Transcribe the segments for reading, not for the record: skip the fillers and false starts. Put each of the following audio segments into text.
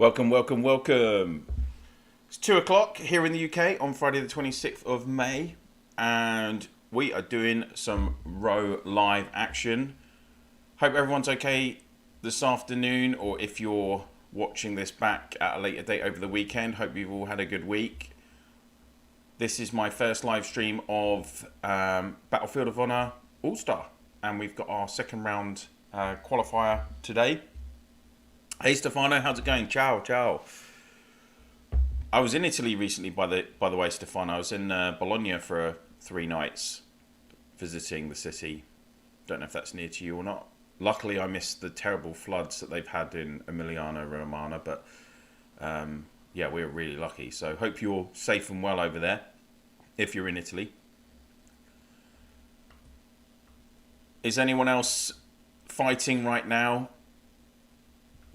Welcome, welcome, welcome. It's 2 o'clock here in the UK on Friday the 26th of May, and we are doing some row live action. Hope everyone's okay this afternoon, or if you're watching this back at a later date over the weekend, hope you've all had a good week. This is my first live stream of Battlefield of Honor All-Star, and we've got our second round qualifier today. Hey Stefano, how's it going? Ciao, ciao. I was in Italy recently, by the way, Stefano. I was in Bologna for 3 nights, visiting the city. Don't know if that's near to you or not. Luckily, I missed the terrible floods that they've had in Emiliano Romagna, but yeah, we were really lucky. So hope you're safe and well over there, if you're in Italy. Is anyone else fighting right now?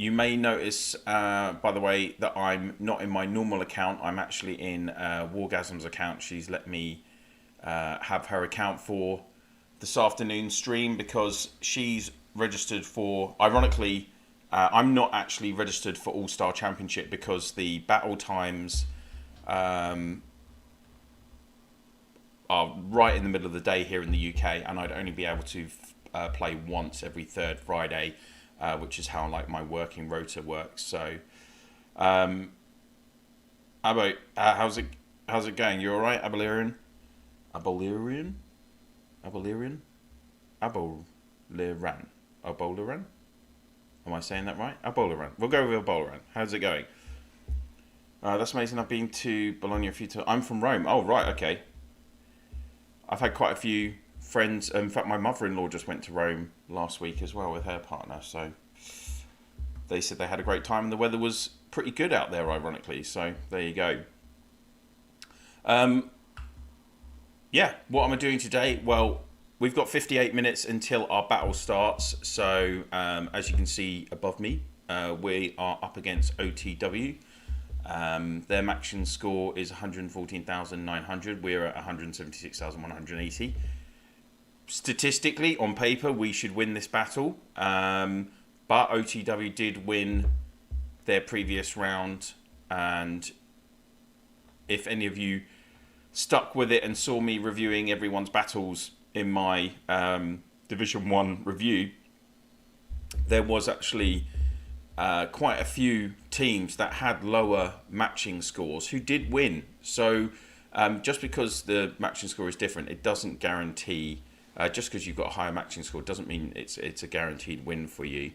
You may notice, by the way, that I'm not in my normal account. I'm actually in Wargasm's account. She's let me have her account for this afternoon's stream because she's registered for... Ironically, I'm not actually registered for All-Star Championship because the battle times are right in the middle of the day here in the UK, and I'd only be able to play once every third Friday. Which is how my working rota works. So, how's it going? You all right, Abalirian? Aboliran? Am I saying that right? Aboliran. We'll go with Aboliran. How's it going? That's amazing. I've been to Bologna a few times. I'm from Rome. Oh, right, okay. I've had quite a few friends. In fact, my mother-in-law just went to Rome last week as well with her partner. So they said they had a great time and the weather was pretty good out there, ironically. So there you go. Yeah, what am I doing today? Well, we've got 58 minutes until our battle starts. So as you can see above me, we are up against OTW. Their matching score is 114,900. We're at 176,180. Statistically, on paper, we should win this battle, but OTW did win their previous round, and if any of you stuck with it and saw me reviewing everyone's battles in my Division 1 review, there was actually quite a few teams that had lower matching scores who did win. So just because the matching score is different, it doesn't guarantee... just because you've got a higher matching score doesn't mean it's a guaranteed win for you.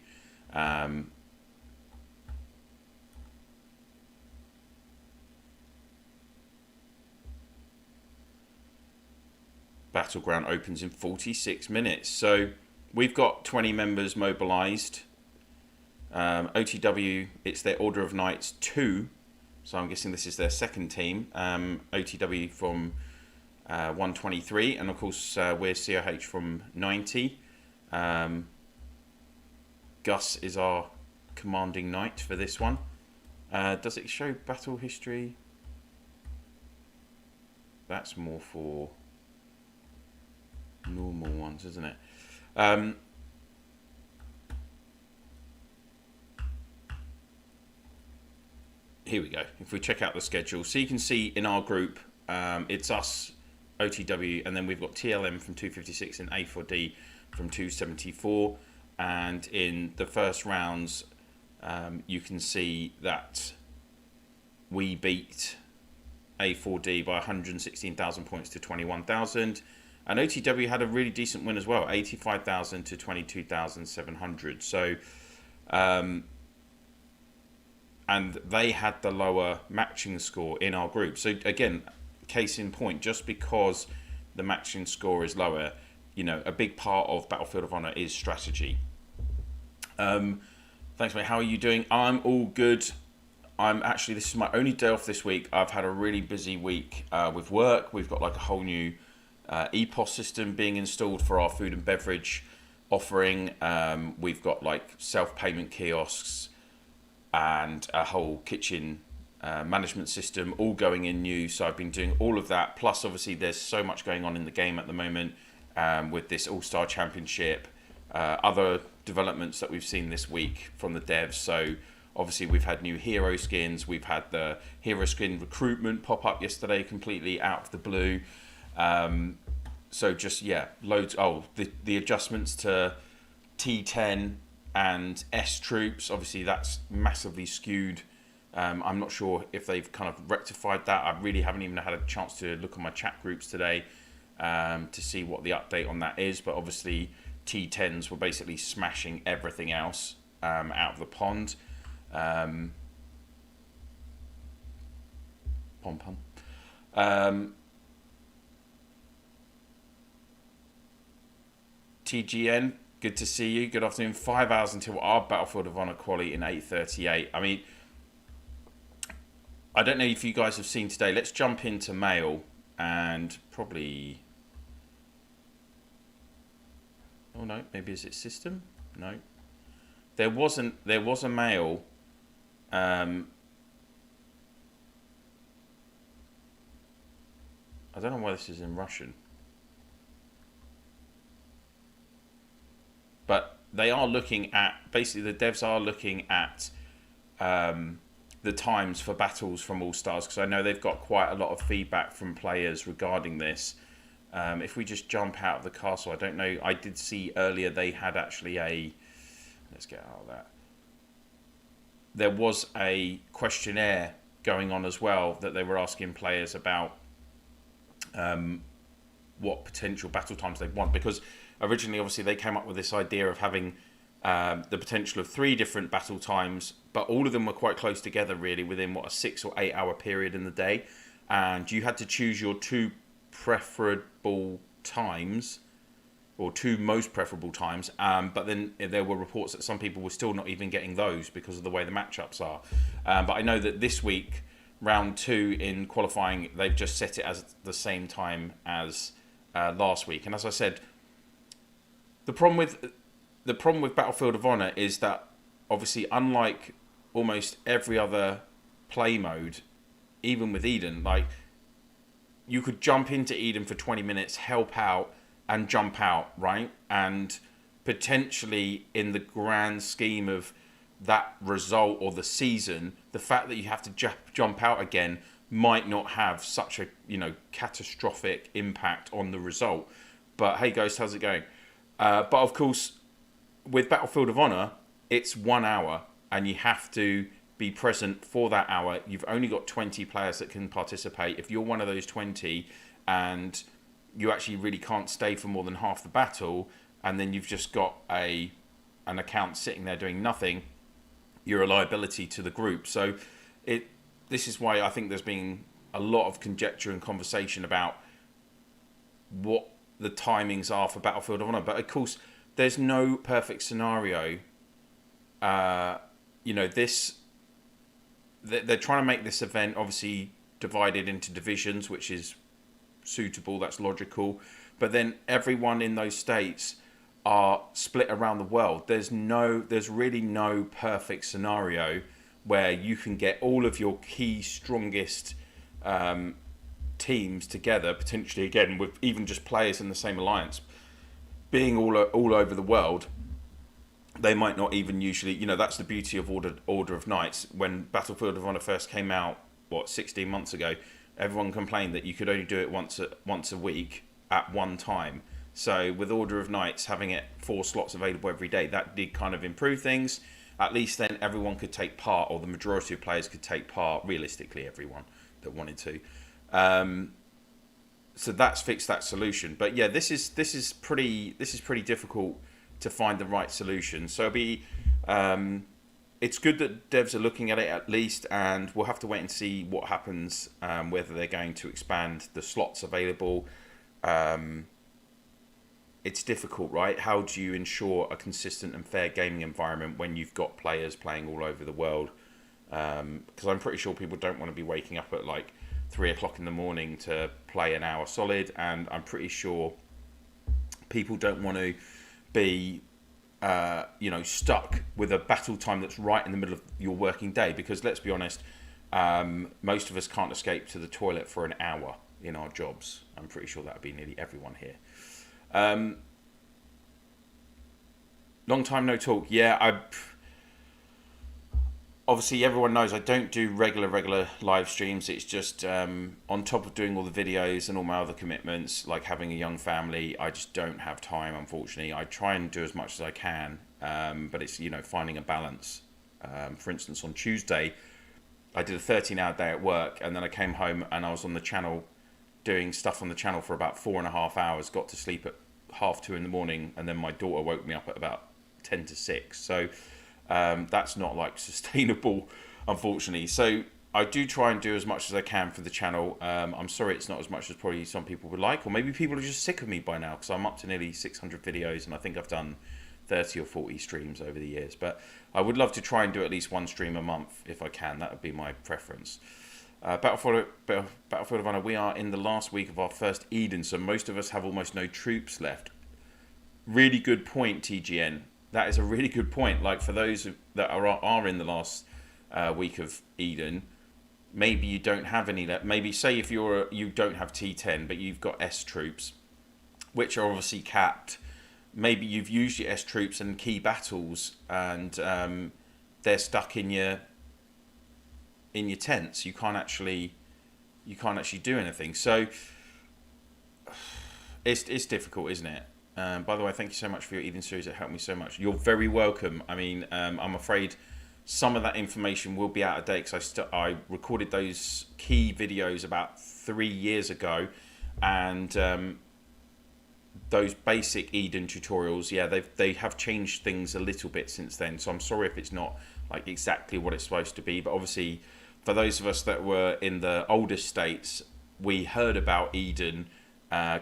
Battleground opens in 46 minutes. So we've got 20 members mobilised. OTW, it's their Order of Knights 2. So I'm guessing this is their second team. OTW from... 123, and of course we're COH from 90. Gus is our commanding knight for this one. Does it show battle history? That's more for normal ones, isn't it? Here we go. If we check out the schedule, so you can see in our group, it's us, OTW, and then we've got TLM from 256 and A4D from 274. And in the first rounds, you can see that we beat A4D by 116,000 points to 21,000. And OTW had a really decent win as well, 85,000 to 22,700. So, and they had the lower matching score in our group. So again, case in point, just because the matching score is lower, you know, a big part of Battlefield of Honor is strategy. Thanks, mate. How are you doing? I'm all good. This is my only day off this week. I've had a really busy week with work. We've got like a whole new EPOS system being installed for our food and beverage offering. We've got like self-payment kiosks and a whole kitchen management system all going in new. So I've been doing all of that. Plus, obviously, there's so much going on in the game at the moment with this All-Star Championship, other developments that we've seen this week from the devs. So Obviously, we've had new hero skins. We've had the hero skin recruitment pop up yesterday, completely out of the blue. So just loads. Oh, the adjustments to T10 and S troops. Obviously, that's massively skewed. I'm not sure if they've kind of rectified that. I really haven't even had a chance to look on my chat groups today to see what the update on that is. But obviously, T10s were basically smashing everything else out of the pond. Pom pom. TGN, good to see you. Good afternoon. 5 hours until our Battlefield of Honor quali in 8:38. I mean, I don't know if you guys have seen today. Let's jump into mail and probably. Oh no, maybe is it system? No, there wasn't. There was a mail. I don't know why this is in Russian. But they are looking at, basically the devs are looking at the times for battles from All Stars, because I know they've got quite a lot of feedback from players regarding this. If we just jump out of the castle, I don't know, I did see earlier they had actually let's get out of that. There was a questionnaire going on as well that they were asking players about what potential battle times they want, because originally obviously they came up with this idea of having the potential of 3 different battle times, but all of them were quite close together really within a 6 or 8 hour period in the day, and you had to choose your 2 preferable times or 2 most preferable times, but then there were reports that some people were still not even getting those because of the way the matchups are. But I know that this week, round 2 in qualifying, they've just set it as the same time as last week. And as I said, the problem with Battlefield of Honor is that obviously, unlike almost every other play mode, even with Eden, like you could jump into Eden for 20 minutes, help out, and jump out, right? And potentially, in the grand scheme of that result or the season, the fact that you have to jump out again might not have such a catastrophic impact on the result. But hey, Ghost, how's it going? But of course, with Battlefield of Honor, it's 1 hour, and you have to be present for that hour. You've only got 20 players that can participate. If you're one of those 20 and you actually really can't stay for more than half the battle, and then you've just got an account sitting there doing nothing, you're a liability to the group. So this is why I think there's been a lot of conjecture and conversation about what the timings are for Battlefield of Honor. But of course, there's no perfect scenario. They're trying to make this event obviously divided into divisions, which is suitable, that's logical. But then everyone in those states are split around the world. There's really no perfect scenario where you can get all of your key strongest teams together, potentially again with even just players in the same alliance being all over the world. They might not even usually, that's the beauty of Order of Knights. When Battlefield of Honor first came out 16 months ago, everyone complained that you could only do it once a week at one time. So with Order of Knights having it 4 slots available every day, that did kind of improve things. At least then everyone could take part, or the majority of players could take part, realistically everyone that wanted to. So that's fixed that solution. But yeah, this is pretty difficult to find the right solution. So it's good that devs are looking at it at least, and we'll have to wait and see what happens, whether they're going to expand the slots available. It's difficult, right? How do you ensure a consistent and fair gaming environment when you've got players playing all over the world? Because I'm pretty sure people don't want to be waking up at 3 o'clock in the morning to play an hour solid, and I'm pretty sure people don't want to be stuck with a battle time that's right in the middle of your working day, because let's be honest, most of us can't escape to the toilet for an hour in our jobs. I'm pretty sure that would be nearly everyone here. Long time no talk. Yeah, obviously everyone knows I don't do regular live streams. It's just on top of doing all the videos and all my other commitments, like having a young family, I just don't have time, unfortunately. I try and do as much as I can, but it's, finding a balance. For instance, on Tuesday, I did a 13-hour day at work, and then I came home and I was on the channel doing stuff on the channel for about 4.5 hours, got to sleep at 2:30 in the morning, and then my daughter woke me up at about 10 to 6. So that's not like sustainable, unfortunately. So I do try and do as much as I can for the channel. I'm sorry it's not as much as probably some people would like, or maybe people are just sick of me by now, because I'm up to nearly 600 videos, and I think I've done 30 or 40 streams over the years. But I would love to try and do at least one stream a month if I can. That would be my preference. Battlefield of Honor, we are in the last week of our first Eden, so most of us have almost no troops left. Really good point, TGN. That is a really good point. Like, for those that are in the last week of Eden, maybe you don't have any left. Maybe, say if you don't have T10, but you've got S troops, which are obviously capped. Maybe you've used your S troops in key battles, and they're stuck in your tents. You can't actually do anything. So it's difficult, isn't it? By the way, thank you so much for your Eden series. It helped me so much. You're very welcome. I mean, I'm afraid some of that information will be out of date, because I recorded those key videos about 3 years ago, and those basic Eden tutorials, yeah, they have changed things a little bit since then. So I'm sorry if it's not like exactly what it's supposed to be, but obviously for those of us that were in the older states, we heard about Eden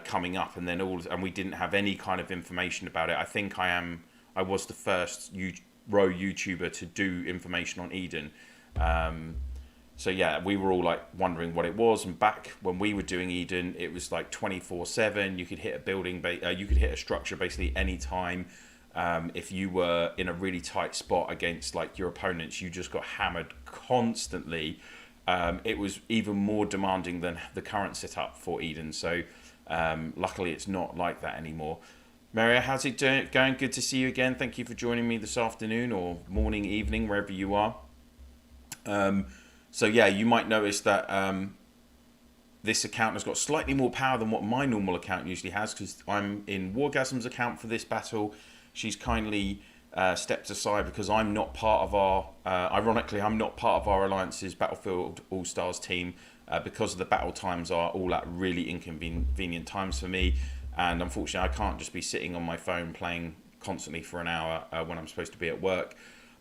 coming up, and then we didn't have any kind of information about it. I think I was the first row YouTuber to do information on Eden. So yeah, we were all like wondering what it was. And back when we were doing Eden, it was like 24/7. You could hit a building, you could hit a structure basically any time. If you were in a really tight spot against like your opponents, you just got hammered constantly. It was even more demanding than the current setup for Eden. So luckily it's not like that anymore. Maria, how's it going? Good to see you again. Thank you for joining me this afternoon, or morning, evening, wherever you are. So yeah, you might notice that this account has got slightly more power than what my normal account usually has, because I'm in Wargasm's account for this battle. She's kindly stepped aside because I'm not part of our, ironically, I'm not part of our Alliance's Battlefield All-Stars team, because of the battle times are all at really inconvenient times for me. And unfortunately, I can't just be sitting on my phone playing constantly for an hour when I'm supposed to be at work.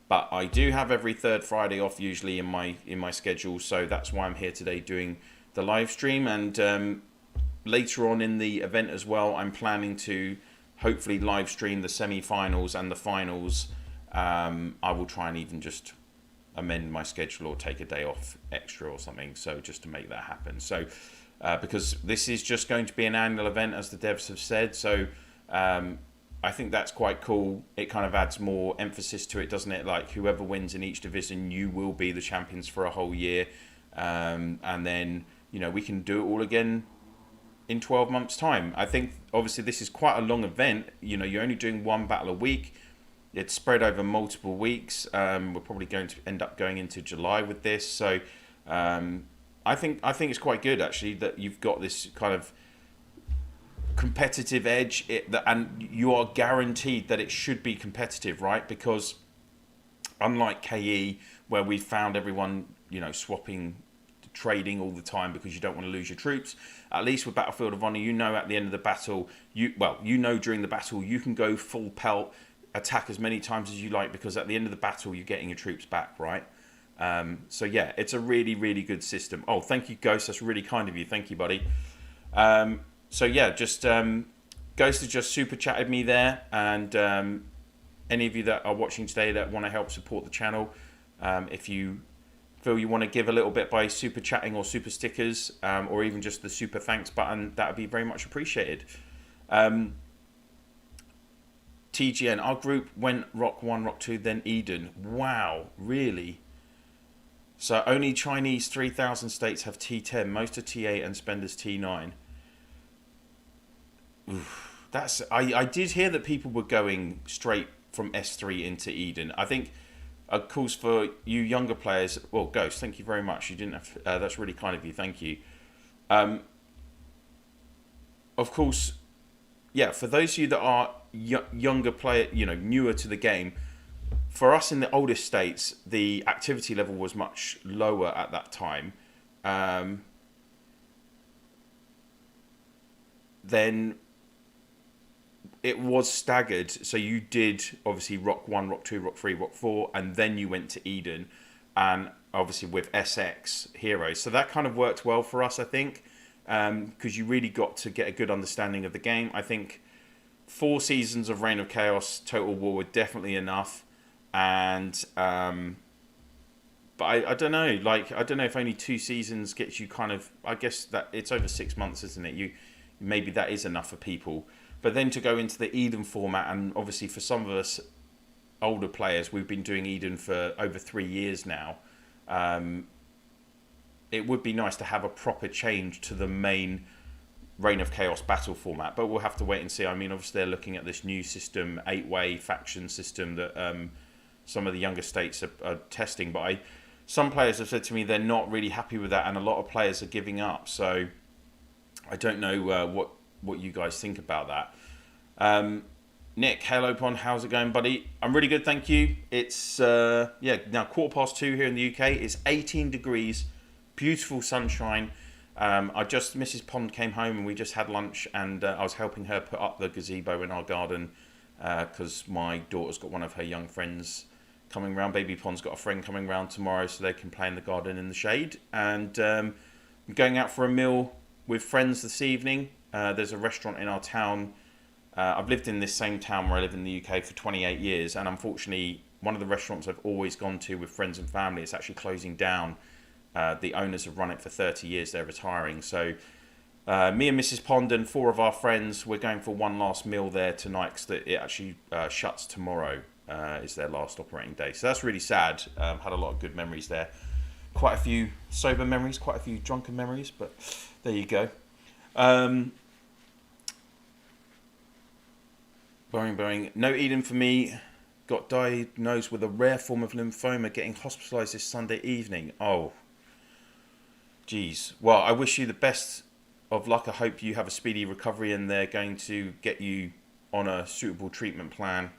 But I do have every third Friday off usually in my schedule, so that's why I'm here today doing the live stream. And later on in the event as well, I'm planning to hopefully live stream the semi-finals and the finals. I will try and even just amend my schedule or take a day off extra or something, so just to make that happen. So because this is just going to be an annual event, as the devs have said, so I think that's quite cool. It kind of adds more emphasis to it, doesn't it? Like, whoever wins in each division, you will be the champions for a whole year. And then, we can do it all again in 12 months' time. I think, obviously, this is quite a long event. You're only doing one battle a week. It's spread over multiple weeks. We're probably going to end up going into July with this. So I think it's quite good, actually, that you've got this kind of competitive edge, and you are guaranteed that it should be competitive, right? Because unlike KE, where we found everyone swapping, trading all the time because you don't want to lose your troops, at least with Battlefield of Honor, at the end of the battle, during the battle you can go full pelt, attack as many times as you like, because at the end of the battle you're getting your troops back, right? So yeah, it's a really, really good system. Oh, thank you, Ghost, that's really kind of you. Thank you, buddy. So yeah, just Ghost has just super chatted me there, and any of you that are watching today that want to help support the channel, if you feel you want to give a little bit by super chatting or super stickers, or even just the super thanks button, that would be very much appreciated. TGN, our group went Rock 1, Rock 2, then Eden. Wow, really? So only Chinese 3,000 states have T10, most are T8 and spenders T9. Oof, I did hear that people were going straight from S3 into Eden. I think Of course, for you younger players, well, Ghost, thank you very much. You didn't have. That's really kind of you. Thank you. Um, of course, yeah. For those of you that are younger player, newer to the game, for us in the older states, the activity level was much lower at that time. Um, then it was staggered. So you did obviously Rock 1, Rock 2, Rock 3, Rock 4, and then you went to Eden, and obviously with SX Heroes. So that kind of worked well for us, I think, because you really got to get a good understanding of the game. I think 4 seasons of Reign of Chaos Total War were definitely enough. And but I don't know, I don't know if only 2 seasons gets you kind of, I guess that it's over 6 months, isn't it? Maybe that is enough for people. But then to go into the Eden format, and obviously for some of us older players, we've been doing Eden for over 3 years now. It would be nice to have a proper change to the main Reign of Chaos battle format, but we'll have to wait and see. I mean, obviously they're looking at this new system, 8-way faction system that some of the younger states are testing. But some players have said to me they're not really happy with that, and a lot of players are giving up. So I don't know what you guys think about that. Nick, hello Pond, how's it going, buddy? I'm really good, thank you. It's now 2:15 here in the UK. It's 18 degrees, beautiful sunshine. Mrs. Pond came home and we just had lunch, and I was helping her put up the gazebo in our garden because my daughter's got one of her young friends coming round. Baby Pond's got a friend coming round tomorrow, so they can play in the garden in the shade. And I'm going out for a meal with friends this evening. There's a restaurant in our town. I've lived in this same town where I live in the UK for 28 years, and unfortunately one of the restaurants I've always gone to with friends and family is actually closing down. The owners have run it for 30 years, they're retiring. So me and Mrs. Pond and 4 of our friends, we're going for one last meal there tonight, because it actually shuts tomorrow, is their last operating day. So that's really sad. Had a lot of good memories there. Quite a few sober memories, quite a few drunken memories, but there you go. Boring. No Eden for me. Got diagnosed with a rare form of lymphoma, getting hospitalised this Sunday evening. Oh, geez. Well, I wish you the best of luck. I hope you have a speedy recovery, and they're going to get you on a suitable treatment plan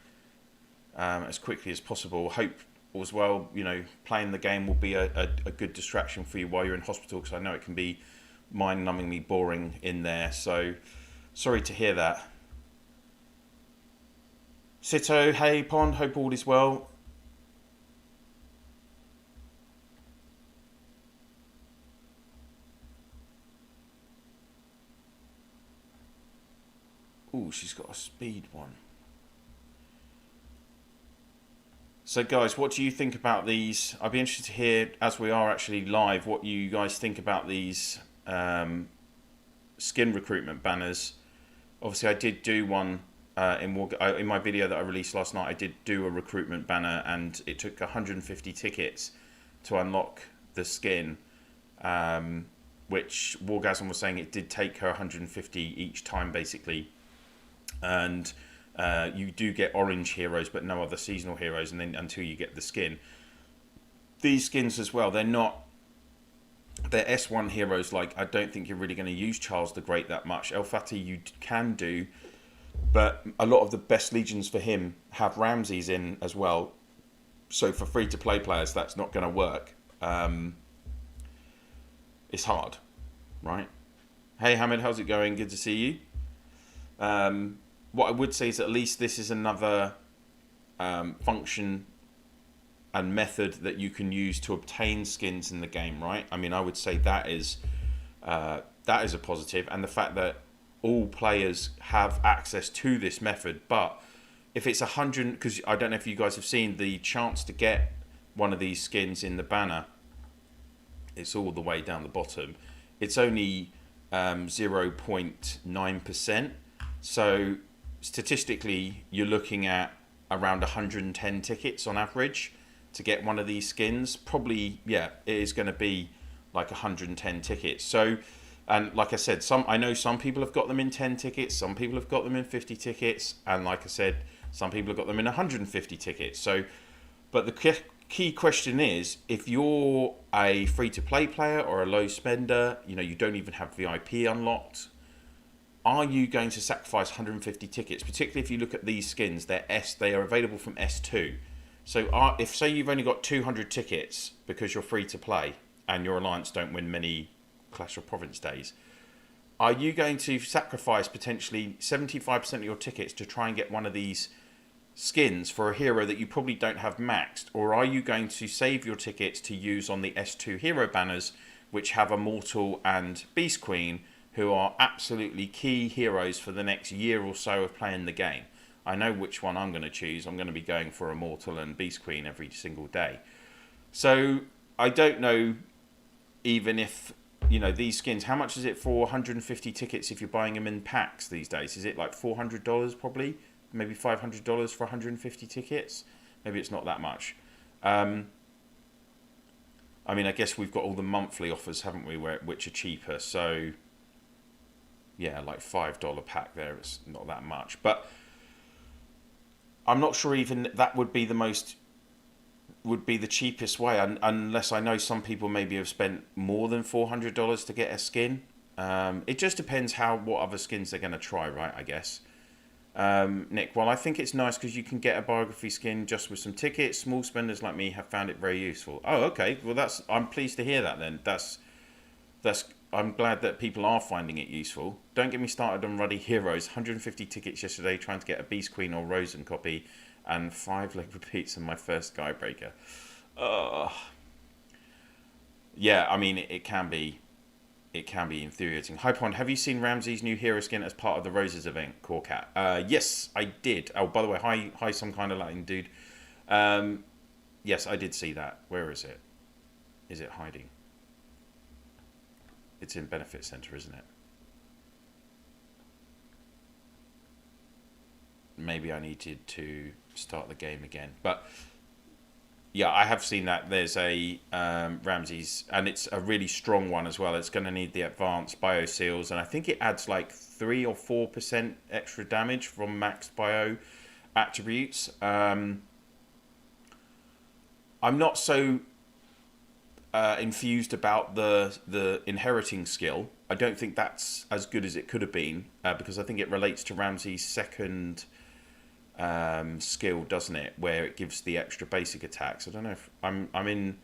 as quickly as possible. Hope as well, playing the game will be a good distraction for you while you're in hospital, because I know it can be mind-numbingly boring in there. So sorry to hear that. Sito, hey Pond, hope all is well. Ooh, she's got a speed one. So guys, what do you think about these? I'd be interested to hear, as we are actually live, what you guys think about these skin recruitment banners. Obviously I did do one in my video that I released last night. I did do a recruitment banner, and it took 150 tickets to unlock the skin, which Wargasm was saying it did take her 150 each time basically. And you do get orange heroes but no other seasonal heroes, and then until you get the skin. These skins as well, they're S1 heroes. Like, I don't think you're really going to use Charles the Great that much. El Fati you can do, but a lot of the best legions for him have Ramses in as well. So for free-to-play players, that's not going to work. It's hard, right? Hey Hamid, how's it going? Good to see you. What I would say is at least this is another function and method that you can use to obtain skins in the game, right? I mean, I would say that is a positive, and the fact that all players have access to this method. But if it's 100, because I don't know if you guys have seen the chance to get one of these skins in the banner, it's all the way down the bottom. It's only 0.9%. So statistically, you're looking at around 110 tickets on average to get one of these skins. Probably, yeah, it is going to be like 110 tickets. So, and like I said, I know some people have got them in 10 tickets, some people have got them in 50 tickets, and like I said, some people have got them in 150 tickets. So, but the key question is, if you're a free-to-play player or a low spender, you don't even have VIP unlocked, are you going to sacrifice 150 tickets? Particularly if you look at these skins, they are available from S2. So if, say, you've only got 200 tickets because you're free to play and your alliance don't win many Clash of Province days, are you going to sacrifice potentially 75% of your tickets to try and get one of these skins for a hero that you probably don't have maxed? Or are you going to save your tickets to use on the S2 hero banners, which have Immortal and Beast Queen, who are absolutely key heroes for the next year or so of playing the game? I know which one I'm going to choose. I'm going to be going for Immortal and Beast Queen every single day. So I don't know, even if, these skins, how much is it for 150 tickets if you're buying them in packs these days? Is it like $400 probably? Maybe $500 for 150 tickets? Maybe it's not that much. I guess we've got all the monthly offers, haven't we, which are cheaper. So yeah, like $5 pack there, it's not that much. But I'm not sure even that would be the cheapest way, unless I know some people maybe have spent more than $400 to get a skin. It just depends what other skins they're going to try, right, I guess. Nick, well, I think it's nice because you can get a biography skin just with some tickets. Small spenders like me have found it very useful. Oh, okay. Well, I'm pleased to hear that then. I'm glad that people are finding it useful. Don't get me started on ruddy heroes. 150 tickets yesterday trying to get a Beast Queen or Rosen copy, and 5 leg repeats in my first Skybreaker. Yeah, it can be infuriating. Hi Pond, have you seen Ramsey's new hero skin as part of the Roses event, Corcat? Yes, I did. Oh, by the way, hi, some kind of Latin dude. Yes, I did see that. Where is it? Is it hiding? It's in Benefit Center, isn't it? Maybe I needed to start the game again. But yeah, I have seen that. There's a Ramsey's, and it's a really strong one as well. It's going to need the advanced bio seals, and I think it adds like 3 or 4% extra damage from max bio attributes. I'm not so infused about the inheriting skill. I don't think that's as good as it could have been, because I think it relates to Ramsey's second skill, doesn't it, where it gives the extra basic attacks. I don't know if I'm in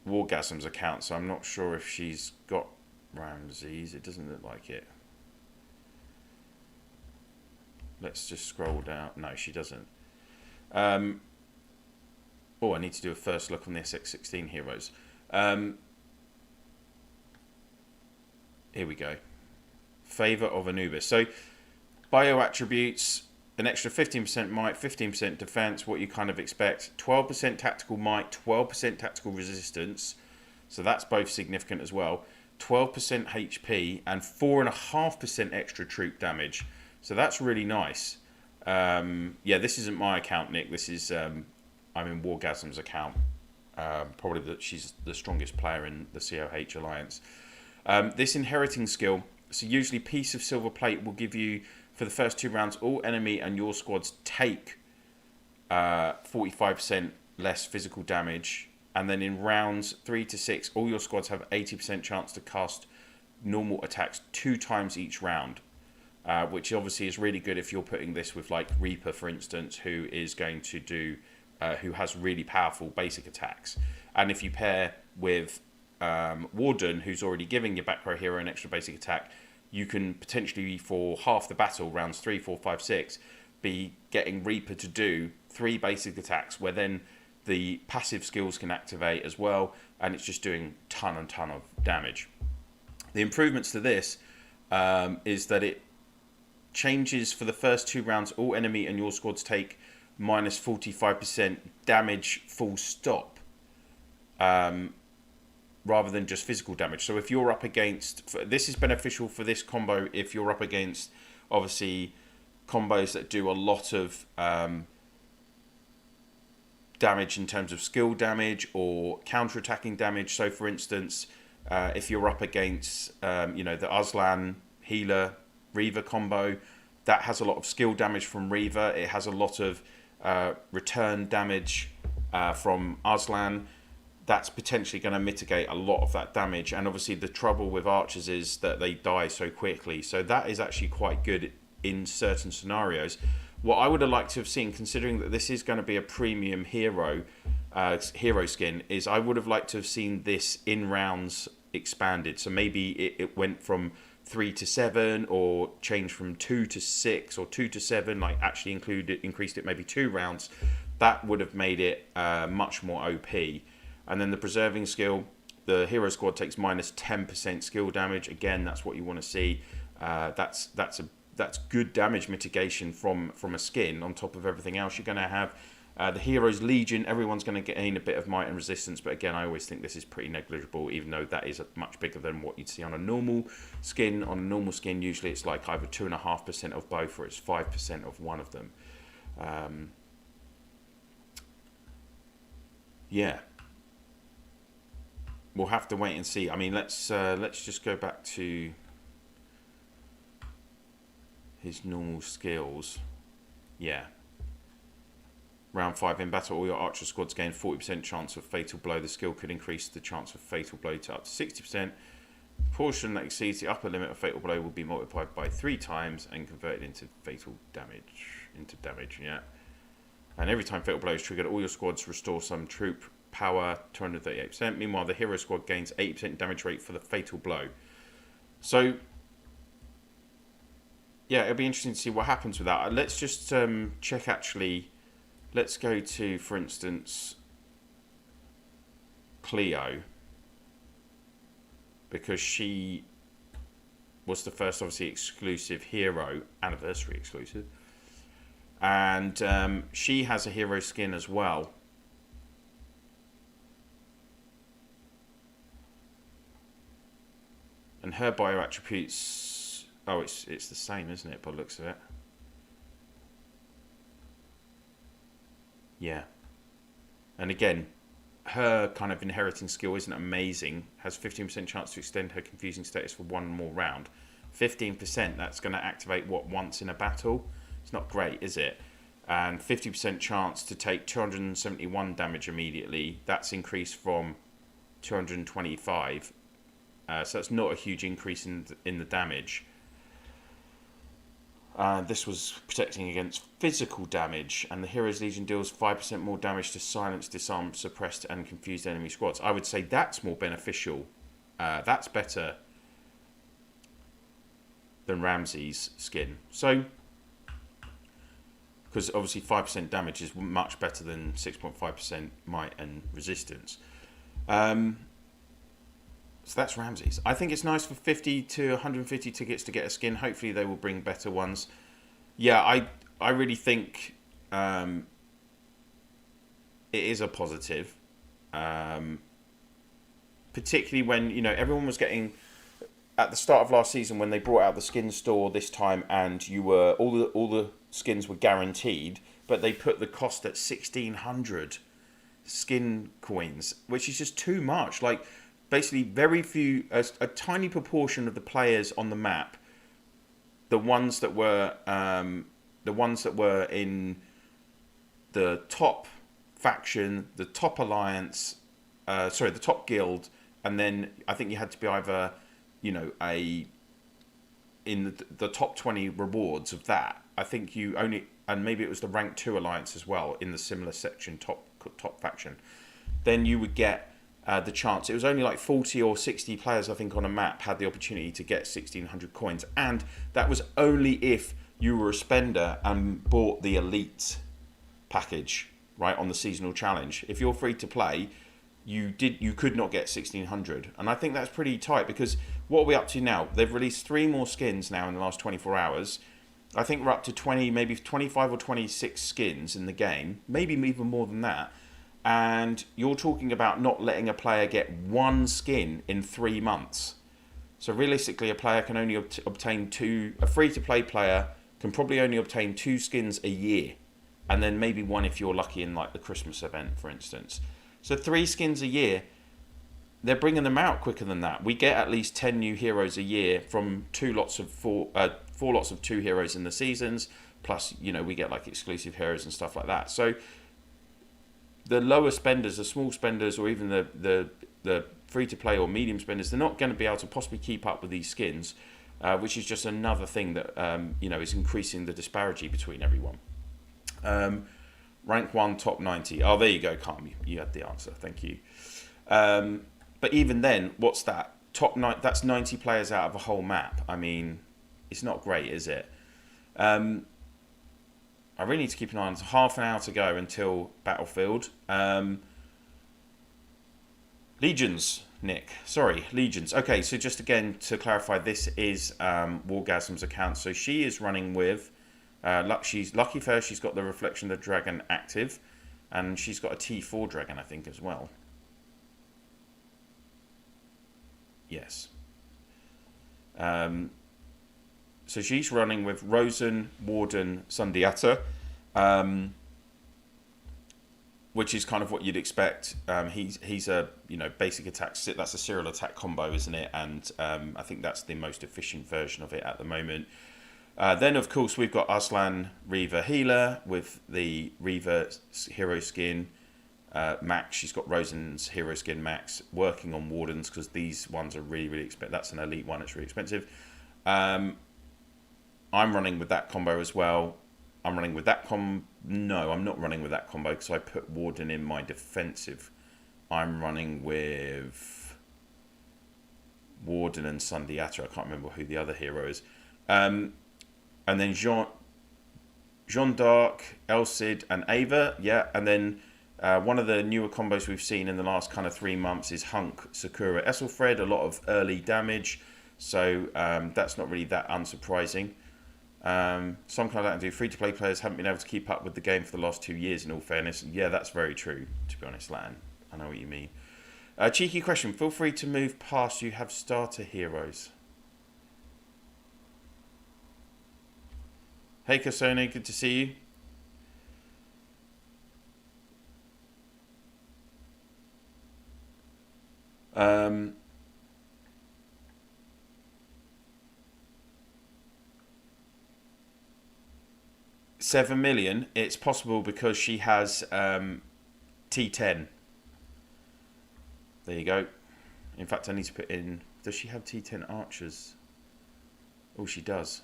Wargasm's account, so I'm not sure if she's got Ramsey's. It doesn't look like it. Let's just scroll down. No, she doesn't. I need to do a first look on the SX16 heroes. Here we go. Favor of Anubis. So, bio attributes, an extra 15% might, 15% defense, what you kind of expect. 12% tactical might, 12% tactical resistance. So that's both significant as well. 12% HP and 4.5% extra troop damage. So that's really nice. Yeah, this isn't my account, Nick. This is... I'm in Wargasm's account. Probably that she's the strongest player in the COH alliance. This inheriting skill, so usually piece of silver plate will give you, for the first 2 rounds, all enemy and your squads take 45% less physical damage. And then in rounds 3 to 6, all your squads have 80% chance to cast normal attacks 2 times each round. Which obviously is really good if you're putting this with like Reaper, for instance, who is going to do... who has really powerful basic attacks. And if you pair with Warden, who's already giving your back row hero an extra basic attack, you can potentially, for half the battle, rounds 3, 4, 5, 6, be getting Reaper to do 3 basic attacks, where then the passive skills can activate as well, and it's just doing ton and ton of damage. The improvements to this is that it changes for the first 2 rounds, all enemy and your squads take minus 45% damage full stop, rather than just physical damage. So if you're up against, this is beneficial for this combo if you're up against obviously combos that do a lot of damage in terms of skill damage or counter-attacking damage. So for instance, if you're up against the Aslan healer Reaver combo, that has a lot of skill damage from Reaver. It has a lot of return damage from Aslan. That's potentially going to mitigate a lot of that damage. And obviously the trouble with archers is that they die so quickly. So that is actually quite good in certain scenarios. What I would have liked to have seen, considering that this is going to be a premium hero skin, is I would have liked to have seen this in rounds expanded. So maybe it went from 3 to 7, or changed from 2 to 6, or 2 to 7, like actually increased it maybe 2 rounds. That would have made it much more OP. And then the preserving skill, the hero squad takes minus 10% skill damage. Again, that's what you want to see. That's good damage mitigation from a skin on top of everything else you're going to have. The Hero's Legion, everyone's going to gain a bit of might and resistance, but again, I always think this is pretty negligible, even though that is much bigger than what you'd see on a normal skin. On a normal skin, usually it's like either 2.5% of both, or it's 5% of one of them. Yeah. We'll have to wait and see. I mean, let's just go back to his normal skills. Yeah. Round 5 in battle, all your archer squads gain 40% chance of fatal blow. The skill could increase the chance of fatal blow to up to 60%. Portion that exceeds the upper limit of fatal blow will be multiplied by 3 times and converted into fatal damage. Yeah. And every time fatal blow is triggered, all your squads restore some troop power, 238%. Meanwhile, the hero squad gains 80% damage rate for the fatal blow. So, yeah, it'll be interesting to see what happens with that. Let's just check, actually. Let's go to, for instance, Cleo, because she was the first, obviously, exclusive hero, anniversary exclusive. And she has a hero skin as well. And her bio attributes, oh, it's the same, isn't it, by the looks of it? Yeah. And again, her kind of inheriting skill isn't amazing. Has 15% chance to extend her confusing status for 1 more round. 15%, that's going to activate, what, once in a battle? It's not great, is it? And 50% chance to take 271 damage immediately. That's increased from 225. So that's not a huge increase in the damage. This was protecting against physical damage, and the Hero's Legion deals 5% more damage to silence, disarm, suppressed, and confused enemy squads. I would say that's more beneficial. That's better than Ramsey's skin. So, because obviously 5% damage is much better than 6.5% might and resistance. So that's Ramsey's. I think it's nice for 50 to 150 tickets to get a skin. Hopefully they will bring better ones. Yeah, I really think it is a positive. Particularly when, you know, everyone was getting, at the start of last season when they brought out the skin store this time, and you were all the skins were guaranteed, but they put the cost at 1,600 skin coins, which is just too much. Like, basically very few, a tiny proportion of the players on the map, the ones that were in the top faction, the top alliance, the top guild, and then I think you had to be either, you know, in the top 20 rewards of that. I think you only, and maybe it was the rank 2 alliance as well in the similar section, top faction. Then you would get the chance. It was only like 40 or 60 players, I think, on a map had the opportunity to get 1,600 coins, and that was only if you were a spender and bought the elite package, right, on the seasonal challenge. If you're free to play, you could not get 1,600, and I think that's pretty tight, because what are we up to now? They've released 3 more skins now in the last 24 hours. I think we're up to 20, maybe 25 or 26 skins in the game, maybe even more than that. And you're talking about not letting a player get 1 skin in 3 months. So realistically, a player can only obtain 2. A free-to-play player can probably only obtain 2 skins a year, and then maybe 1 if you're lucky in like the Christmas event, for instance. So 3 skins a year. They're bringing them out quicker than that. We get at least 10 new heroes a year from 4 lots of 2 heroes in the seasons. Plus, you know, we get like exclusive heroes and stuff like that. So the lower spenders, the small spenders, or even the free to play or medium spenders, they're not going to be able to possibly keep up with these skins, which is just another thing that is increasing the disparity between everyone. Rank 1, top 90. Oh, there you go, Carm. You had the answer. Thank you. But even then, what's that? Top 9. That's 90 players out of a whole map. I mean, it's not great, is it? I really need to keep an eye on it. Half an hour to go until Battlefield. Legions, Nick. Sorry, Legions. Okay, so just again to clarify, this is Wargasm's account. So she is running with... she's lucky for her, she's got the Reflection of the Dragon active, and she's got a T4 dragon, I think, as well. Yes. So she's running with Rosen, Warden, Sundiata, which is kind of what you'd expect. He's a basic attack. That's a serial attack combo, isn't it? And I think that's the most efficient version of it at the moment. Then, of course, we've got Aslan Reaver Healer with the Reaver hero skin. Max, she's got Rosen's hero skin Max, working on Wardens because these ones are really, really expensive. That's an elite one, it's really expensive. I'm running with that combo as well. I'm running with that No, I'm not running with that combo because I put Warden in my defensive. I'm running with Warden and Sundiata. I can't remember who the other hero is. And then Jean d'Arc, El Cid, and Ava. Yeah, and then one of the newer combos we've seen in the last kind of 3 months is Hunk, Sakura, Esselfred. A lot of early damage, so that's not really that unsurprising. Some kind of that and do. Free-to-play players haven't been able to keep up with the game for the last 2 years, in all fairness. Yeah, that's very true, to be honest, Latin. I know what you mean. Cheeky question. Feel free to move past. You have starter heroes. Hey, Kasone, good to see you. $7 million. It's possible because she has T10. There you go. In fact, I need to put in... Does she have T10 archers? Oh, she does.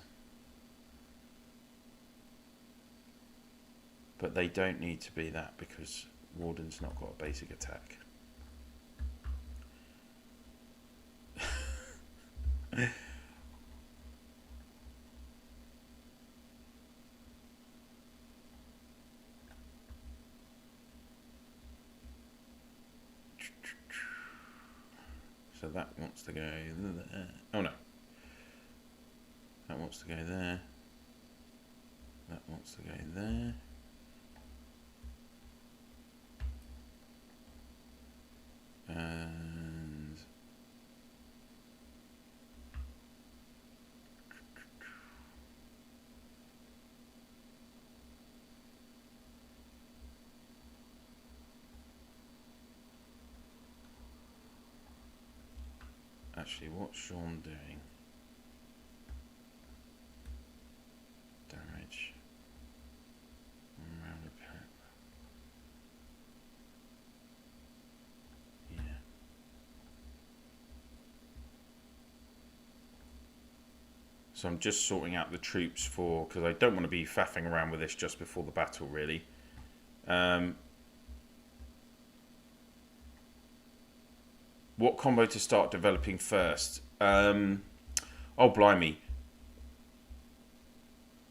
But they don't need to be that because Warden's not got a basic attack. So that wants to go there. Oh no. That wants to go there. That wants to go there. And actually, what's Sean doing? Damage. Round a pack. Yeah. So I'm just sorting out the troops for, because I don't want to be faffing around with this just before the battle, really. What combo to start developing first? Oh, blimey.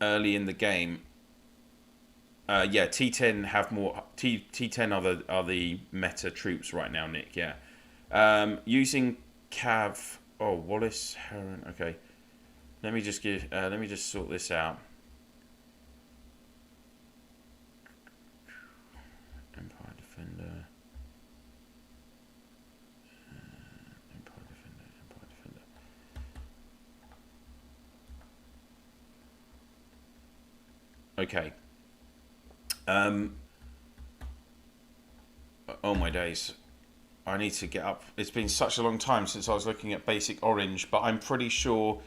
Early in the game. Yeah, T10 have more. T10 are the meta troops right now, Nick. Yeah. Using Cav. Oh, Wallace Heron. Okay. Let me just sort this out. Empire Defender. Empire Defender. Okay. Oh my days. I need to get up. It's been such a long time since I was looking at basic orange, but I'm pretty sure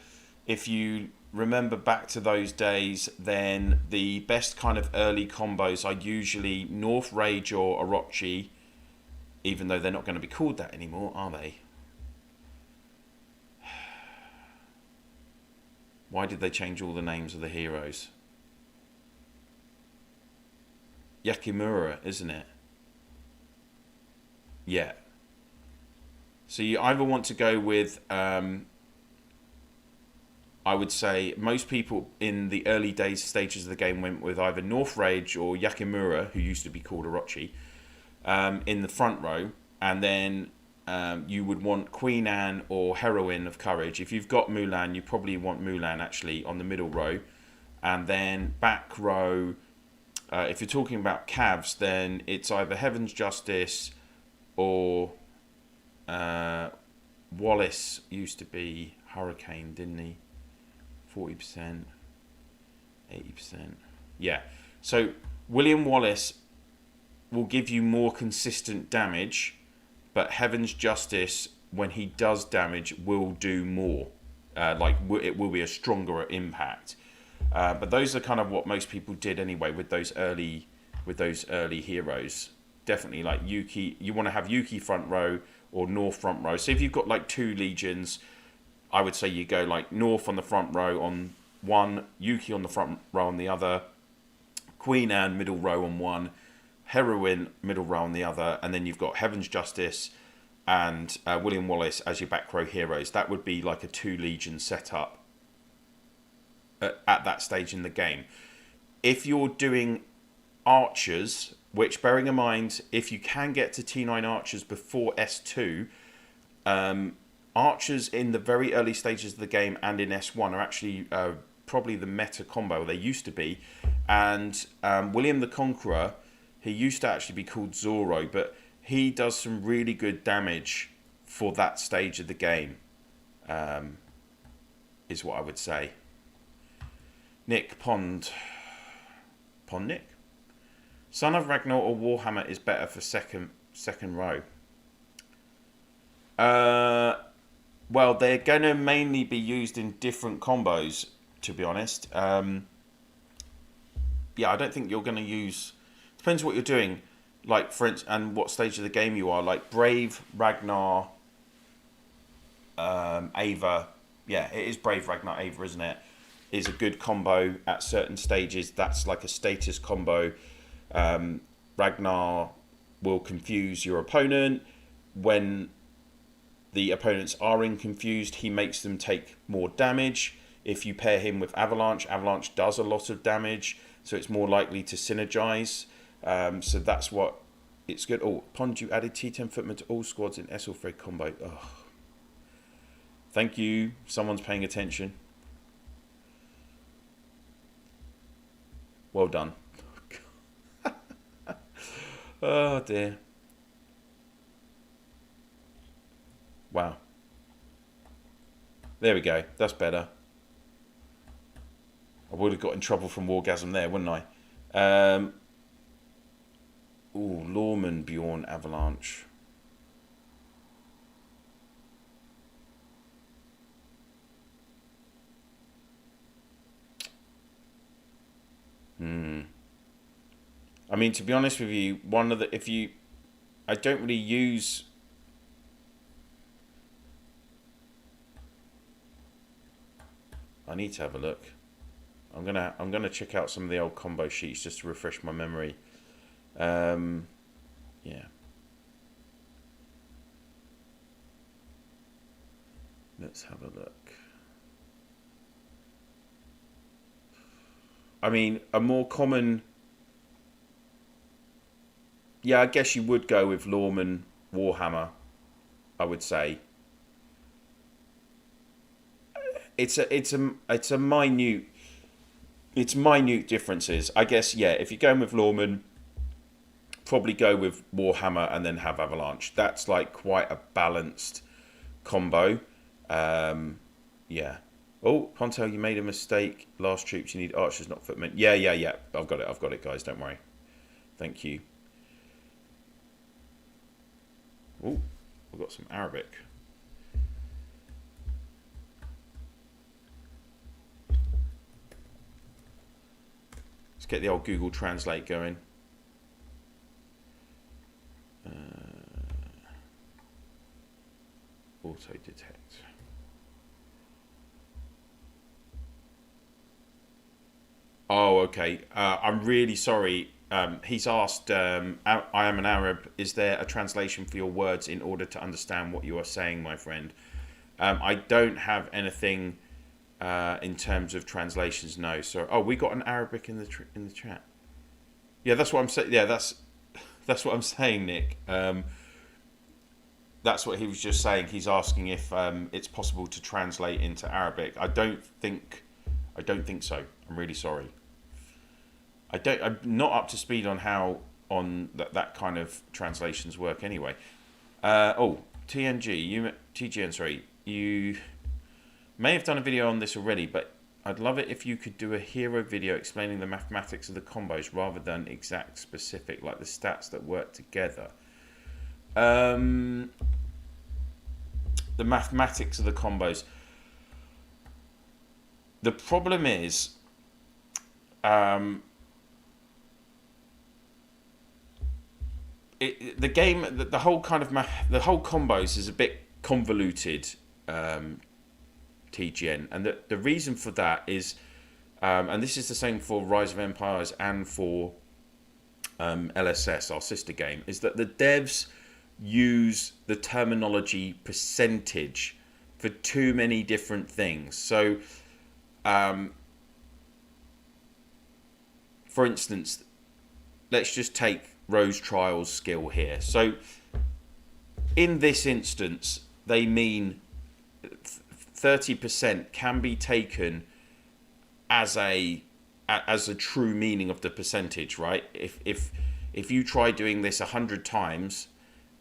if you remember back to those days, then the best kind of early combos are usually North Rage or Orochi, even though they're not going to be called that anymore, are they? Why did they change all the names of the heroes? Yakimura, isn't it? Yeah. So you either want to go with, I would say most people in the early days stages of the game went with either North Rage or Yakimura, who used to be called Orochi, in the front row, and then you would want Queen Anne or Heroine of Courage. If you've got Mulan, you probably want Mulan actually on the middle row, and then back row. If you're talking about Cavs, then it's either Heaven's Justice or Wallace used to be Hurricane, didn't he? 40%, 80%. Yeah. So William Wallace will give you more consistent damage, but Heaven's Justice, when he does damage, will do more. It will be a stronger impact. But those are kind of what most people did anyway with those early heroes. Definitely like Yuki. You want to have Yuki front row or North front row. So if you've got like 2 legions, I would say you go like North on the front row on one, Yuki on the front row on the other, Queen Anne middle row on one, Heroine middle row on the other, and then you've got Heaven's Justice and William Wallace as your back row heroes. That would be like a 2 legion setup at that stage in the game. If you're doing archers, which bearing in mind, if you can get to T9 archers before S2, archers in the very early stages of the game and in S1 are actually probably the meta combo. They used to be. And William the Conqueror, he used to actually be called Zorro, but he does some really good damage for that stage of the game, is what I would say. Nick Pond Nick? Son of Ragnar or Warhammer is better for second row. Well, they're going to mainly be used in different combos, to be honest. Yeah, I don't think you're going to use... Depends what you're doing, like for instance, and what stage of the game you are. Like Brave, Ragnar, Ava. Yeah, it is Brave, Ragnar, Ava, isn't it? Is a good combo at certain stages. That's like a status combo. Ragnar will confuse your opponent. When the opponents are confused, he makes them take more damage. If you pair him with Avalanche, Avalanche does a lot of damage, so it's more likely to synergize. So that's what it's good. Oh, Pond, you added T10 footman to all squads in Esselfred combo. Oh. Thank you. Someone's paying attention. Well done. Oh dear. Wow. There we go. That's better. I would have got in trouble from Wargasm there, wouldn't I? Ooh, Lawman, Bjorn, Avalanche. I mean, to be honest with you, I don't really use... I need to have a look. I'm gonna check out some of the old combo sheets just to refresh my memory. Yeah. Let's have a look. I mean, a more common... Yeah, I guess you would go with Lawman, Warhammer, I would say. It's minute differences. I guess, yeah, if you're going with Lawman, probably go with Warhammer and then have Avalanche. That's like quite a balanced combo. Yeah. Oh, Pontel, you made a mistake. Last troops, you need archers, not footmen. Yeah. I've got it, guys. Don't worry. Thank you. Oh, we've got some Arabic. get the old Google Translate going. Auto detect. Oh, okay. I'm really sorry. He's asked, I am an Arab. Is there a translation for your words in order to understand what you are saying, my friend? I don't have anything in terms of translations. No. So, oh, we got an Arabic in the chat. Yeah, that's what I'm saying. Yeah, that's what I'm saying, Nick. That's what he was just saying. He's asking if it's possible to translate into Arabic. I don't think so. I'm really sorry. I'm not up to speed on how that kind of translations work anyway. TGN, sorry. You may have done a video on this already, but I'd love it if you could do a hero video explaining the mathematics of the combos rather than exact specific, like the stats that work together. The mathematics of the combos. The problem is, the game, the whole kind of the whole combos is a bit convoluted, TGN, and the reason for that is, and this is the same for Rise of Empires and for LSS, our sister game, is that the devs use the terminology percentage for too many different things. So, for instance, let's just take Rose Trials skill here. So, in this instance, they mean 30% can be taken as a true meaning of the percentage, right? If you try doing this 100 times,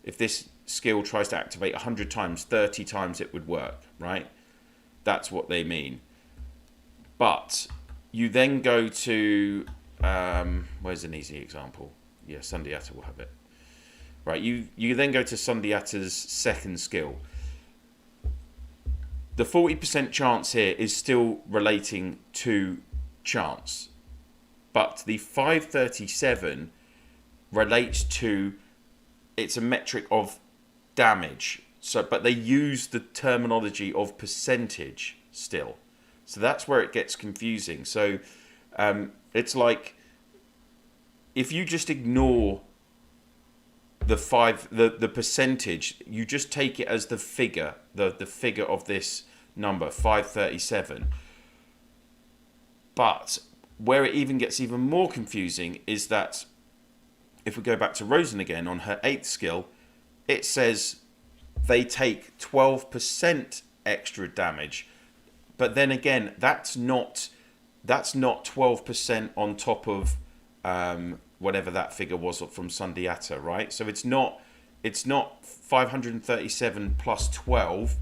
if this skill tries to activate 100 times, 30 times it would work, right? That's what they mean. But you then go to, where's an easy example? Yeah, Sundiata will have it. Right, you then go to Sundiata's second skill. The 40% chance here is still relating to chance. But the 537 relates to, it's a metric of damage. So, but they use the terminology of percentage still. So that's where it gets confusing. So it's like, if you just ignore the percentage, you just take it as the figure, the figure of this number, 537. But where it even gets even more confusing is that if we go back to Rosen again on her 8th skill, it says they take 12% extra damage. But then again, that's not 12% on top of whatever that figure was from Sundiata, right? So it's not 537 plus 12,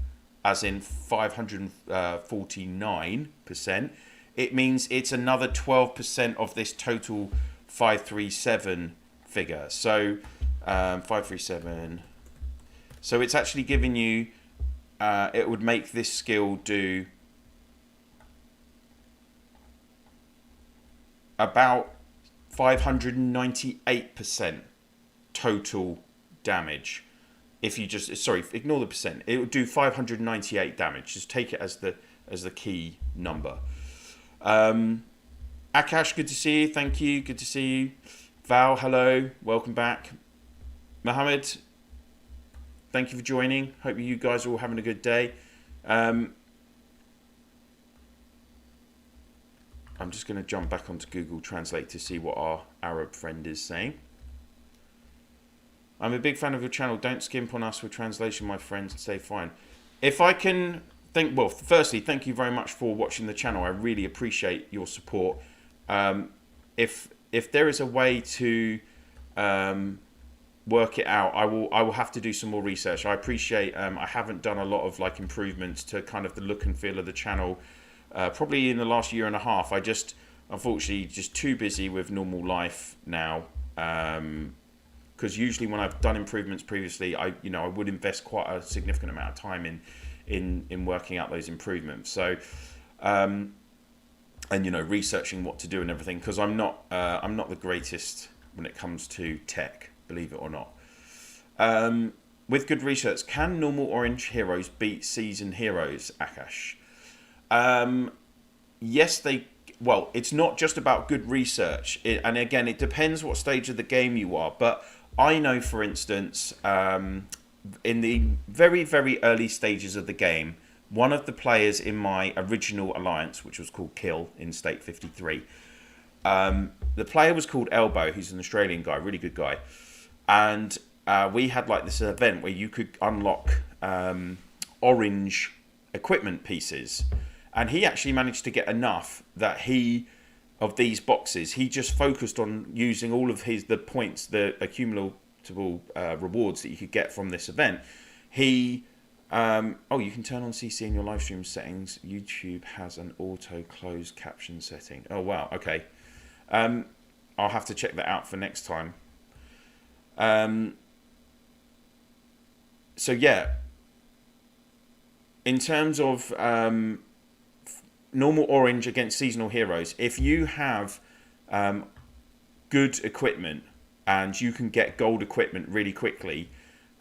as in 549%. It means it's another 12% of this total 537 figure. So 537. So it's actually giving you. It would make this skill do about 598% total damage. If you just, sorry, ignore the percent. It would do 598 damage. Just take it as the key number. Akash, good to see you. Thank you. Good to see you. Val, hello. Welcome back. Mohammed, thank you for joining. Hope you guys are all having a good day. I'm just going to jump back onto Google Translate to see what our Arab friend is saying. I'm a big fan of your channel. Don't skimp on us with translation, my friends. Stay fine. If I can think, well, firstly, thank you very much for watching the channel. I really appreciate your support. If there is a way to work it out, I will have to do some more research. I appreciate. I haven't done a lot of like improvements to kind of the look and feel of the channel. Probably in the last year and a half. I just, unfortunately, just too busy with normal life now. Because usually when I've done improvements previously, I would invest quite a significant amount of time in working out those improvements. So and researching what to do and everything, because I'm not the greatest when it comes to tech, believe it or not. With good research, can normal orange heroes beat seasoned heroes, Akash? Yes, well, it's not just about good research, and again, it depends what stage of the game you are. But I know, for instance, in the very, very early stages of the game, one of the players in my original alliance, which was called Kill in State 53, the player was called Elbow. He's an Australian guy, really good guy. And we had like this event where you could unlock orange equipment pieces. And he actually managed to get enough that of these boxes, he just focused on using all of the points, the accumulable rewards that you could get from this event. You can turn on CC in your live stream settings. YouTube has an auto close caption setting. Oh wow, okay. I'll have to check that out for next time. So yeah, in terms of normal orange against seasonal heroes, if you have good equipment and you can get gold equipment really quickly,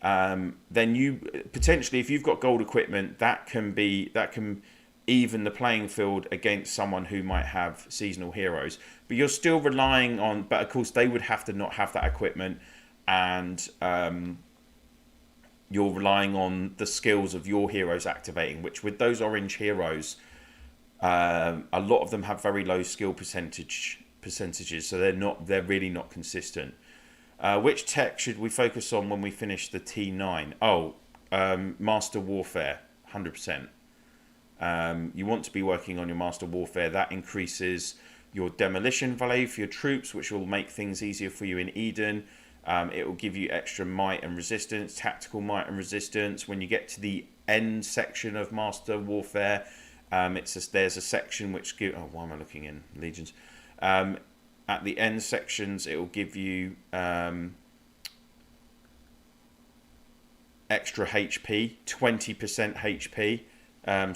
then you potentially, if you've got gold equipment, that can even the playing field against someone who might have seasonal heroes. But you're still relying on, but of course they would have to not have that equipment, and you're relying on the skills of your heroes activating, which with those orange heroes, a lot of them have very low skill percentages, so they're really not consistent. Which tech should we focus on when we finish the T9? Master Warfare, 100%. You want to be working on your Master Warfare. That increases your demolition value for your troops, which will make things easier for you in Eden. It will give you extra might and resistance, tactical might and resistance. When you get to the end section of Master Warfare, there's a section which gives... Oh, why am I looking in Legions? At the end sections, it will give you extra HP, 20% HP.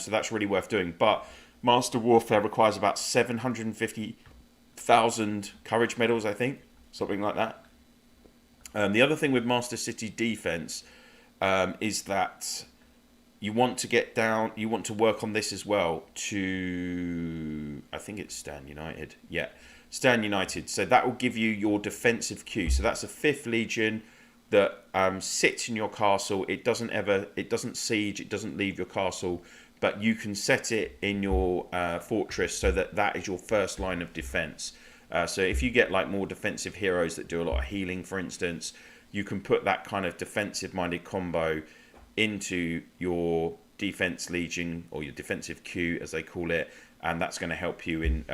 So that's really worth doing. But Master Warfare requires about 750,000 courage medals, I think. Something like that. The other thing with Master City Defense is that you want to work on this as well to, I think it's Stand United. Yeah, Stand United. So that will give you your defensive queue. So that's a 5th Legion that sits in your castle. It doesn't siege, it doesn't leave your castle, but you can set it in your fortress so that is your first line of defense. So if you get like more defensive heroes that do a lot of healing, for instance, you can put that kind of defensive-minded combo into your defense legion, or your defensive queue as they call it, and that's going to help you in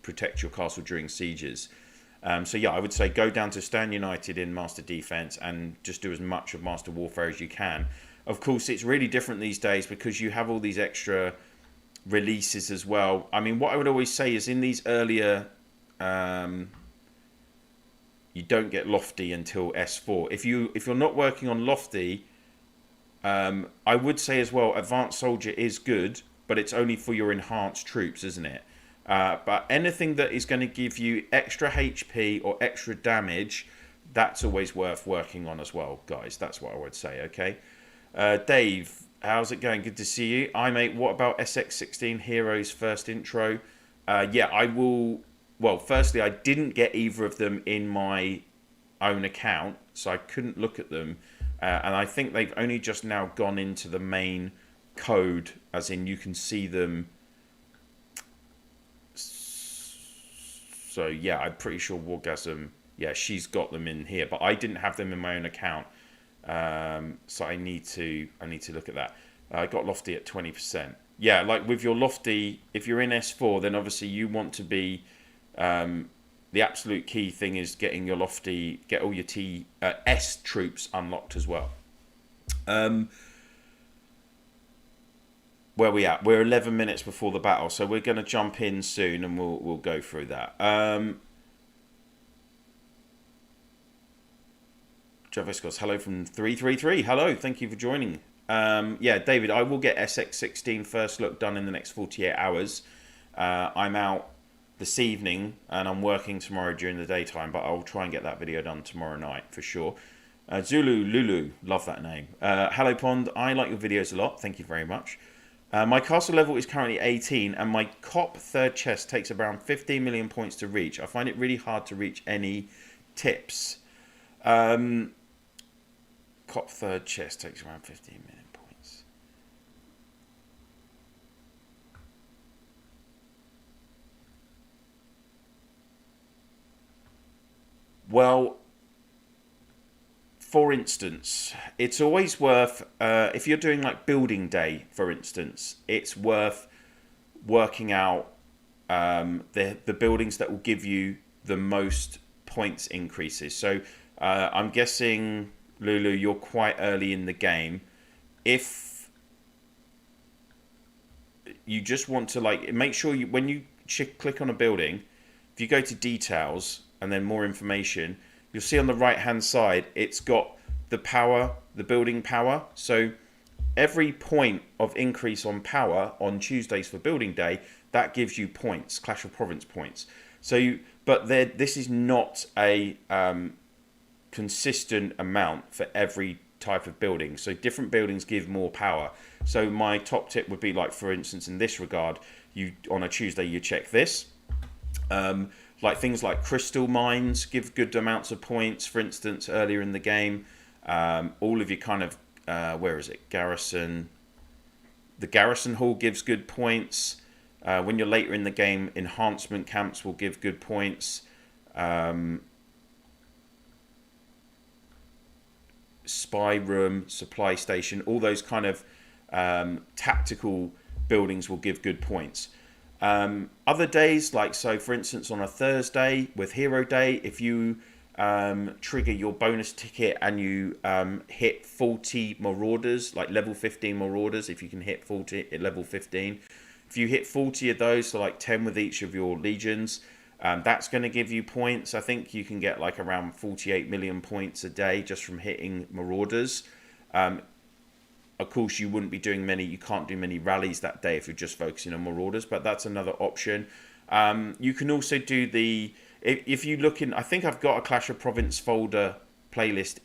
protect your castle during sieges. So yeah, I would say go down to Stand United in Master Defense and just do as much of Master Warfare as you can. Of course, it's really different these days because you have all these extra releases as well. I mean, what I would always say is in these earlier you don't get Lofty until S4. If you're not working on Lofty, I would say as well, Advanced Soldier is good, but it's only for your enhanced troops, isn't it? But anything that is going to give you extra HP or extra damage, that's always worth working on as well, guys. That's what I would say, okay? Dave, how's it going? Good to see you. Mate, what about SX16 Heroes first intro? Yeah, I will... Well, firstly, I didn't get either of them in my own account, so I couldn't look at them. And I think they've only just now gone into the main code, as in you can see them. So yeah, I'm pretty sure Wargasm, yeah, she's got them in here, but I didn't have them in my own account. So I need to look at that. I got Lofty at 20%. Yeah, like with your Lofty, if you're in S4, then obviously you want to be... the absolute key thing is getting your Lofty, get all your S troops unlocked as well. Where are we at? We're 11 minutes before the battle, so we're going to jump in soon and we'll go through that. Travis goes, hello from 333. Hello, thank you for joining. Yeah, David, I will get SX16 first look done in the next 48 hours. I'm out this evening, and I'm working tomorrow during the daytime, but I'll try and get that video done tomorrow night for sure. Zulu Lulu, love that name. Hello Pond, I like your videos a lot, thank you very much. My castle level is currently 18, and my COP third chest takes around 15 million points to reach. I find it really hard to reach. Any tips? COP third chest takes around 15 million points. Well, for instance, it's always worth, if you're doing like building day, for instance, it's worth working out the buildings that will give you the most points increases. So I'm guessing, Lulu, you're quite early in the game. If you just want to like make sure you, when you click on a building, if you go to details and then more information, you'll see on the right hand side it's got the power, the building power. So every point of increase on power on Tuesdays for building day, that gives you points, Clash of Province points. So but this is not a consistent amount for every type of building. So different buildings give more power. So my top tip would be, like, for instance, in this regard, you on a Tuesday you check this. Like things like crystal mines give good amounts of points, for instance, earlier in the game. All of your kind of, where is it? Garrison. The garrison hall gives good points. When you're later in the game, enhancement camps will give good points. Spy room, supply station, all those kind of tactical buildings will give good points. Other days, like, so for instance on a Thursday with Hero Day, if you trigger your bonus ticket and you hit 40 Marauders, like level 15 Marauders, if you can hit 40 at level 15, if you hit 40 of those, so like 10 with each of your legions, that's going to give you points. I think you can get like around 48 million points a day just from hitting Marauders. Of course, you wouldn't be doing many, you can't do many rallies that day if you're just focusing on Marauders, but that's another option. You can also do the, if you look in, I think I've got a Clash of Province folder playlist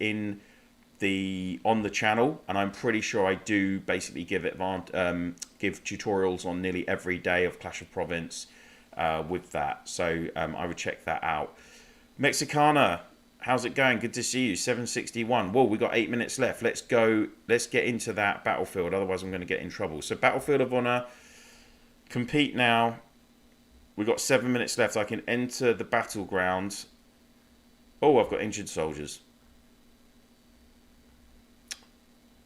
on the channel, and I'm pretty sure I do basically give tutorials on nearly every day of Clash of Province with that. So I would check that out. Mexicana, how's it going? Good to see you. 761. Whoa, we got 8 minutes left. Let's go. Let's get into that battlefield. Otherwise, I'm going to get in trouble. So, Battlefield of Honor. Compete now. We've got 7 minutes left. I can enter the battleground. Oh, I've got injured soldiers.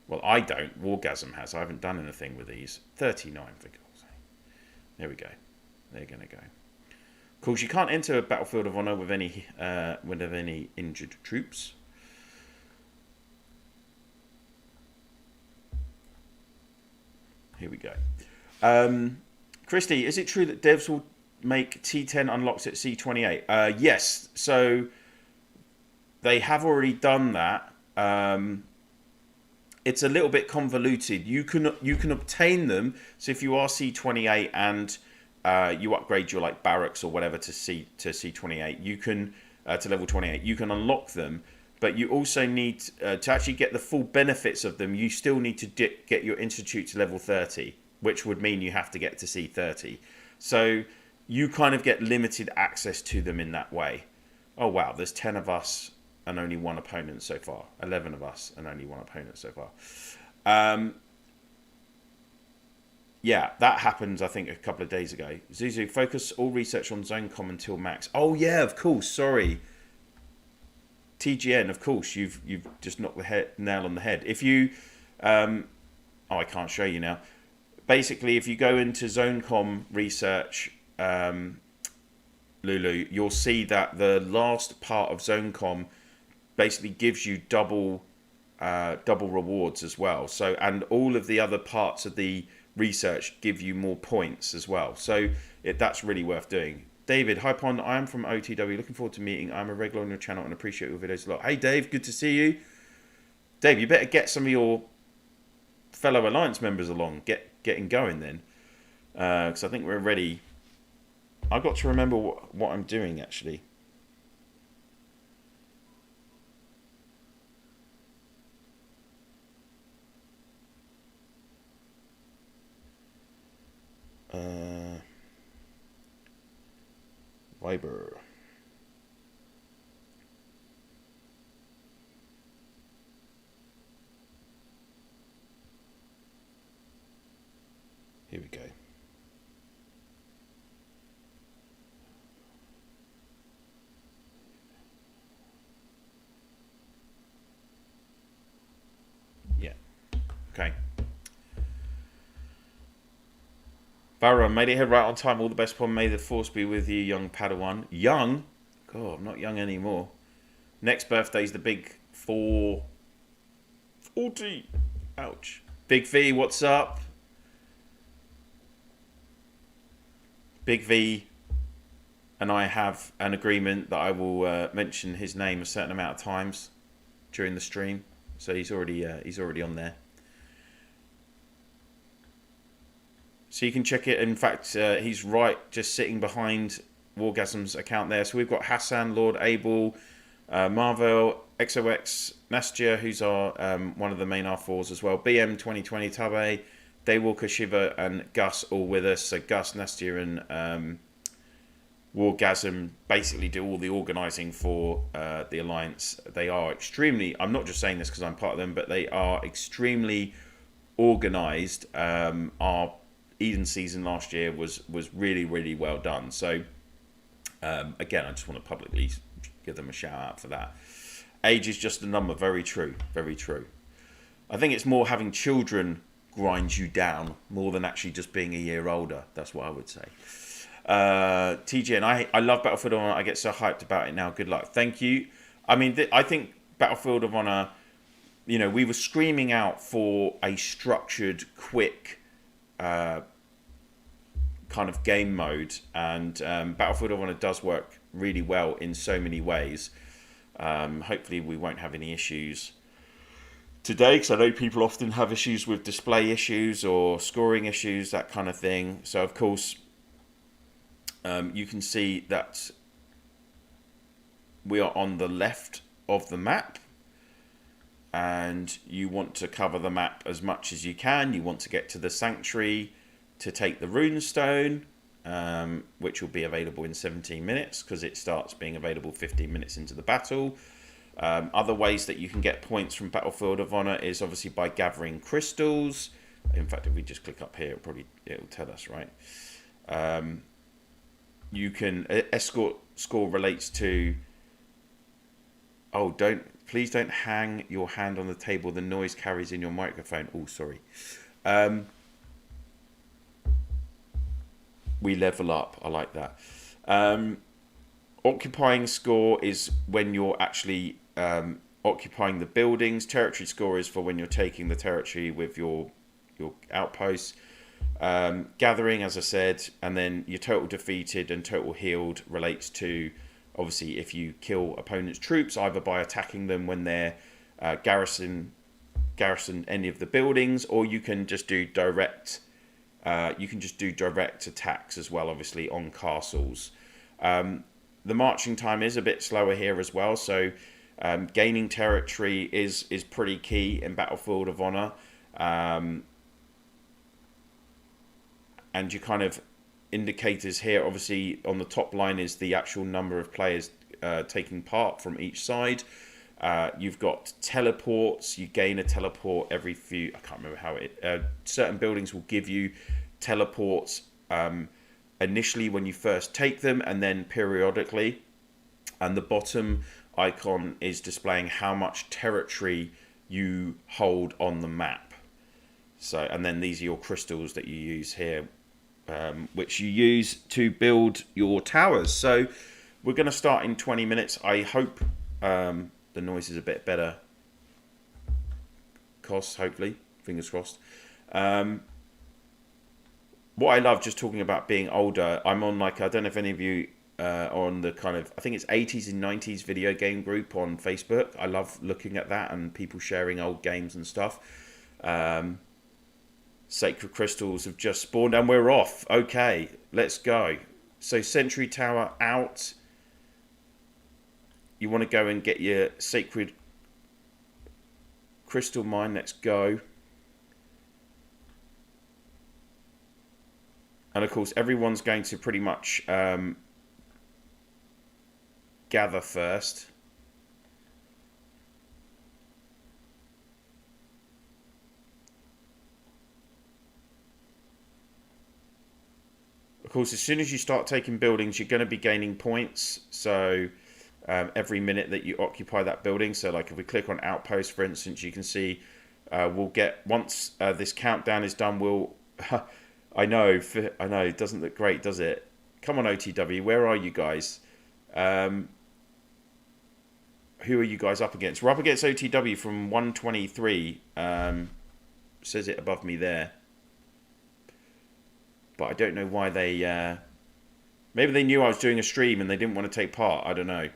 Well, I don't. Wargasm has. I haven't done anything with these. 39 for God's sake. There we go. They're going to go. Of course, you can't enter a Battlefield of Honor with any injured troops. Here we go. Christy, is it true that devs will make T10 unlocks at C28? Yes. So they have already done that. It's a little bit convoluted. You can obtain them. So if you are C28 and you upgrade your like barracks or whatever to C28, you can to level 28, you can unlock them, but you also need to actually get the full benefits of them. You still need to get your institute to level 30, which would mean you have to get to C30. So you kind of get limited access to them in that way. Oh wow, there's 10 of us and only one opponent so far. 11 of us and only one opponent so far. Yeah, that happened, I think, a couple of days ago. Zuzu, focus all research on ZoneCom until max. Oh, yeah, of course. Sorry. TGN, of course. You've just knocked the nail on the head. If you... oh, I can't show you now. Basically, if you go into ZoneCom research, Lulu, you'll see that the last part of ZoneCom basically gives you double rewards as well. So, and all of the other parts of the research give you more points as well. So that's really worth doing. David, hi Pond, I am from OTW. Looking forward to meeting. I'm a regular on your channel and appreciate your videos a lot. Hey Dave, good to see you. Dave, you better get some of your fellow Alliance members along. Getting going then. Because I think we're ready I've got to remember what I'm doing, actually. Viber. Here we go. Yeah. Okay. Varun, made it here right on time. All the best, Pom. May the force be with you, young Padawan. Young? God, I'm not young anymore. Next birthday's the big 440. Ouch. Big V, what's up? Big V and I have an agreement that I will mention his name a certain amount of times during the stream. So he's already on there. So you can check it. In fact, he's right, just sitting behind Wargasm's account there. So we've got Hassan, Lord Abel, Marvel, XOX, Nastya, who's our one of the main R4s as well. BM 2020 Tabe, Daywalker, Shiva, and Gus all with us. So Gus, Nastya, and Wargasm basically do all the organising for the Alliance. They are extremely, I'm not just saying this because I'm part of them, but they are extremely organised. Our Eden season last year was really, really well done. So again, I just want to publicly give them a shout out for that. Age is just a number. Very true. Very true. I think it's more having children grind you down more than actually just being a year older. That's what I would say. TJ, and I love Battlefield of Honor. I get so hyped about it now. Good luck. Thank you. I mean, I think Battlefield of Honor, you know, we were screaming out for a structured, quick kind of game mode, and Battlefield of Honor does work really well in so many ways. Hopefully we won't have any issues today, because I know people often have issues with display issues or scoring issues, that kind of thing. So of course you can see that we are on the left of the map, and you want to cover the map as much as you can. You want to get to the sanctuary to take the runestone, which will be available in 17 minutes because it starts being available 15 minutes into the battle. Other ways that you can get points from Battlefield of Honor is obviously by gathering crystals. In fact, if we just click up here, it'll tell us, right? You can escort score relates to. Oh, please don't hang your hand on the table. The noise carries in your microphone. Oh, sorry. We level up. I like that. Occupying score is when you're actually occupying the buildings. Territory score is for when you're taking the territory with your outposts. Gathering, as I said, and then your total defeated and total healed relates to, obviously, if you kill opponents' troops, either by attacking them when they're garrison any of the buildings, or you can just do direct. You can just do direct attacks as well, obviously, on castles. The marching time is a bit slower here as well, so gaining territory is pretty key in Battlefield of Honor. And your kind of indicators here, obviously, on the top line is the actual number of players taking part from each side. You've got teleports. You gain a teleport every few. I can't remember how it. Certain buildings will give you teleports initially when you first take them, and then periodically. And the bottom icon is displaying how much territory you hold on the map. So, and then these are your crystals that you use here, which you use to build your towers. So we're going to start in 20 minutes. I hope the noise is a bit better. Hopefully, fingers crossed. What I love, just talking about being older, I'm on, like, I don't know if any of you are on the kind of, I think it's 80s and 90s video game group on Facebook. I love looking at that and people sharing old games and stuff. Sacred crystals have just spawned and we're off. Okay, let's go. So Sentry Tower out. You want to go and get your Sacred Crystal Mine. Let's go. And of course, everyone's going to pretty much gather first. Of course, as soon as you start taking buildings, you're going to be gaining points. So every minute that you occupy that building. So like if we click on Outpost, for instance, you can see we'll get, once this countdown is done, we'll... I know, it doesn't look great, does it? Come on, OTW, where are you guys? Who are you guys up against? We're up against OTW from 123. Says it above me there. But I don't know why they... maybe they knew I was doing a stream and they didn't want to take part. I don't know.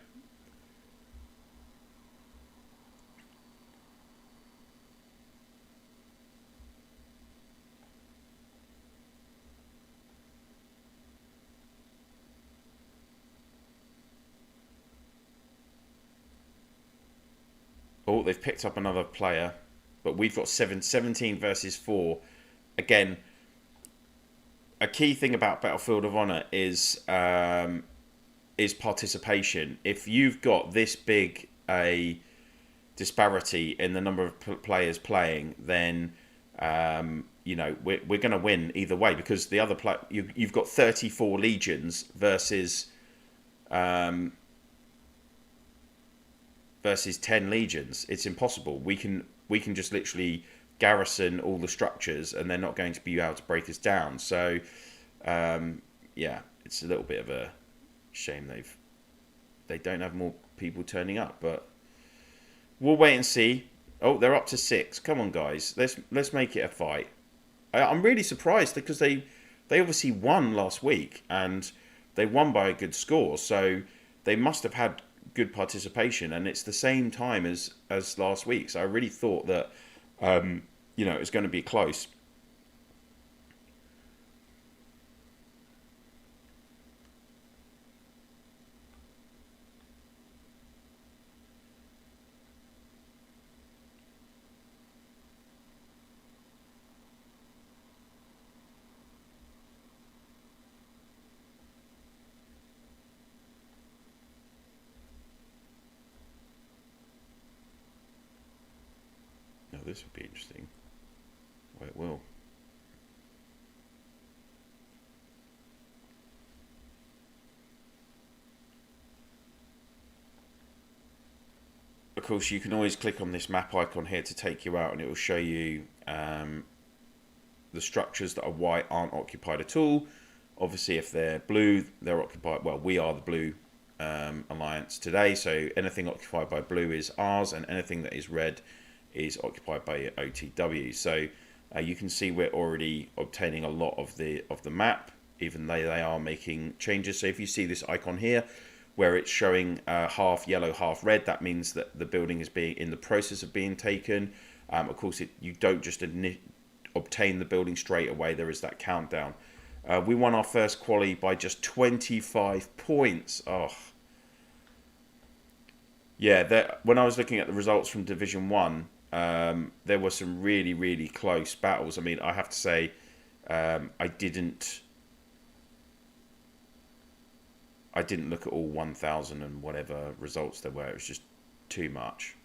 Oh, they've picked up another player. But we've got 17 versus 4. Again, a key thing about Battlefield of Honor is participation. If you've got this big a disparity in the number of players playing, then you know we're going to win either way, because the other you've got 34 legions versus 10 legions. It's impossible. We can just literally garrison all the structures and they're not going to be able to break us down. So yeah, it's a little bit of a shame they don't have more people turning up, but we'll wait and see. Oh, they're up to 6. Come on, guys, let's make it a fight. I'm really surprised because they obviously won last week and they won by a good score, so they must have had good participation, and it's the same time as last week. So I really thought that you know, it was going to be close. Now this would be interesting. Well, it will. Of course, you can always click on this map icon here to take you out, and it will show you the structures that are white aren't occupied at all. Obviously, if they're blue, they're occupied. Well, we are the blue alliance today, so anything occupied by blue is ours, and anything that is red is occupied by OTW. So you can see we're already obtaining a lot of the map, even though they are making changes. So if you see this icon here, where it's showing half yellow, half red, that means that the building is being in the process of being taken. Of course, you don't just obtain the building straight away. There is that countdown. We won our first quali by just 25 points. Oh, yeah. When I was looking at the results from Division 1, there were some really, really close battles. I mean, I have to say, I didn't look at all 1,000 and whatever results there were. It was just too much.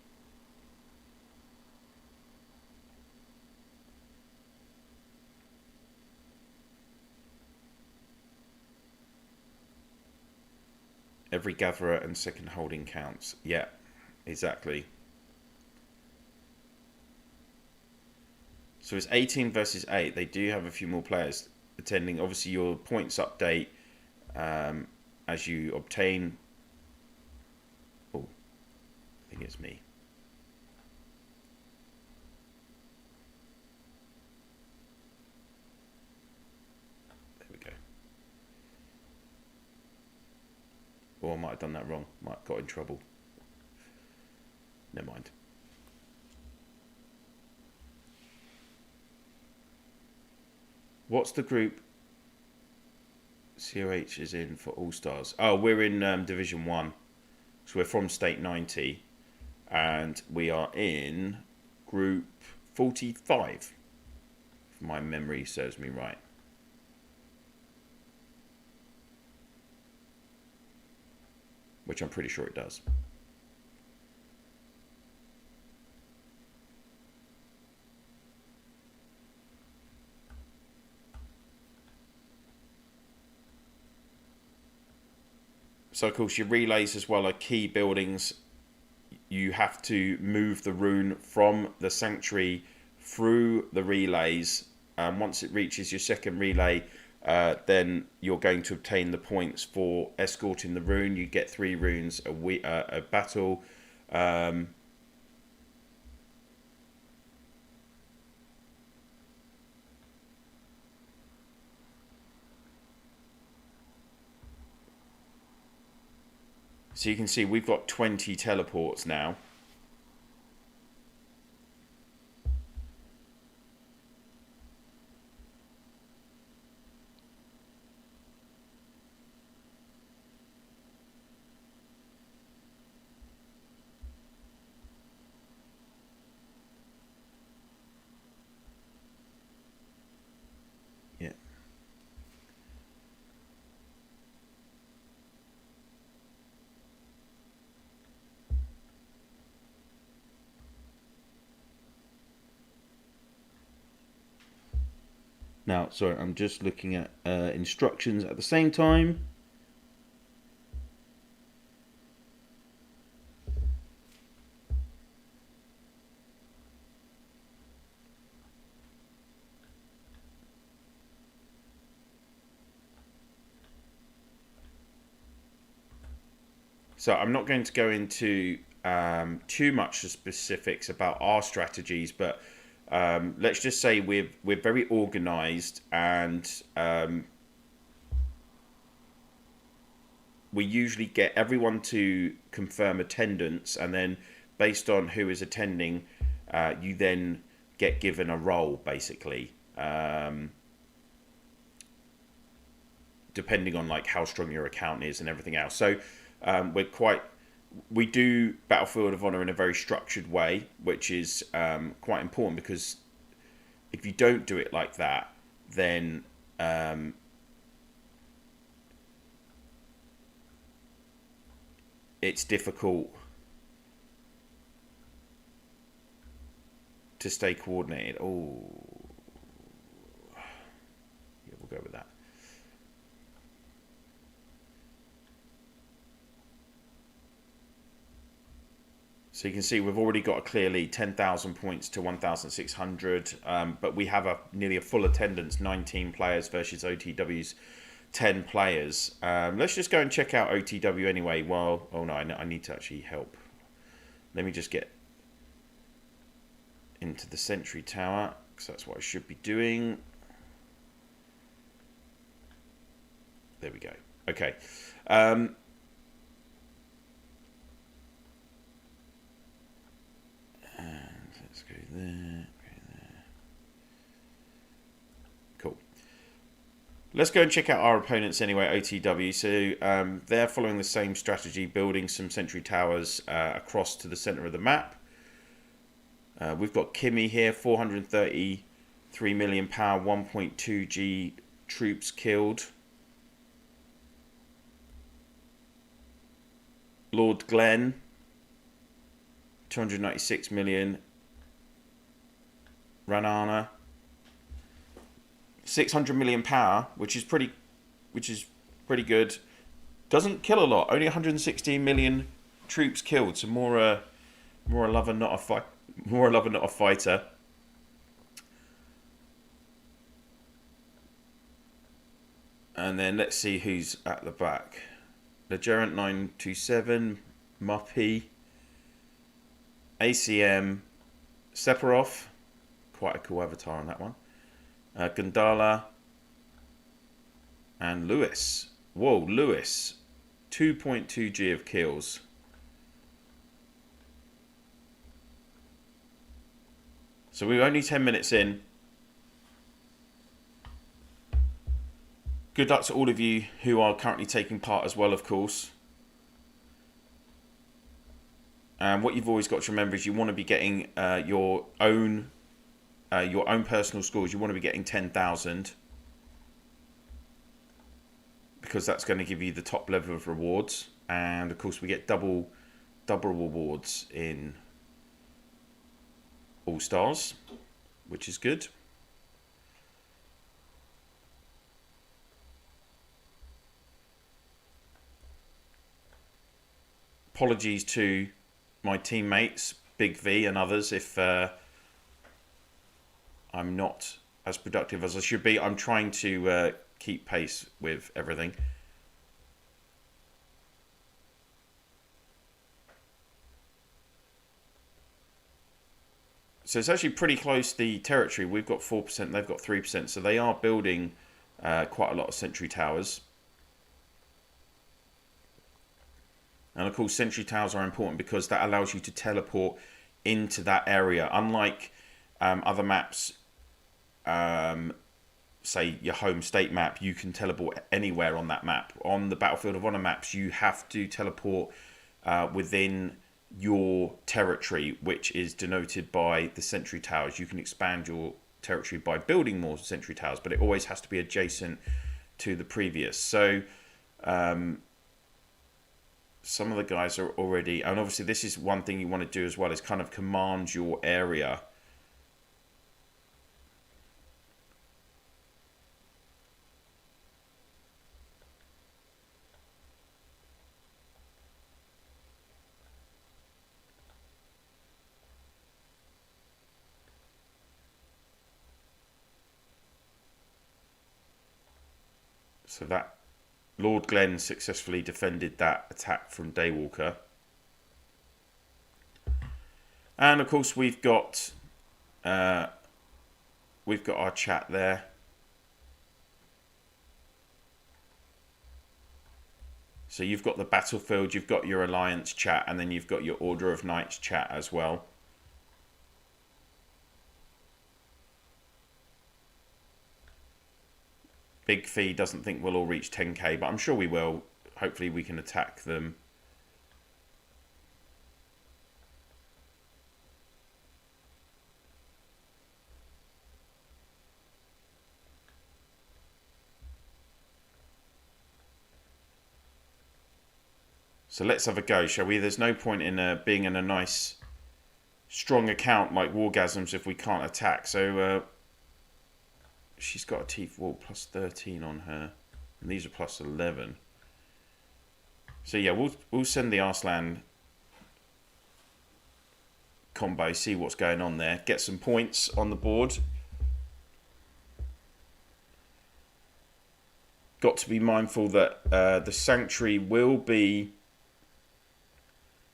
Every gatherer and second holding counts. Yeah, exactly. So it's 18 versus 8. They do have a few more players attending. Obviously, your points update as you obtain... Oh, I think it's me. There we go. Or I might have done that wrong. Might have got in trouble. Never mind. What's the group COH is in for All Stars. Oh, we're in Division 1. So we're from State 90. And we are in Group 45. If my memory serves me right. Which I'm pretty sure it does. So, of course, your relays as well are key buildings. You have to move the rune from the sanctuary through the relays. Once it reaches your second relay, then you're going to obtain the points for escorting the rune. You get 3 runes a battle. So you can see we've got 20 teleports now. Yeah. Now, sorry, I'm just looking at instructions at the same time. So I'm not going to go into too much specifics about our strategies, but let's just say we're very organised, and we usually get everyone to confirm attendance, and then based on who is attending, you then get given a role, basically, depending on like how strong your account is and everything else. So we do Battlefield of Honor in a very structured way, which is quite important, because if you don't do it like that, then it's difficult to stay coordinated. Oh, yeah, we'll go with that. So you can see we've already got a clear lead, 10,000 points to 1,600, but we have nearly a full attendance, 19 players versus OTW's 10 players. Let's just go and check out OTW anyway. Well, oh no, I need to actually help. Let me just get into the sentry tower, because that's what I should be doing. There we go. Okay. Let's go there. Cool. Let's go and check out our opponents anyway, OTW. So they're following the same strategy, building some sentry towers across to the center of the map. We've got Kimmy here, 433 million power, 1.2 G troops killed. Lord Glenn, 296 million. Ranana, 600 million power, which is pretty good. Doesn't kill a lot. Only 116 million troops killed. So more a lover, not a fight. More a lover, not a fighter. And then let's see who's at the back. The Gerant 927, Muppy, ACM, Sephiroth, quite a cool avatar on that one. Gandala and Lewis. Whoa, Lewis, 2.2 G of kills. So we're only 10 minutes in. Good luck to all of you who are currently taking part as well, of course. And what you've always got to remember is you want to be getting your own personal scores. You want to be getting 10,000 because that's going to give you the top level of rewards. And of course, we get double rewards in All Stars, which is good. Apologies to my teammates, Big V and others, if I'm not as productive as I should be. I'm trying to keep pace with everything. So it's actually pretty close, the territory. We've got 4%, they've got 3%. So they are building quite a lot of sentry towers. And of course, sentry towers are important because that allows you to teleport into that area. Unlike other maps, say your home state map, you can teleport anywhere on that map. On the Battlefield of Honor maps, you have to teleport within your territory, which is denoted by the sentry towers. You can expand your territory by building more sentry towers, but it always has to be adjacent to the previous. So some of the guys are already, and obviously this is one thing you want to do as well, is kind of command your area. So that Lord Glenn successfully defended that attack from Daywalker. And of course we've got our chat there. So you've got the battlefield, you've got your alliance chat, and then you've got your Order of Knights chat as well. Big Fee doesn't think we'll all reach 10k, but I'm sure we will. Hopefully we can attack them. So let's have a go, shall we? There's no point in being in a nice, strong account like Wargasms if we can't attack. So she's got a teeth wall plus 13 on her, and these are plus 11. So yeah, we'll send the Arslan combo, see what's going on there, get some points on the board. Got to be mindful that the Sanctuary will be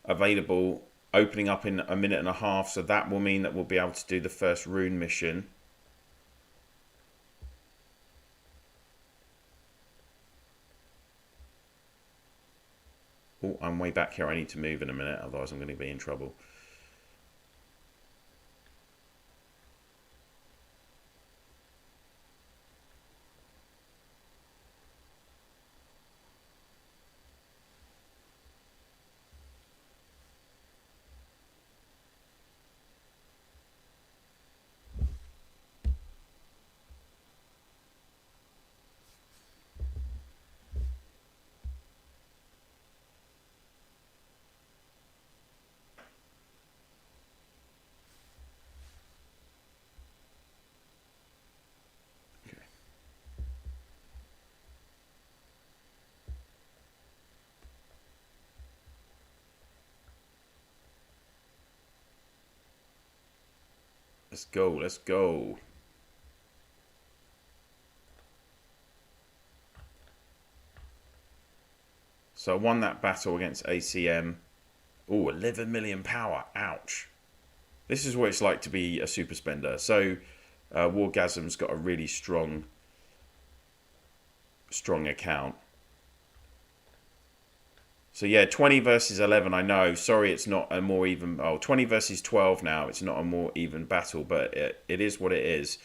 available, opening up in a minute and a half, so that will mean that we'll be able to do the first rune mission. Oh, I'm way back here. I need to move in a minute, otherwise I'm going to be in trouble. Let's go, let's go. So I won that battle against ACM. Oh, 11 million power. Ouch. This is what it's like to be a super spender. So Wargasm's got a really strong account. So yeah, 20 versus 11, I know. Sorry, it's not a more even... Oh, 20 versus 12 now. It's not a more even battle, but it is what it is.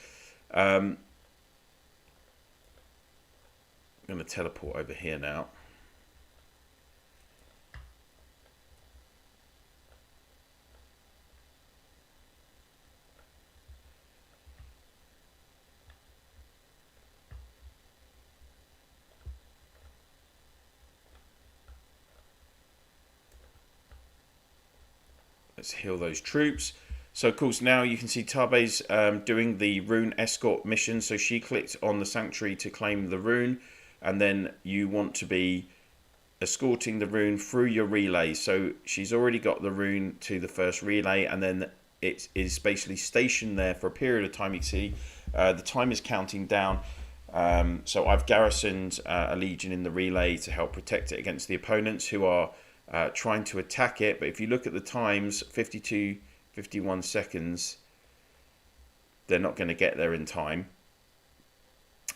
I'm going to teleport over here now. Let's heal those troops. So, of course, now you can see Tabe's doing the rune escort mission. So she clicked on the sanctuary to claim the rune, and then you want to be escorting the rune through your relay. So she's already got the rune to the first relay, and then it is basically stationed there for a period of time. You can see the time is counting down. So I've garrisoned a legion in the relay to help protect it against the opponents who are trying to attack it. But if you look at the times, 52, 51 seconds, they're not going to get there in time.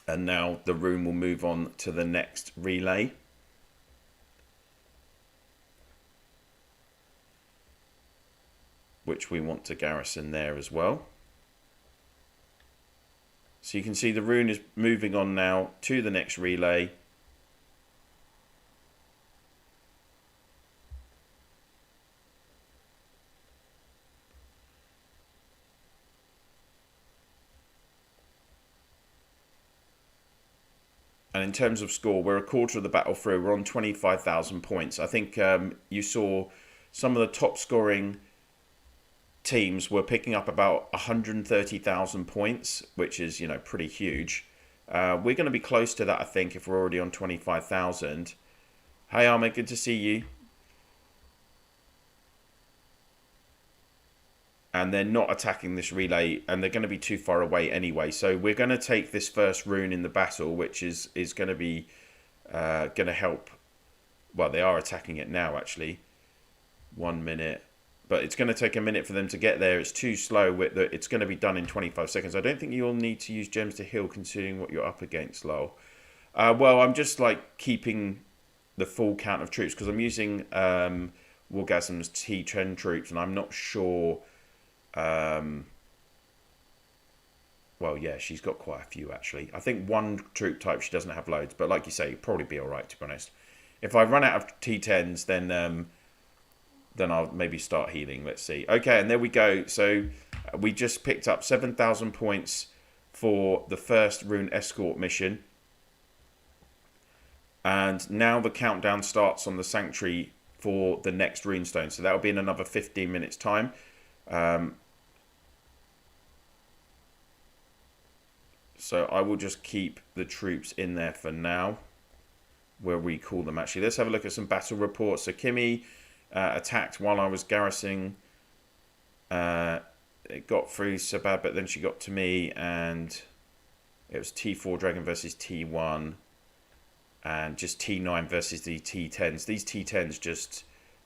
And now the rune will move on to the next relay. Which we want to garrison there as well. So you can see the rune is moving on now to the next relay. And in terms of score, we're a quarter of the battle through. We're on 25,000 points. I think you saw some of the top scoring teams were picking up about 130,000 points, which is, you know, pretty huge. We're going to be close to that, I think, if we're already on 25,000. Hey, Ahmed, good to see you. And they're not attacking this relay, and they're going to be too far away anyway. So we're going to take this first rune in the battle, which is going to be going to help. Well, they are attacking it now, actually. 1 minute. But it's going to take a minute for them to get there. It's too slow. It's going to be done in 25 seconds. I don't think you'll need to use gems to heal, considering what you're up against, lol. Well, I'm just like keeping the full count of troops, because I'm using Wargasm's T10 troops, and I'm not sure... well, yeah, she's got quite a few, actually. I think one troop type she doesn't have loads, but like you say, it'd probably be all right, to be honest. If I run out of T10s, then I'll maybe start healing. Let's see. Okay, and there we go. So we just picked up 7,000 points for the first rune escort mission. And now the countdown starts on the sanctuary for the next runestone. So that'll be in another 15 minutes time. So I will just keep the troops in there for now. We'll recall them, actually. Let's have a look at some battle reports. So Kimmy attacked while I was garrisoning. It got through Sabad, but then she got to me, and it was T4 Dragon versus T1, and just T9 versus the T10s. These T10s just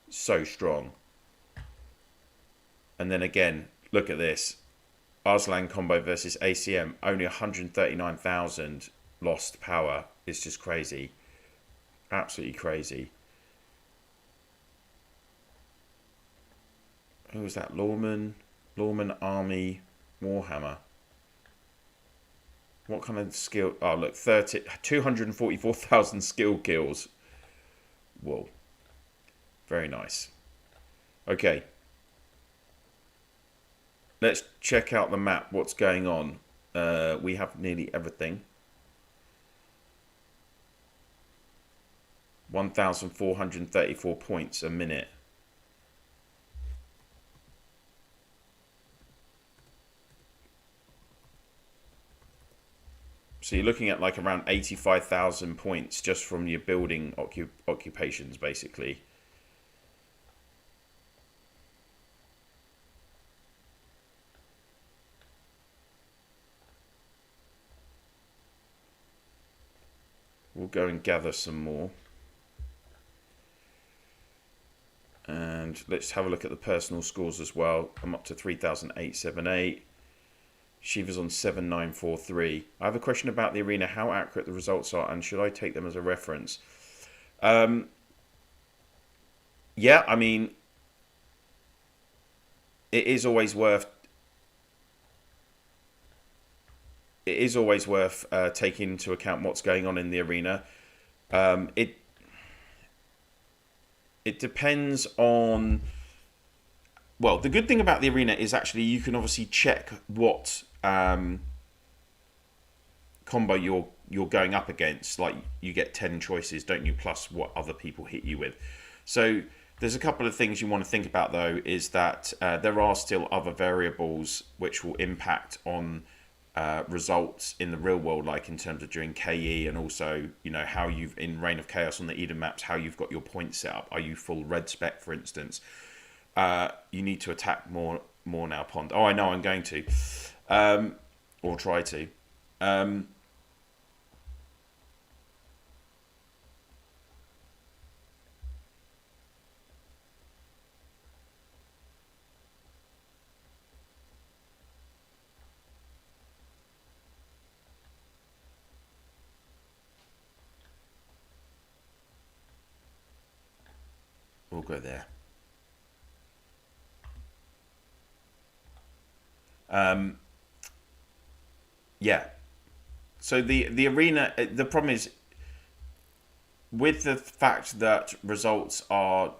so strong. And then again, look at this. Arslan combo versus ACM, only 139,000 lost power. It's just crazy. Absolutely crazy. Who was that? Lawman Army Warhammer. What kind of skill? Oh, look, 244,000 skill kills. Whoa. Very nice. Okay. Let's check out the map, what's going on. We have nearly everything. 1,434 points a minute. So you're looking at like around 85,000 points just from your building occupations, basically. We'll go and gather some more. And let's have a look at the personal scores as well. I'm up to 3,878. Shiva's on 7,943. I have a question about the arena, how accurate the results are, and should I take them as a reference? Yeah, I mean, it is always worth... it is always worth taking into account what's going on in the arena. It depends on. Well, the good thing about the arena is actually you can obviously check what combo you're going up against. Like you get 10 choices, don't you? Plus what other people hit you with. So there's a couple of things you want to think about though. Is that there are still other variables which will impact on results in the real world, like in terms of during KE, and also how you've in Reign of Chaos on the Eden maps, how you've got your points set up. Are you full red spec, for instance? You need to attack more now, Pond. Oh, I know I'm going to, or try to. We'll go there. Yeah. So the arena, the problem is with the fact that results are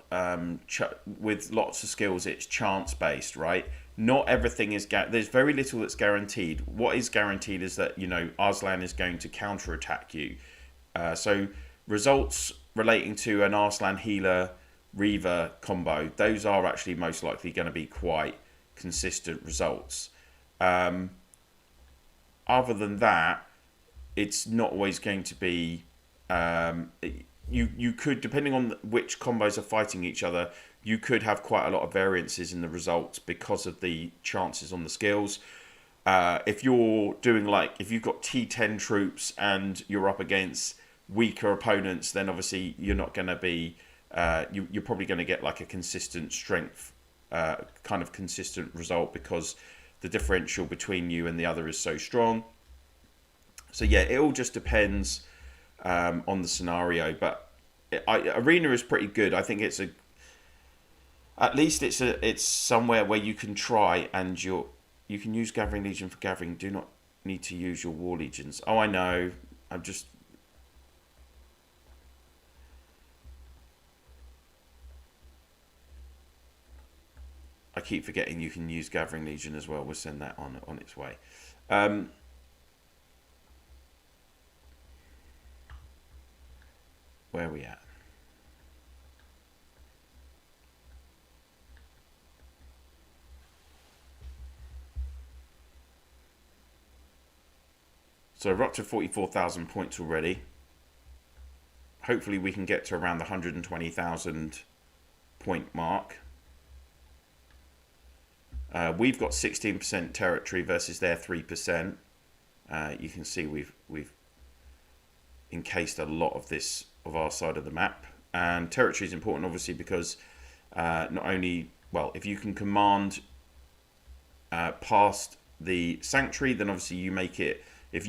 with lots of skills, it's chance based, right? Not everything is there's very little that's guaranteed. What is guaranteed is that Arslan is going to counter attack you. So results relating to an Arslan healer Reaver combo, those are actually most likely going to be quite consistent results. Other than that, it's not always going to be. You could, depending on which combos are fighting each other, you could have quite a lot of variances in the results because of the chances on the skills. If you're doing if you've got T10 troops and you're up against weaker opponents, then obviously you're not going to be. You're probably going to get like a consistent strength, kind of consistent result because the differential between you and the other is so strong. So yeah, it all just depends on the scenario. But arena is pretty good. I think at least it's somewhere where you can try and you can use Gathering Legion for gathering. Do not need to use your War Legions. Oh, I know. I keep forgetting you can use Gathering Legion as well. We'll send that on its way. Where are we at? So we're up to 44,000 points already. Hopefully we can get to around the 120,000 point mark. We've got 16% territory versus their 3%. You can see we've encased a lot of our side of the map, and territory is important obviously because not only if you can command past the sanctuary, then obviously you make it. If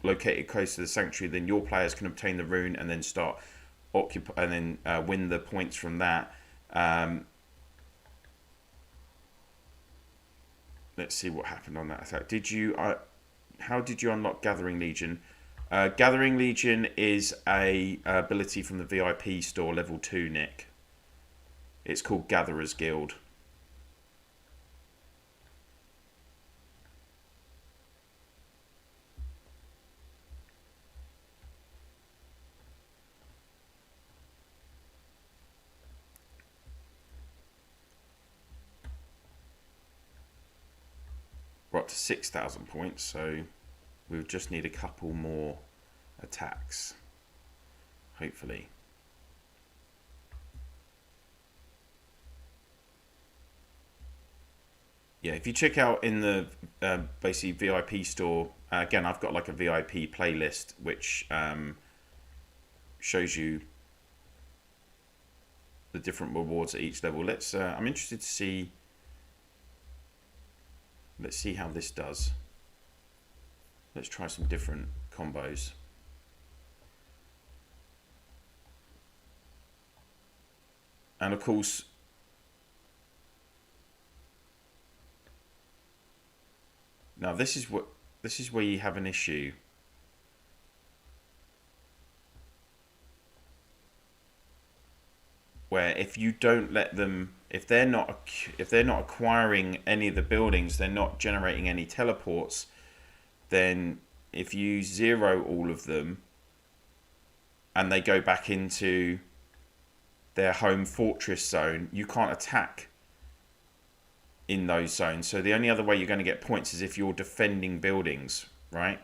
located close to the sanctuary, then your players can obtain the rune and then start occupy and then win the points from that. Let's see what happened on that attack. How did you unlock Gathering Legion? Gathering Legion is a ability from the VIP store, level 2, Nick. It's called Gatherer's Guild. We're up to 6,000 points, so we'll just need a couple more attacks, hopefully. Yeah, if you check out in the basically VIP store, again, I've got like a VIP playlist which shows you the different rewards at each level. I'm interested to see. Let's see how this does. Let's try some different combos. And of course, now this is what this is where you have an issue. Where if you don't let them, if they're not acquiring any of the buildings, they're not generating any teleports, then if you zero all of them and they go back into their home fortress zone, you can't attack in those zones. So the only other way you're going to get points is if you're defending buildings, right?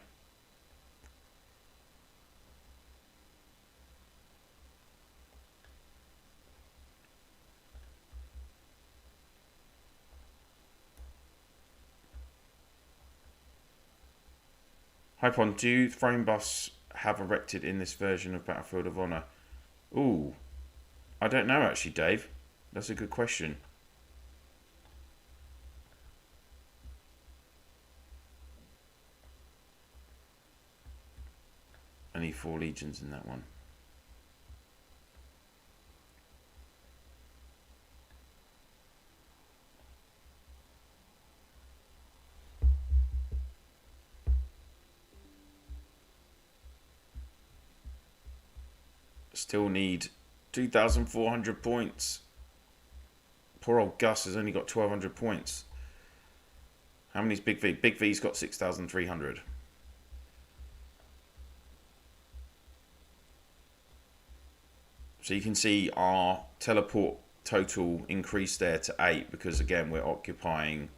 Hypon, do throne buffs have erected in this version of Battlefield of Honor? Ooh, I don't know actually, Dave. That's a good question. I need 4 legions in that one. Still need 2,400 points. Poor old Gus has only got 1,200 points. How many's Big V? Big V's got 6,300. So you can see our teleport total increased there to 8 because again we're occupying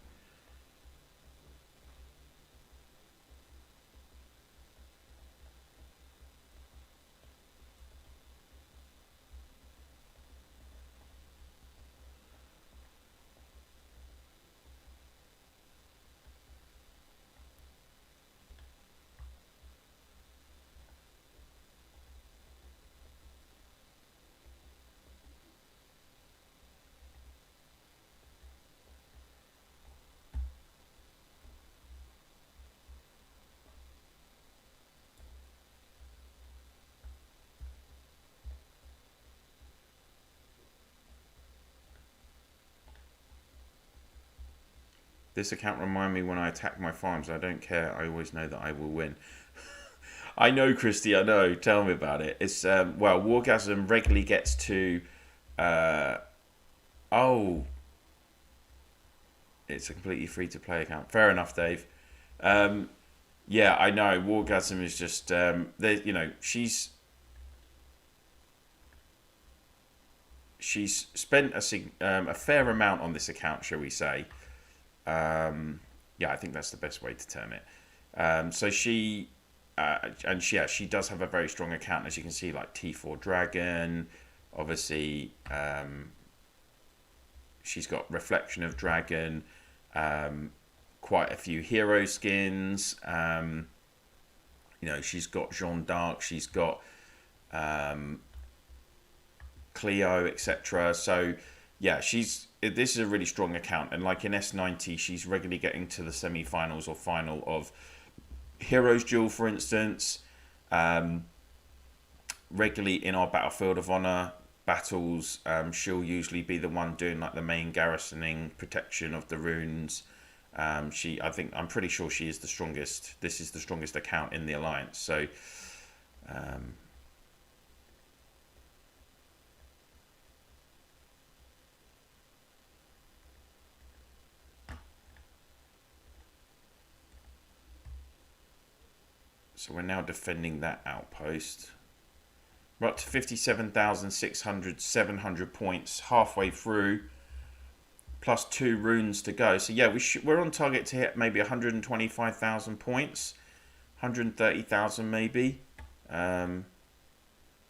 this account remind me when I attack my farms. I don't care. I always know that I will win. I know, Christy. I know. Tell me about it. It's well, Wargasm regularly gets to. Oh, it's a completely free to play account. Fair enough, Dave. Yeah, I know. Wargasm is just. You know, she's spent a fair amount on this account, shall we say? Yeah, I think that's the best way to term it. So she, and she does have a very strong account, as you can see, like T4 Dragon. Obviously, she's got Reflection of Dragon, quite a few hero skins. You know, she's got Jeanne d'Arc, she's got Cleo, etc. So yeah, this is a really strong account, and like in S90 she's regularly getting to the semi-finals or final of Heroes Duel, for instance. Regularly in our Battlefield of Honor battles, she'll usually be the one doing like the main garrisoning protection of the runes. I'm pretty sure she is the strongest. This is the strongest account in the alliance. So so we're now defending that outpost. We're up to 57,600, 700 points halfway through, plus 2 runes to go. So yeah, we're on target to hit maybe 125,000 points, 130,000 maybe.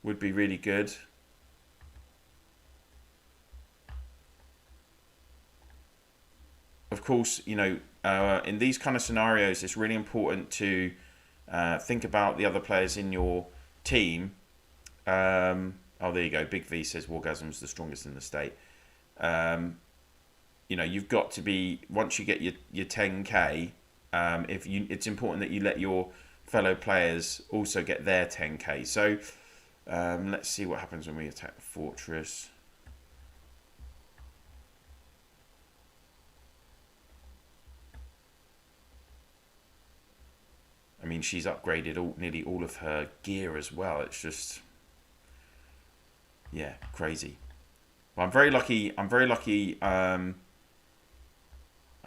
Would be really good. Of course, you know, in these kind of scenarios, it's really important to think about the other players in your team. Oh, there you go. Big V says Wargasm's the strongest in the state. You know, you've got to be, once you get your 10k, it's important that you let your fellow players also get their 10k. So let's see what happens when we attack the fortress. mean, she's upgraded nearly all of her gear as well. It's just, yeah, crazy. Well, I'm very lucky. I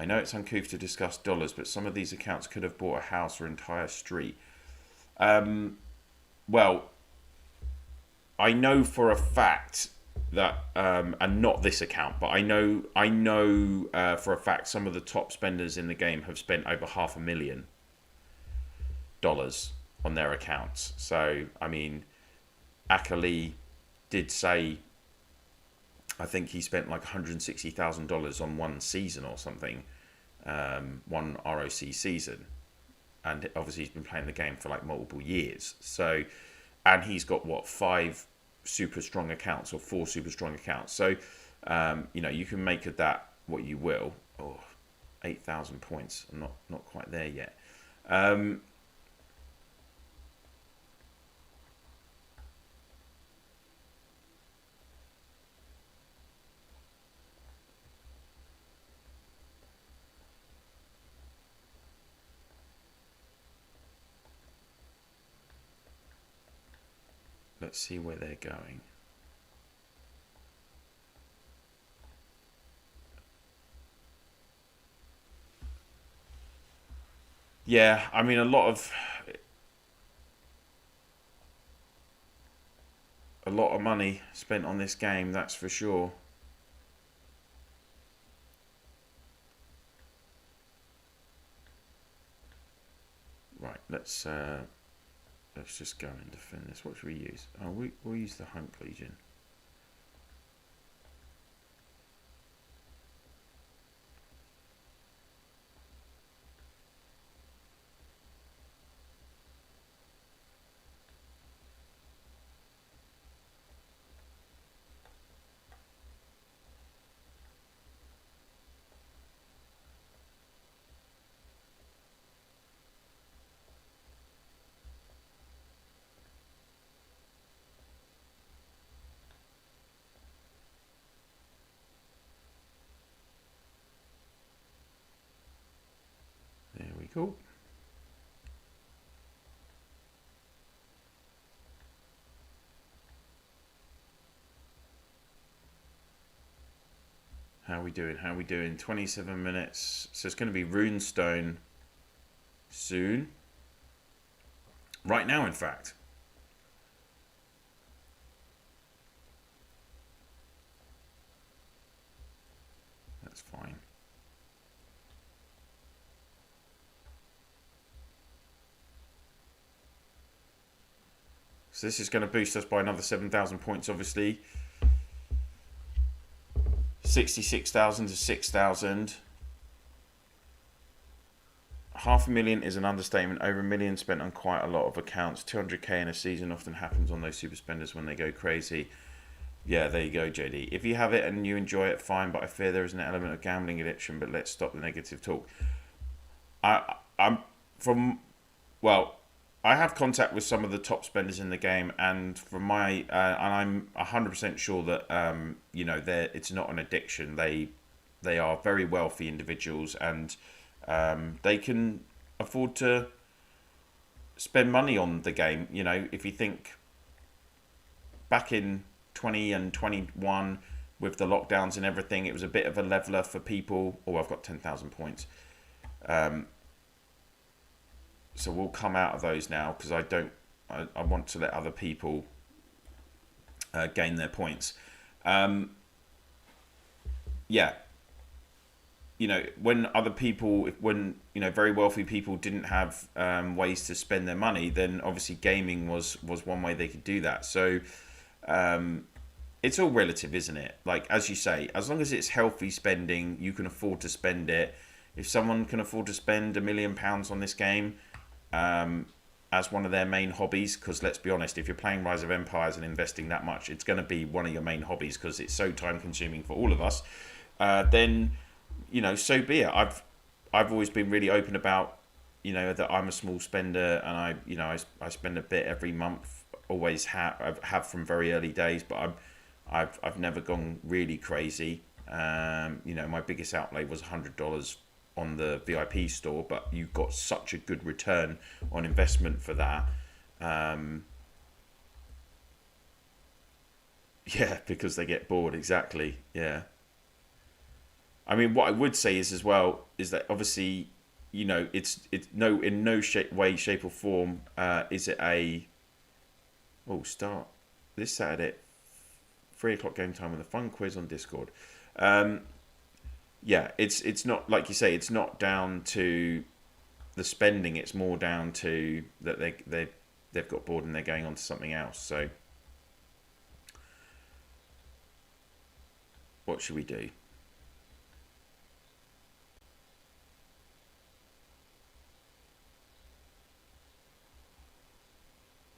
know it's uncouth to discuss dollars, but some of these accounts could have bought a house or entire street. Well, I know for a fact that, and not this account, but I know for a fact some of the top spenders in the game have spent over $500,000 on their accounts. So, I mean, Akali did say, I think he spent like $160,000 on one season or something, one ROC season. And obviously he's been playing the game for like multiple years. So, and he's got what, 5 super strong accounts or 4 super strong accounts. So, you can make of that what you will. Oh, 8,000 points. I'm not quite there yet. Let's see where they're going. Yeah, I mean, a lot of money spent on this game, that's for sure. Right, let's just go and defend this. What should we use? Oh, we'll use the Hunk Legion. There we go. How are we doing? 27 minutes. So it's going to be Runestone soon. Right now, in fact. That's fine. So this is going to boost us by another 7,000 points, obviously. 66,000 to 6,000. 500,000 is an understatement. Over $1 million spent on quite a lot of accounts. 200k in a season often happens on those super spenders when they go crazy. Yeah, there you go, JD. If you have it and you enjoy it, fine. But I fear there is an element of gambling addiction. But let's stop the negative talk. I have contact with some of the top spenders in the game, and from my and I'm 100% sure that it's not an addiction. They are very wealthy individuals, and they can afford to spend money on the game. You know, if you think back in 20 and 21 with the lockdowns and everything, it was a bit of a leveler for people. Oh, I've got 10,000 points. So we'll come out of those now because I want to let other people gain their points. Yeah. When very wealthy people didn't have ways to spend their money, then obviously gaming was one way they could do that. So it's all relative, isn't it? Like, as you say, as long as it's healthy spending, you can afford to spend it. If someone can afford to spend £1 million on this game, as one of their main hobbies, because let's be honest, if you're playing Rise of Empires and investing that much, it's going to be one of your main hobbies because it's so time consuming for all of us, then so be it. I've always been really open about that I'm a small spender, and I spend a bit every month, always have from very early days, but I've never gone really crazy. My biggest outlay was $100 on the VIP store, but you've got such a good return on investment for that. Yeah, because they get bored. Exactly. Yeah. I mean, what I would say is as well is that obviously, it's no in no way, shape or form is it a start this Saturday, 3 o'clock game time with a fun quiz on Discord. Yeah, it's not like you say. It's not down to the spending. It's more down to that they've got bored and they're going on to something else. So, what should we do?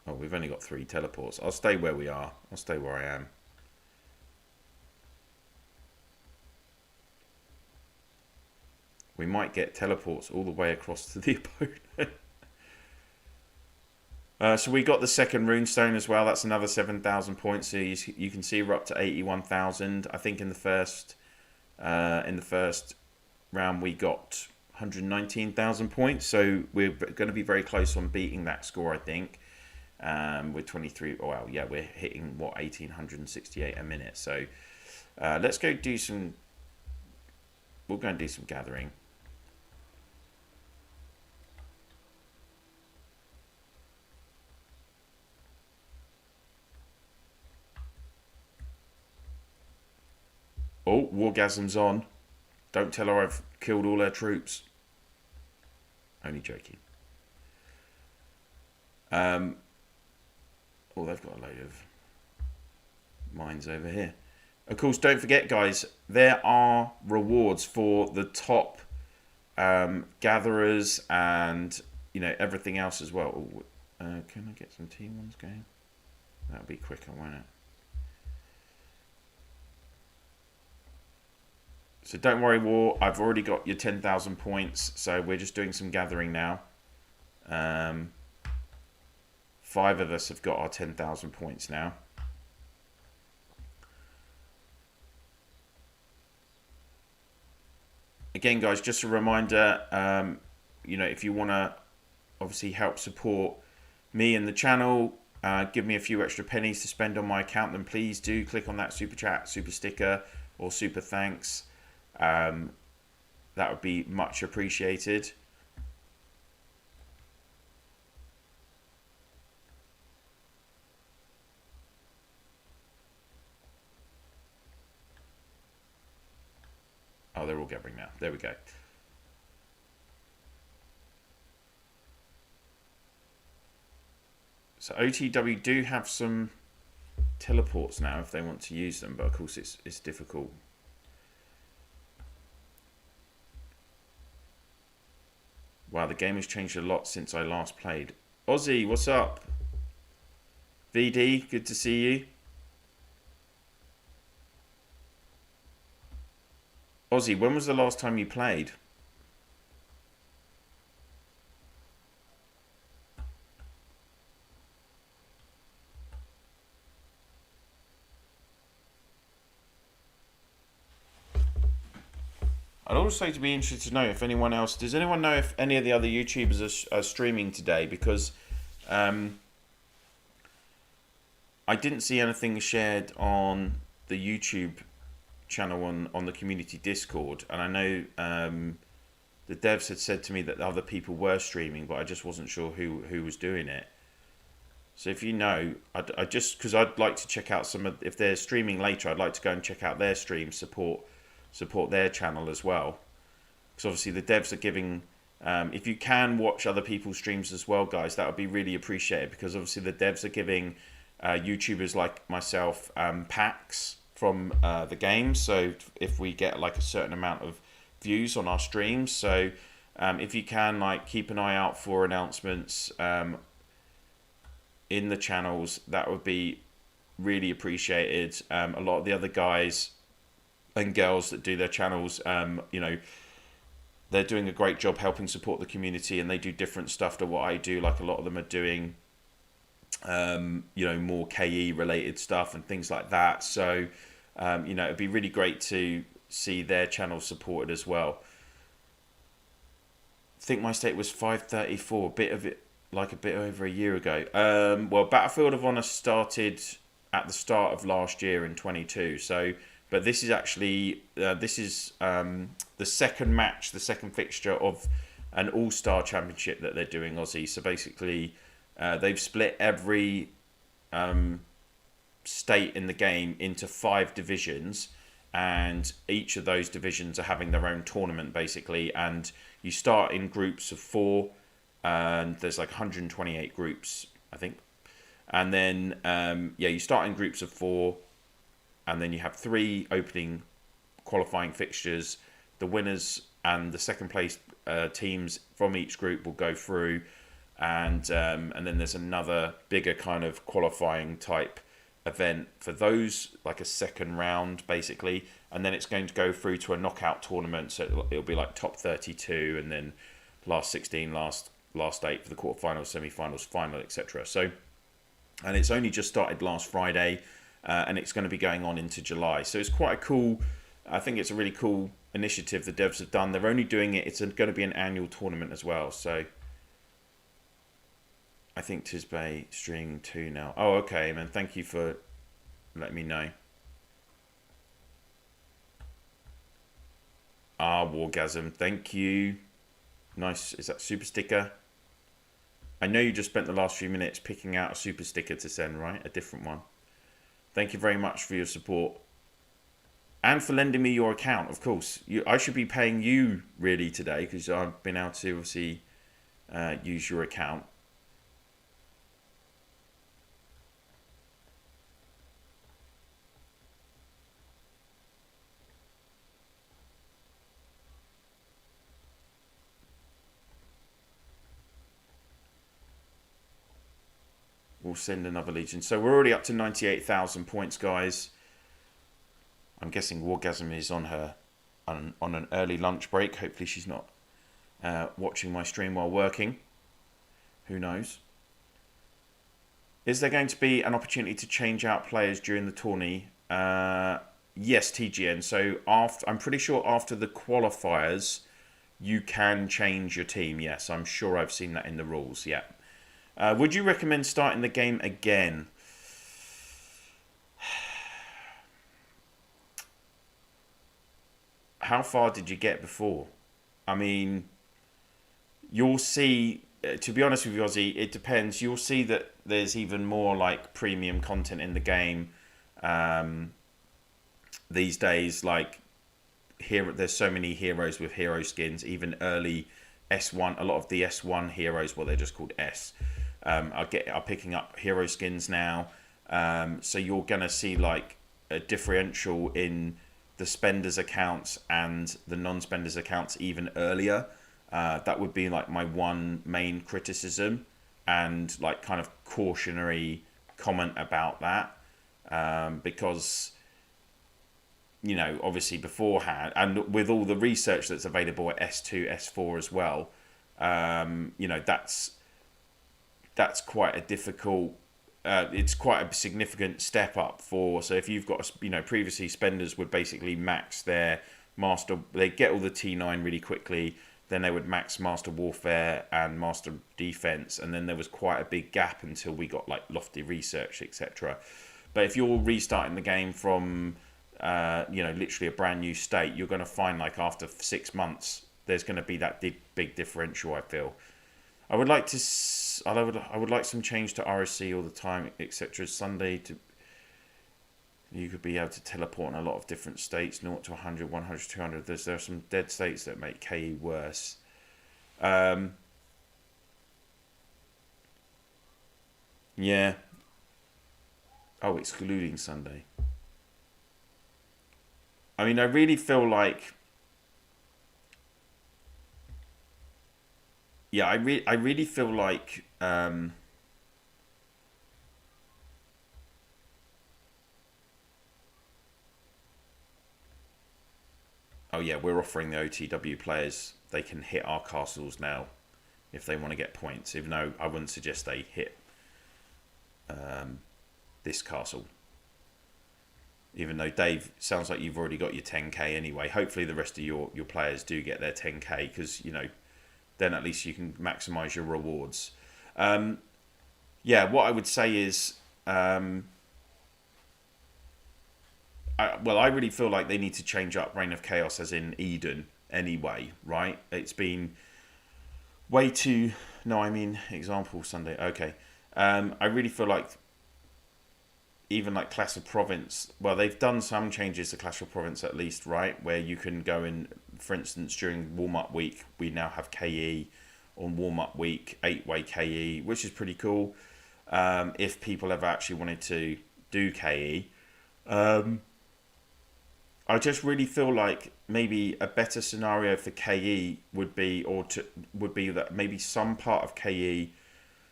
Oh, we've only got 3 teleports. I'll stay where we are. I'll stay where I am. We might get teleports all the way across to the opponent. So we got the second runestone as well. That's another 7,000 points. So you can see we're up to 81,000. I think in the first round we got 119,000 points. So we're going to be very close on beating that score, I think. With 23. Oh wow, yeah, we're hitting 1,868 a minute. So let's go do some. We'll go and do some gathering. Oh, Wargasm's on. Don't tell her I've killed all her troops. Only joking. Oh, they've got a load of mines over here. Of course, don't forget, guys, there are rewards for the top gatherers and everything else as well. Can I get some T1s going? That'll be quicker, won't it? So don't worry, War. I've already got your 10,000 points. So we're just doing some gathering now. 5 of us have got our 10,000 points now. Again, guys, just a reminder, if you want to obviously help support me and the channel, give me a few extra pennies to spend on my account, then please do click on that super chat, super sticker, or super thanks. That would be much appreciated. Oh, they're all gathering now. There we go. So OTW do have some teleports now if they want to use them, but of course it's difficult. Wow, the game has changed a lot since I last played. Ozzy, what's up? VD, good to see you. Ozzy, when was the last time you played? I'd also be interested to know if anyone else... Does anyone know if any of the other YouTubers are streaming today? Because I didn't see anything shared on the YouTube channel on the community Discord. And I know the devs had said to me that other people were streaming, but I just wasn't sure who was doing it. So if you know, I just... Because I'd like to check out some of... If they're streaming later, I'd like to go and check out their stream, support their channel as well, because obviously the devs are giving if you can watch other people's streams as well, guys, that would be really appreciated, because obviously the devs are giving YouTubers like myself packs from the game, so if we get like a certain amount of views on our streams, so if you can keep an eye out for announcements in the channels, that would be really appreciated. A lot of the other guys and girls that do their channels, they're doing a great job helping support the community, and they do different stuff to what I do. Like a lot of them are doing, more KE related stuff and things like that. So, it'd be really great to see their channel supported as well. think my state was 534, a bit of it, like a bit over a year ago. Well, Battlefield of Honor started at the start of last year in 22. So, but this is actually the second match, the second fixture of an all-star championship that they're doing, Aussie. So basically, they've split every state in the game into 5 divisions, and each of those divisions are having their own tournament basically, and you start in groups of 4, and there's like 128 groups, I think, and then you start in groups of 4, and then you have 3 opening qualifying fixtures. The winners and the second place teams from each group will go through, and then there's another bigger kind of qualifying type event for those, like a second round basically, and then it's going to go through to a knockout tournament. So it'll be like top 32, and then last 16, last 8 for the quarterfinals, semi-finals, final, etc. So, and it's only just started last Friday, and it's going to be going on into July. So it's quite a cool. I think it's a really cool initiative the devs have done. They're only doing it. It's going to be an annual tournament as well. So I think Tisbay streaming 2 now. Oh, okay, man. Thank you for letting me know. Wargasm. Thank you. Nice. Is that super sticker? I know you just spent the last few minutes picking out a super sticker to send, right? A different one. Thank you very much for your support. And for lending me your account, of course. I should be paying you really today, because I've been able to obviously use your account. We'll send another Legion. So we're already up to 98,000 points, guys. I'm guessing Wargasm is on an early lunch break. Hopefully she's not watching my stream while working. Who knows? Is there going to be an opportunity to change out players during the tourney? Yes, TGN. So I'm pretty sure after the qualifiers, you can change your team. Yes, I'm sure I've seen that in the rules. Yeah. Would you recommend starting the game again? How far did you get before? I mean, you'll see, to be honest with you, Ozzy, it depends. You'll see that there's even more like premium content in the game these days. Like, here, there's so many heroes with hero skins, even early S1. A lot of the S1 heroes, well, they're just called S, are picking up hero skins now. So you're gonna see like a differential in the spenders accounts and the non-spenders accounts even earlier. That would be like my one main criticism and like kind of cautionary comment about that, because, you know, obviously beforehand, and with all the research that's available at S2, S4 as well, you know, that's quite a difficult, it's quite a significant step up for, so if you've got, you know, previously spenders would basically max their master, they get all the T9 really quickly, then they would max master warfare and master defense, and then there was quite a big gap until we got like lofty research, etc. But if you're restarting the game from, you know, literally a brand new state, you're going to find like after 6 months, there's going to be that big differential, I feel. I would like to, I would like some change to RSC all the time, etc. Sunday, to you could be able to teleport in a lot of different states, 0 to 100, 100 to 200. There are some dead states that make KE worse. Yeah. Oh, excluding Sunday. I mean, I really feel like, yeah, I really feel like, oh yeah, we're offering the OTW players, they can hit our castles now if they want to get points, even though I wouldn't suggest they hit this castle. Even though, Dave, sounds like you've already got your 10k anyway. Hopefully the rest of your players do get their 10k, because, you know, then at least you can maximize your rewards. Yeah, what I would say is, I really feel like they need to change up Reign of Chaos as in Eden anyway, right? It's been way too... No, I mean, example Sunday. Okay. I really feel like even like Clash of Province, well, they've done some changes to Clash of Province at least, right? Where you can go in, for instance, during warm-up week, we now have KE on warm-up week, 8-way KE, which is pretty cool. If people ever actually wanted to do KE. I just really feel like maybe a better scenario for KE would be, would be that maybe some part of KE,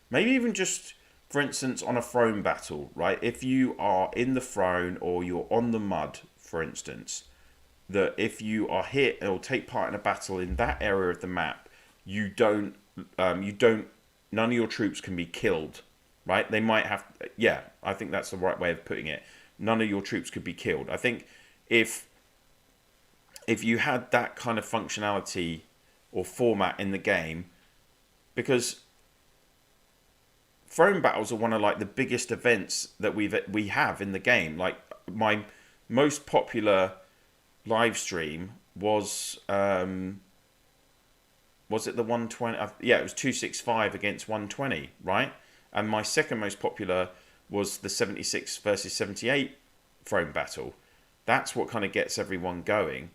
maybe even just, for instance, on a throne battle, right? If you are in the throne or you're on the mud, for instance, that if you are hit or take part in a battle in that area of the map, none of your troops can be killed, right? They might have, yeah, I think that's the right way of putting it. None of your troops could be killed. I think if you had that kind of functionality or format in the game, because throne battles are one of like the biggest events that we have in the game. Like my most popular live stream was it the 120? Yeah, it was 265 against 120, right? And my second most popular was the 76 versus 78 throne battle. That's what kind of gets everyone going.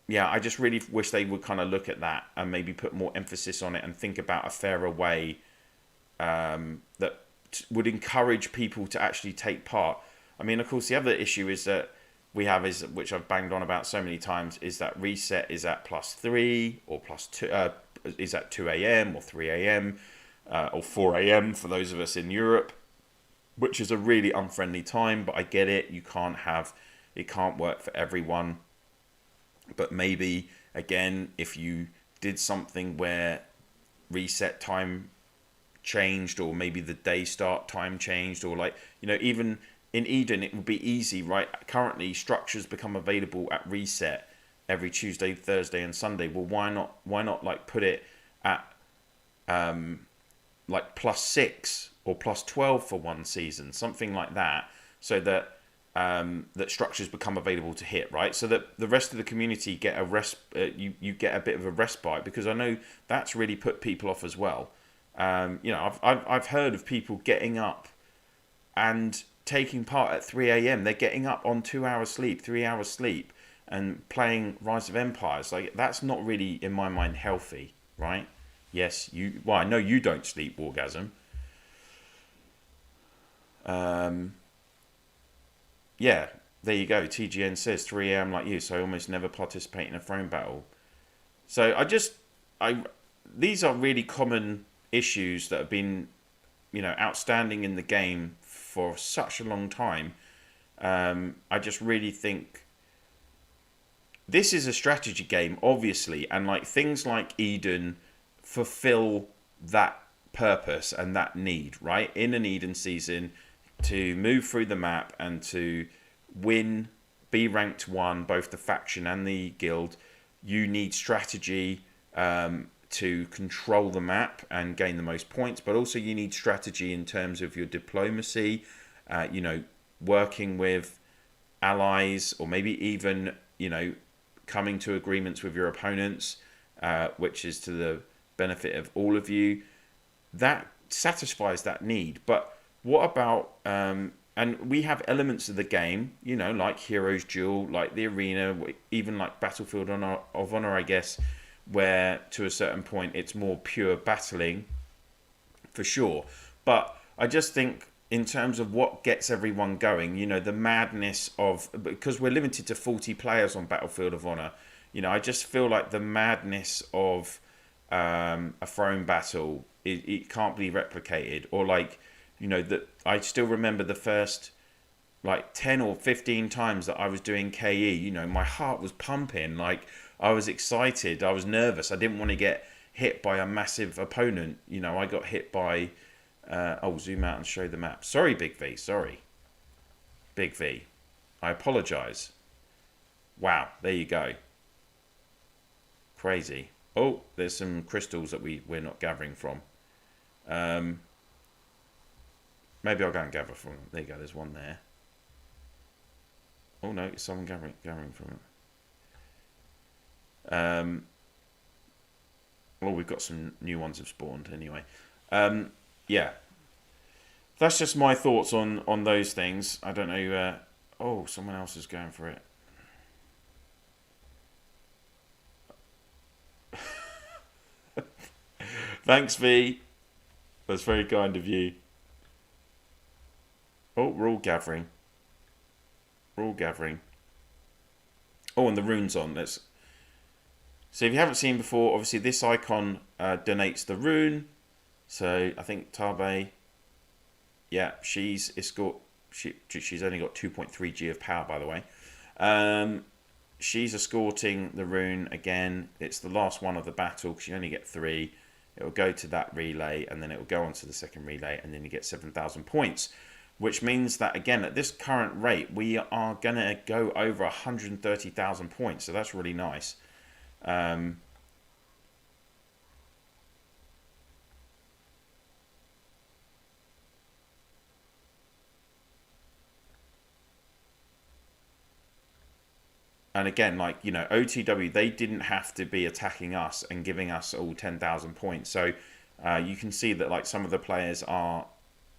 Yeah, I just really wish they would kind of look at that and maybe put more emphasis on it and think about a fairer way that would encourage people to actually take part. I mean, of course, the other issue is that we have is, which I've banged on about so many times, is that reset is at +3 or +2, is at 2 a.m. or 3 a.m. Or 4 a.m. for those of us in Europe, which is a really unfriendly time, but I get it. It can't work for everyone. But maybe, again, if you did something where reset time changed, or maybe the day start time changed, or like, even in Eden, it would be easy, right? Currently, structures become available at reset every Tuesday, Thursday, and Sunday. Well, why not like put it at like +6 or +12 for one season, something like that, so that that structures become available to hit, right? So that the rest of the community get you get a bit of a respite, because I know that's really put people off as well. I've heard of people getting up and taking part at 3 a.m. They're getting up on 2 hours sleep, 3 hours sleep, and playing Rise of Empires. Like, that's not really, in my mind, healthy, right? Yes, I know you don't sleep, Wargasm. Yeah, there you go. TGN says 3 a.m. like you, so I almost never participate in a throne battle. So these are really common issues that have been, outstanding in the game for such a long time. I just really think this is a strategy game, obviously, and like things like Eden fulfill that purpose and that need, right? In an Eden season, to move through the map and to win, be ranked 1, both the faction and the guild, you need strategy to control the map and gain the most points, but also you need strategy in terms of your diplomacy, working with allies, or maybe even, coming to agreements with your opponents, which is to the benefit of all of you. That satisfies that need. But what about, and we have elements of the game, like Heroes Duel, like the Arena, even like Battlefield of Honor, I guess, where to a certain point it's more pure battling, for sure. But I just think in terms of what gets everyone going, the madness of, because we're limited to 40 players on Battlefield of Honor, I just feel like the madness of a throne battle, it can't be replicated. Or like, that I still remember the first like 10 or 15 times that I was doing KE, my heart was pumping, like I was excited, I was nervous, I didn't want to get hit by a massive opponent. I got hit by zoom out and show the map. Sorry, Big V, sorry. Big V, I apologize. Wow, there you go. Crazy. Oh, there's some crystals that we're not gathering from. Maybe I'll go and gather from them. There you go, there's one there. Oh no, it's someone gathering from it. Well, we've got some new ones have spawned anyway. Yeah. That's just my thoughts on those things. I don't know. Oh, someone else is going for it. Thanks, V. That's very kind of you. Oh, we're all gathering. We're all gathering. Oh, and the rune's on. Let's. So if you haven't seen before, obviously this icon donates the rune. So I think Tabe, yeah, she's only got 2.3 G of power, by the way. She's escorting the rune again. It's the last one of the battle because you only get 3. It will go to that relay, and then it will go on to the second relay, and then you get 7,000 points. Which means that, again, at this current rate, we are going to go over 130,000 points. So that's really nice. And again, like, you know, OTW, they didn't have to be attacking us and giving us all 10,000 points. So you can see that, like, some of the players are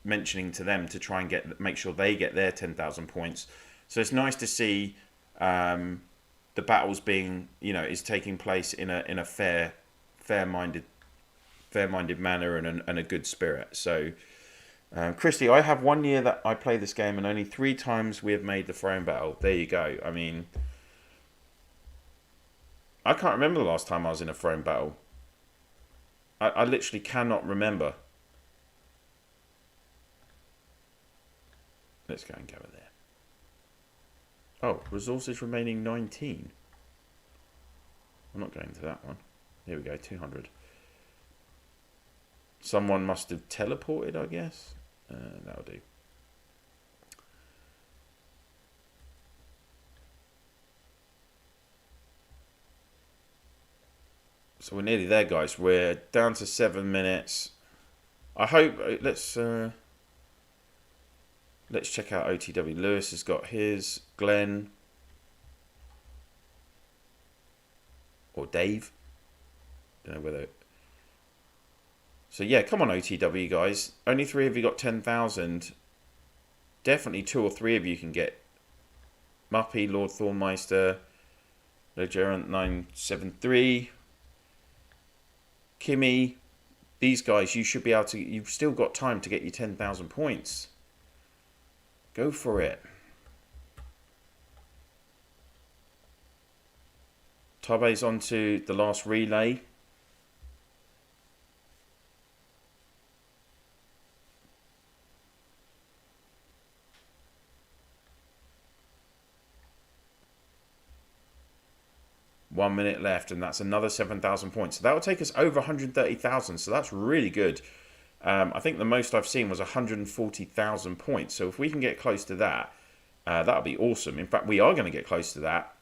mentioning to them to try and make sure they get their 10,000 points. So it's nice to see the battles being, you know, is taking place in a fair-minded manner and a good spirit. So, Christy, I have 1 year that I play this game, and only 3 times we have made the throne battle. There you go. I mean, I can't remember the last time I was in a throne battle. I literally cannot remember. Let's go and gather there. Oh, resources remaining 19. I'm not going to that one. Here we go, 200. Someone must have teleported, I guess. That'll do. So we're nearly there, guys. We're down to 7 minutes. I hope... Let's check out OTW. Lewis has got his. Glenn. Or Dave. Don't know whether... So yeah, come on OTW, guys. Only 3 of you got 10,000. Definitely 2 or 3 of you can get Muppy, Lord Thornmeister, Legerant 973, Kimmy. These guys, you should be able to... You've still got time to get your 10,000 points. Go for it. Tabe's on to the last relay. One minute left, and that's another 7,000 points. So that will take us over 130,000. So that's really good. I think the most I've seen was 140,000 points. So if we can get close to that, that'll be awesome. In fact, we are going to get close to that.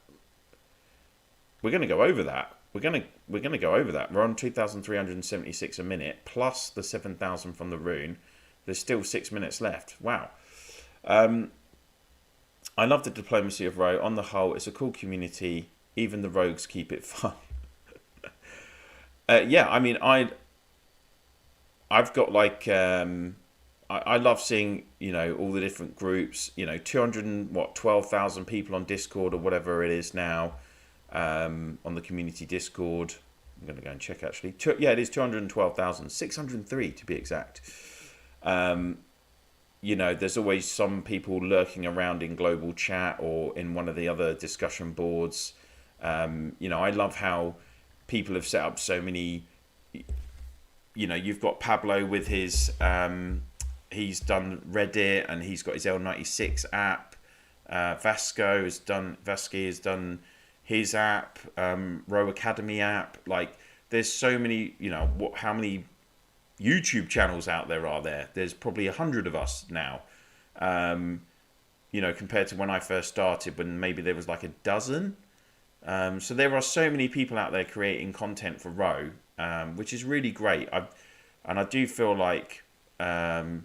We're going to go over that. We're going to go over that. We're on 2,376 a minute plus the 7,000 from the rune. There's still 6 minutes left. Wow. I love the diplomacy of Row. On the whole, it's a cool community. Even the rogues keep it fun. Yeah, I mean, I've got like I love seeing, you know, all the different groups. You know, 12,000 people on Discord or whatever it is now, on the community Discord. I'm going to go and check actually. Yeah, it is 212,000, 603 to be exact. You know, there's always some people lurking around in global chat or in one of the other discussion boards. You know, I love how people have set up so many. You know, you've got Pablo with his, he's done Reddit and he's got his L96 app. Vasky has done his app, Row Academy app. Like, there's so many, you know, how many YouTube channels out there are there? There's probably 100 of us now. You know, compared to when I first started, when maybe there was like a dozen. So there are so many people out there creating content for Row, which is really great. I do feel like, there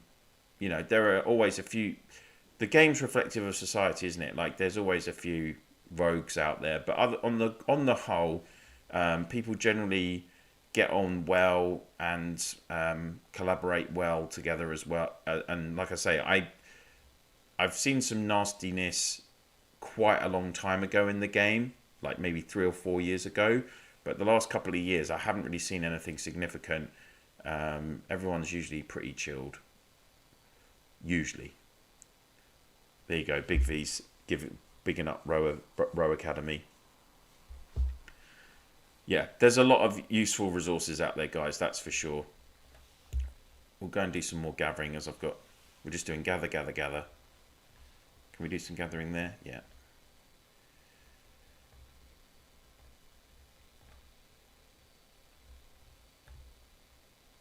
are always a few. The game's reflective of society, isn't it? Like there's always a few rogues out there, but on the whole, people generally get on well and collaborate well together as well. And like I say, I've seen some nastiness quite a long time ago in the game, like maybe 3 or 4 years ago. But the last couple of years, I haven't really seen anything significant. Everyone's usually pretty chilled. Usually. There you go, Big V's bigging up Row Academy. Yeah, there's a lot of useful resources out there, guys. That's for sure. We'll go and do some more gathering as we're just doing gather. Can we do some gathering there? Yeah.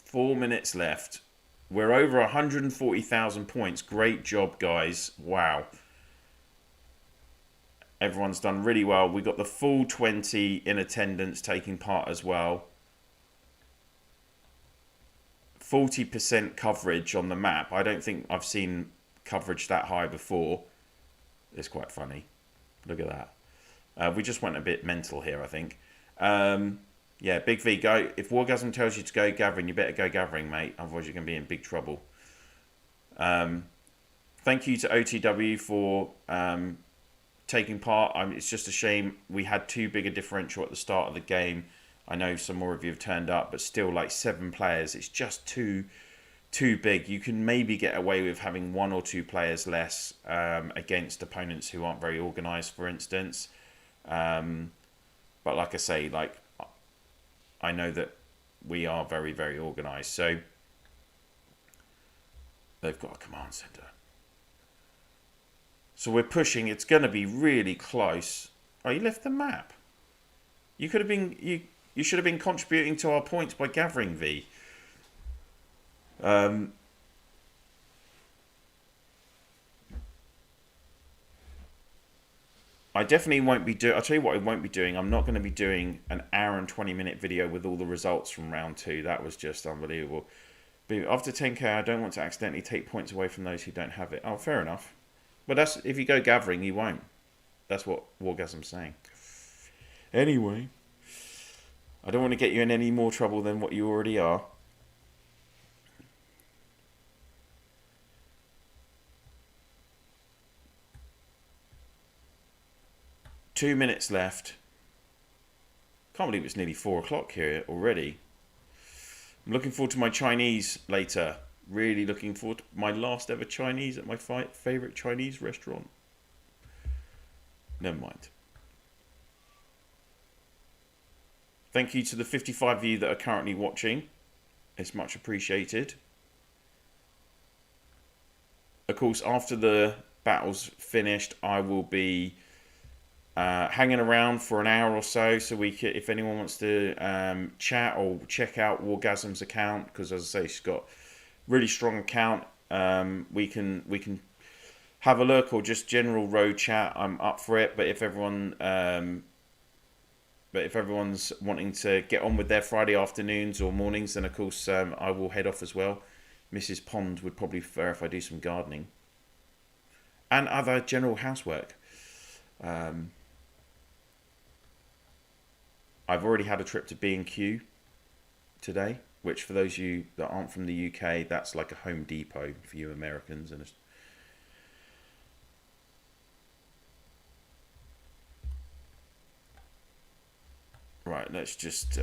Four minutes left. We're over 140,000 points. Great job, guys. Wow. Everyone's done really well. We got the full 20 in attendance taking part as well. 40% coverage on the map. I don't think I've seen coverage that high before. It's quite funny. Look at that. We just went a bit mental here, I think. Yeah, Big V, go. If Wargasm tells you to go gathering, you better go gathering, mate. Otherwise, you're going to be in big trouble. Thank you to OTW for taking part. It's just a shame we had too big a differential at the start of the game. I know some more of you have turned up, but still, like 7 players, it's just too big. You can maybe get away with having 1 or 2 players less against opponents who aren't very organised, for instance. But like I say, like I know that we are very, very organised. So they've got a command centre. So we're pushing. It's going to be really close. Oh, you left the map. You could have been. You should have been contributing to our points by gathering, V. I definitely won't be doing. I'll tell you what I won't be doing. I'm not going to be doing an hour and 20-minute video with all the results from round 2. That was just unbelievable. But after 10k, I don't want to accidentally take points away from those who don't have it. Oh, fair enough. But that's if you go gathering, you won't. That's what Wargasm's saying. Anyway, I don't want to get you in any more trouble than what you already are. Two minutes left. Can't believe it's nearly 4 o'clock here already. I'm looking forward to my Chinese later. Really looking forward to my last ever Chinese at my favourite Chinese restaurant. Never mind. Thank you to the 55 of you that are currently watching. It's much appreciated. Of course, after the battle's finished, I will be hanging around for an hour or so we can, if anyone wants to chat or check out Wargasm's account, because as I say, she's got a really strong account. We can have a look or just general road chat. I'm up for it, but if everyone's wanting to get on with their Friday afternoons or mornings, then of course I will head off as well. Mrs. Pond would probably prefer if I do some gardening and other general housework. I've already had a trip to B&Q today, which for those of you that aren't from the UK, that's like a Home Depot for you Americans. And right, let's just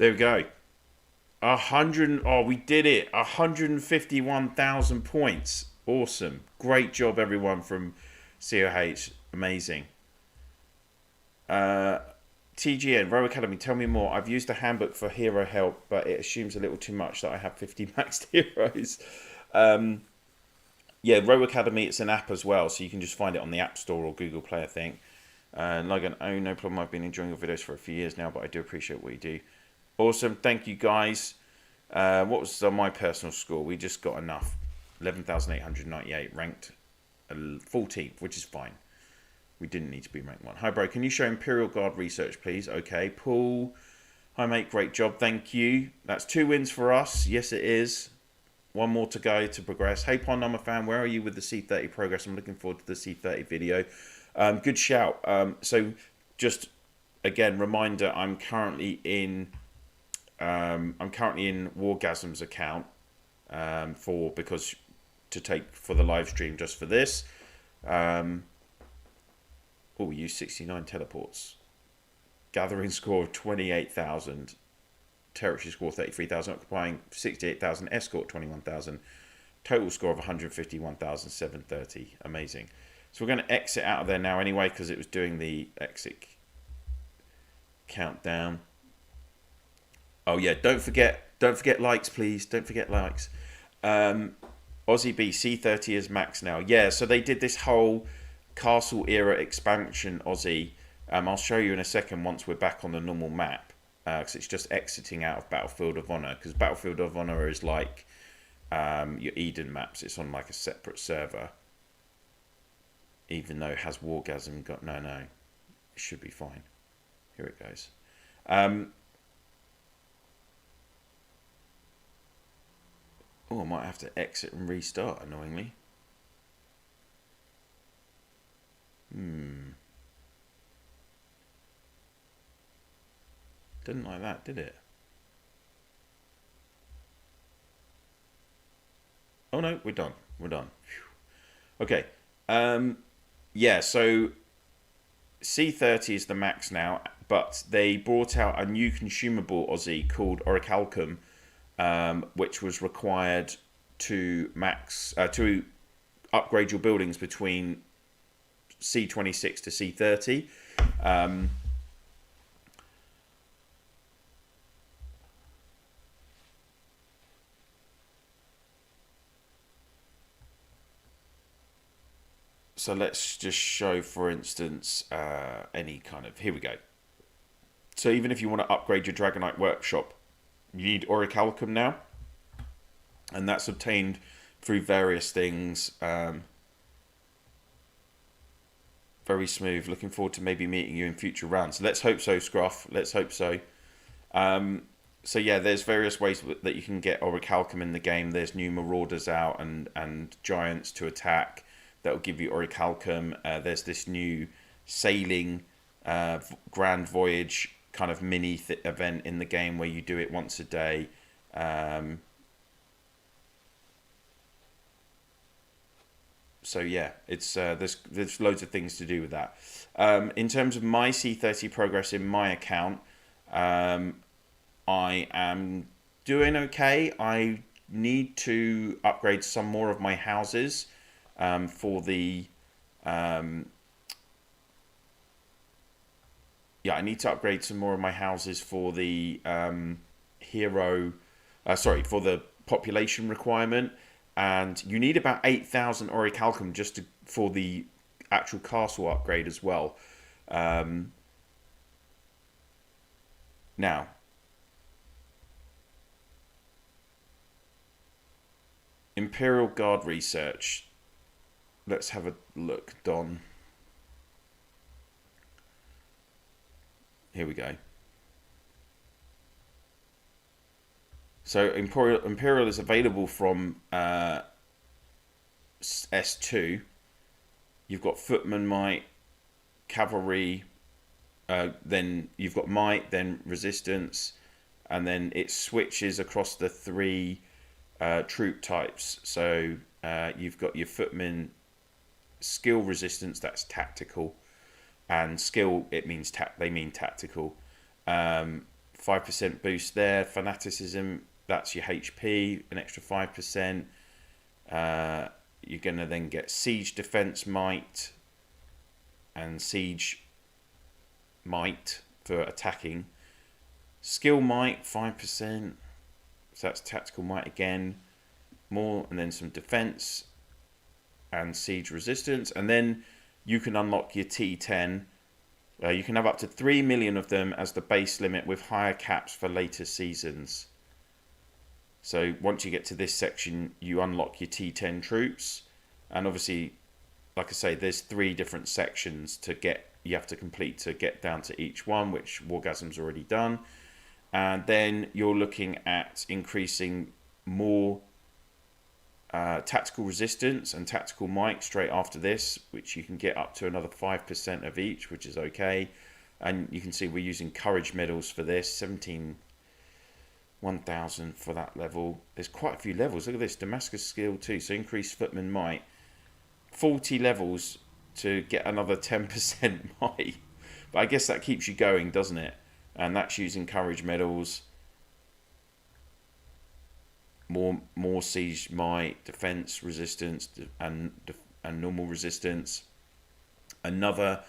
There we go. 100. Oh, we did it. 151,000 points. Awesome. Great job, everyone from COH. Amazing. TGN, Row Academy, tell me more. I've used the handbook for hero help, but it assumes a little too much that I have 50 maxed heroes. Yeah, Row Academy, it's an app as well, so you can just find it on the App Store or Google Play, I think. Logan, oh, no problem. I've been enjoying your videos for a few years now, but I do appreciate what you do. Awesome. Thank you, guys. What was my personal score? We just got enough. 11,898, ranked 14th, which is fine. We didn't need to be ranked 1. Hi, bro. Can you show Imperial Guard research, please? Okay. Paul. Hi, mate. Great job. Thank you. That's 2 wins for us. Yes, it is. 1 more to go to progress. Hey, Pond, I'm a fan. Where are you with the C30 progress? I'm looking forward to the C30 video. Good shout. So, just again, reminder. I'm currently in Wargasm's account because to take for the live stream just for this. We use 69 teleports. Gathering score of 28,000. Territory score 33,000. Occupying 68,000. Escort 21,000. Total score of 151,730. Amazing. So we're going to exit out of there now anyway because it was doing the exit countdown. Oh yeah, don't forget likes, please. Don't forget likes. Aussie B, C30 is max now. Yeah, so they did this whole castle era expansion, Aussie. I'll show you in a second once we're back on the normal map, because it's just exiting out of Battlefield of Honor, because Battlefield of Honor is like your Eden maps. It's on like a separate server, even though it has Wargasm. No, it should be fine. Here it goes. I might have to exit and restart, annoyingly. Didn't like that, did it? Oh no, we're done. We're done. Whew. Okay. Yeah, so C30 is the max now, but they brought out a new consumable, Aussie, called Orichalcum, which was required to to upgrade your buildings between C26 to C30. So let's just show, for instance, any kind of... Here we go. So even if you want to upgrade your Dragonite Workshop, you need Orichalcum now. And that's obtained through various things. Very smooth. Looking forward to maybe meeting you in future rounds. Let's hope so, Scruff. Let's hope so. So yeah, there's various ways that you can get Orichalcum in the game. There's new Marauders out and Giants to attack. That will give you Orichalcum. There's this new sailing Grand Voyage kind of mini event in the game where you do it once a day. So yeah, it's there's loads of things to do with that. In terms of my C30 progress in my account, I am doing okay. I need to upgrade some more of my houses. For the I need to upgrade some more of my houses for the for the population requirement, and you need about 8,000 Orichalcum just for the actual castle upgrade as well. Now, Imperial Guard research. Let's have a look, Don. Here we go. So Imperial is available from S2. You've got Footman Might, Cavalry, then you've got Might, then Resistance, and then it switches across the 3 troop types. So you've got your Footman skill resistance, that's tactical, and skill, it means they mean tactical. 5% boost there. Fanaticism, that's your HP, an extra 5%. You're going to then get Siege Defense Might and Siege Might for attacking. Skill Might, 5%. So that's Tactical Might again. More, and then some Defense and Siege Resistance. And then you can unlock your T10. You can have up to 3 million of them as the base limit with higher caps for later seasons. So once you get to this section, you unlock your T10 troops. And obviously, like I say, there's 3 different sections you have to complete to get down to each one, which Wargasm's already done. And then you're looking at increasing more tactical resistance and tactical might straight after this, which you can get up to another 5% of each, which is okay. And you can see we're using courage medals for this, 1,000 for that level. There's quite a few levels. Look at this, Damascus skill too. So increased footman might, 40 levels to get another 10% might. But I guess that keeps you going, doesn't it? And that's using courage medals. More siege might, defense resistance, and normal resistance. Another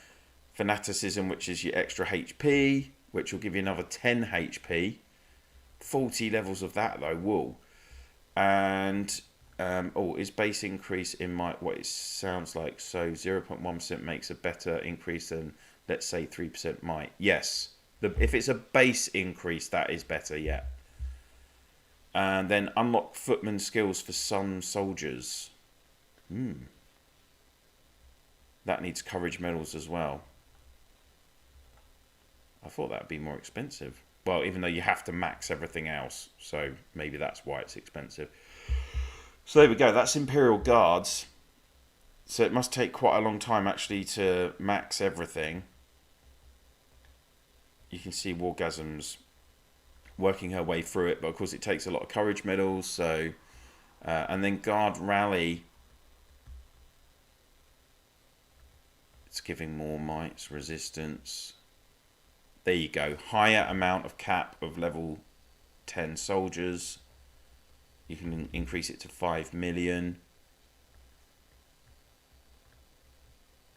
fanaticism, which is your extra HP, which will give you another 10 HP. 40 levels of that though, wool. And is base increase in might what it sounds like. So 0.1% makes a better increase than, let's say, 3% might. Yes, if it's a base increase, that is better, yeah. And then unlock footman skills for some soldiers. That needs courage medals as well. I thought that would be more expensive. Well, even though you have to max everything else. So maybe that's why it's expensive. So there we go. That's Imperial Guards. So it must take quite a long time actually to max everything. You can see Wargasm's working her way through it, but of course it takes a lot of courage medals. So and then Guard Rally, it's giving more mights, resistance. There you go, higher amount of cap of level 10 soldiers. You can increase it to 5 million.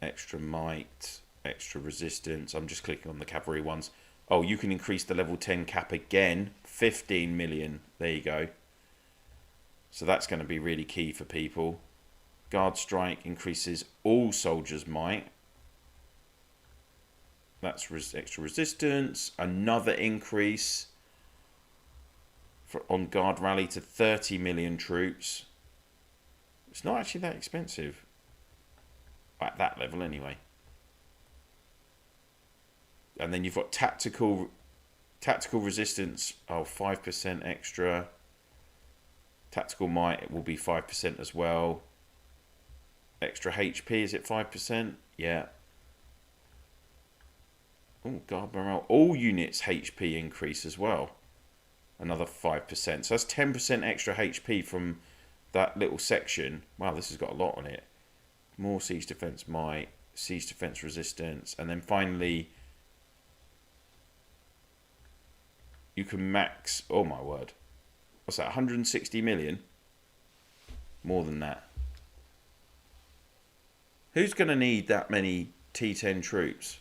Extra might, extra resistance. I'm just clicking on the cavalry ones. Oh, you can increase the level 10 cap again. 15 million. There you go. So that's going to be really key for people. Guard Strike increases all soldiers' might. That's extra resistance. Another increase on Guard Rally to 30 million troops. It's not actually that expensive. At that level anyway. And then you've got tactical resistance, 5% extra. Tactical might, it will be 5% as well. Extra HP, is it 5%? Yeah. Oh, guard morale. All units HP increase as well. Another 5%. So that's 10% extra HP from that little section. Wow, this has got a lot on it. More siege defense might, siege defense resistance, and then finally you can max, oh my word, what's that, 160 million? More than that. Who's going to need that many T10 troops?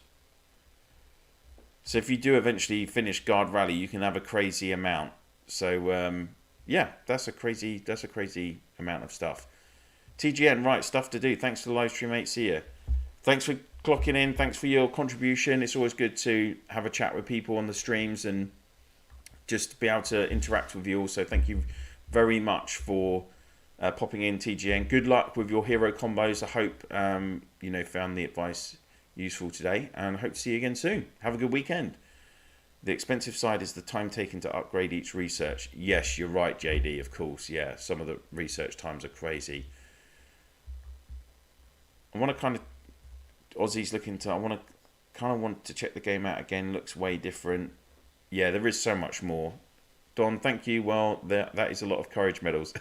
So if you do eventually finish Guard Rally, you can have a crazy amount. So yeah, that's a crazy amount of stuff. TGN, right, stuff to do. Thanks for the live stream, mate. See you. Thanks for clocking in. Thanks for your contribution. It's always good to have a chat with people on the streams and just be able to interact with you all. So thank you very much for popping in, TGN. Good luck with your hero combos. I hope you found the advice useful today, and I hope to see you again soon. Have a good weekend. The expensive side is the time taken to upgrade each research. Yes, you're right, JD, of course. Yeah, some of the research times are crazy. I want to kind of, Aussie's looking to, I want to check the game out again. Looks way different. Yeah, there is so much more. Don, thank you. Well, that is a lot of courage medals.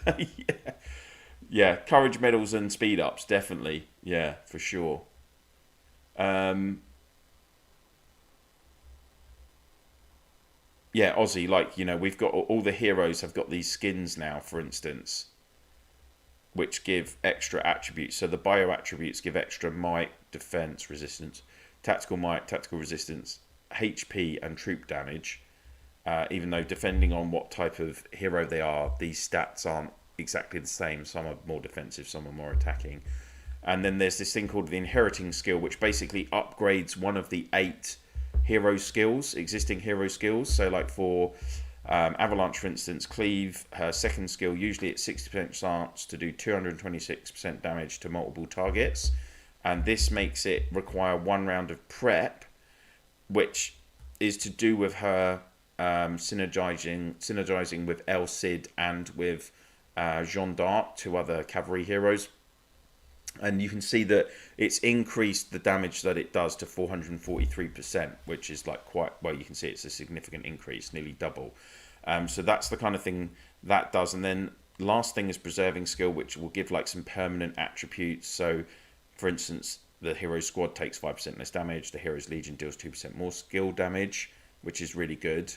Yeah, courage medals and speed ups, definitely. Yeah, for sure. Yeah, Aussie, like, we've got all the heroes have got these skins now, for instance, which give extra attributes. So the bio attributes give extra might, defense, resistance, tactical might, tactical resistance, HP, and troop damage. Even though, depending on what type of hero they are, these stats aren't exactly the same. Some are more defensive, some are more attacking. And then there's this thing called the inheriting skill, which basically upgrades one of the 8 hero skills, existing hero skills. So, like for Avalanche, for instance, Cleave, her second skill, usually it's 60% chance to do 226% damage to multiple targets. And this makes it require 1 round of prep, which is to do with her synergizing with El Cid and with Jeanne d'Arc, 2 other cavalry heroes. And you can see that it's increased the damage that it does to 443%, which is like quite, well, you can see it's a significant increase, nearly double. So that's the kind of thing that does. And then last thing is preserving skill, which will give like some permanent attributes. So for instance, the hero's squad takes 5% less damage. The hero's legion deals 2% more skill damage, which is really good.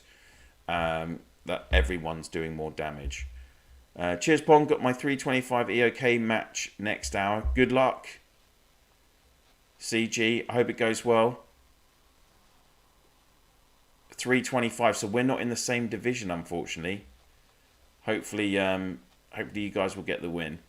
That everyone's doing more damage. Cheers, Pong. Got my 325 EOK match next hour. Good luck, CG. I hope it goes well. 325. So we're not in the same division, unfortunately. Hopefully you guys will get the win.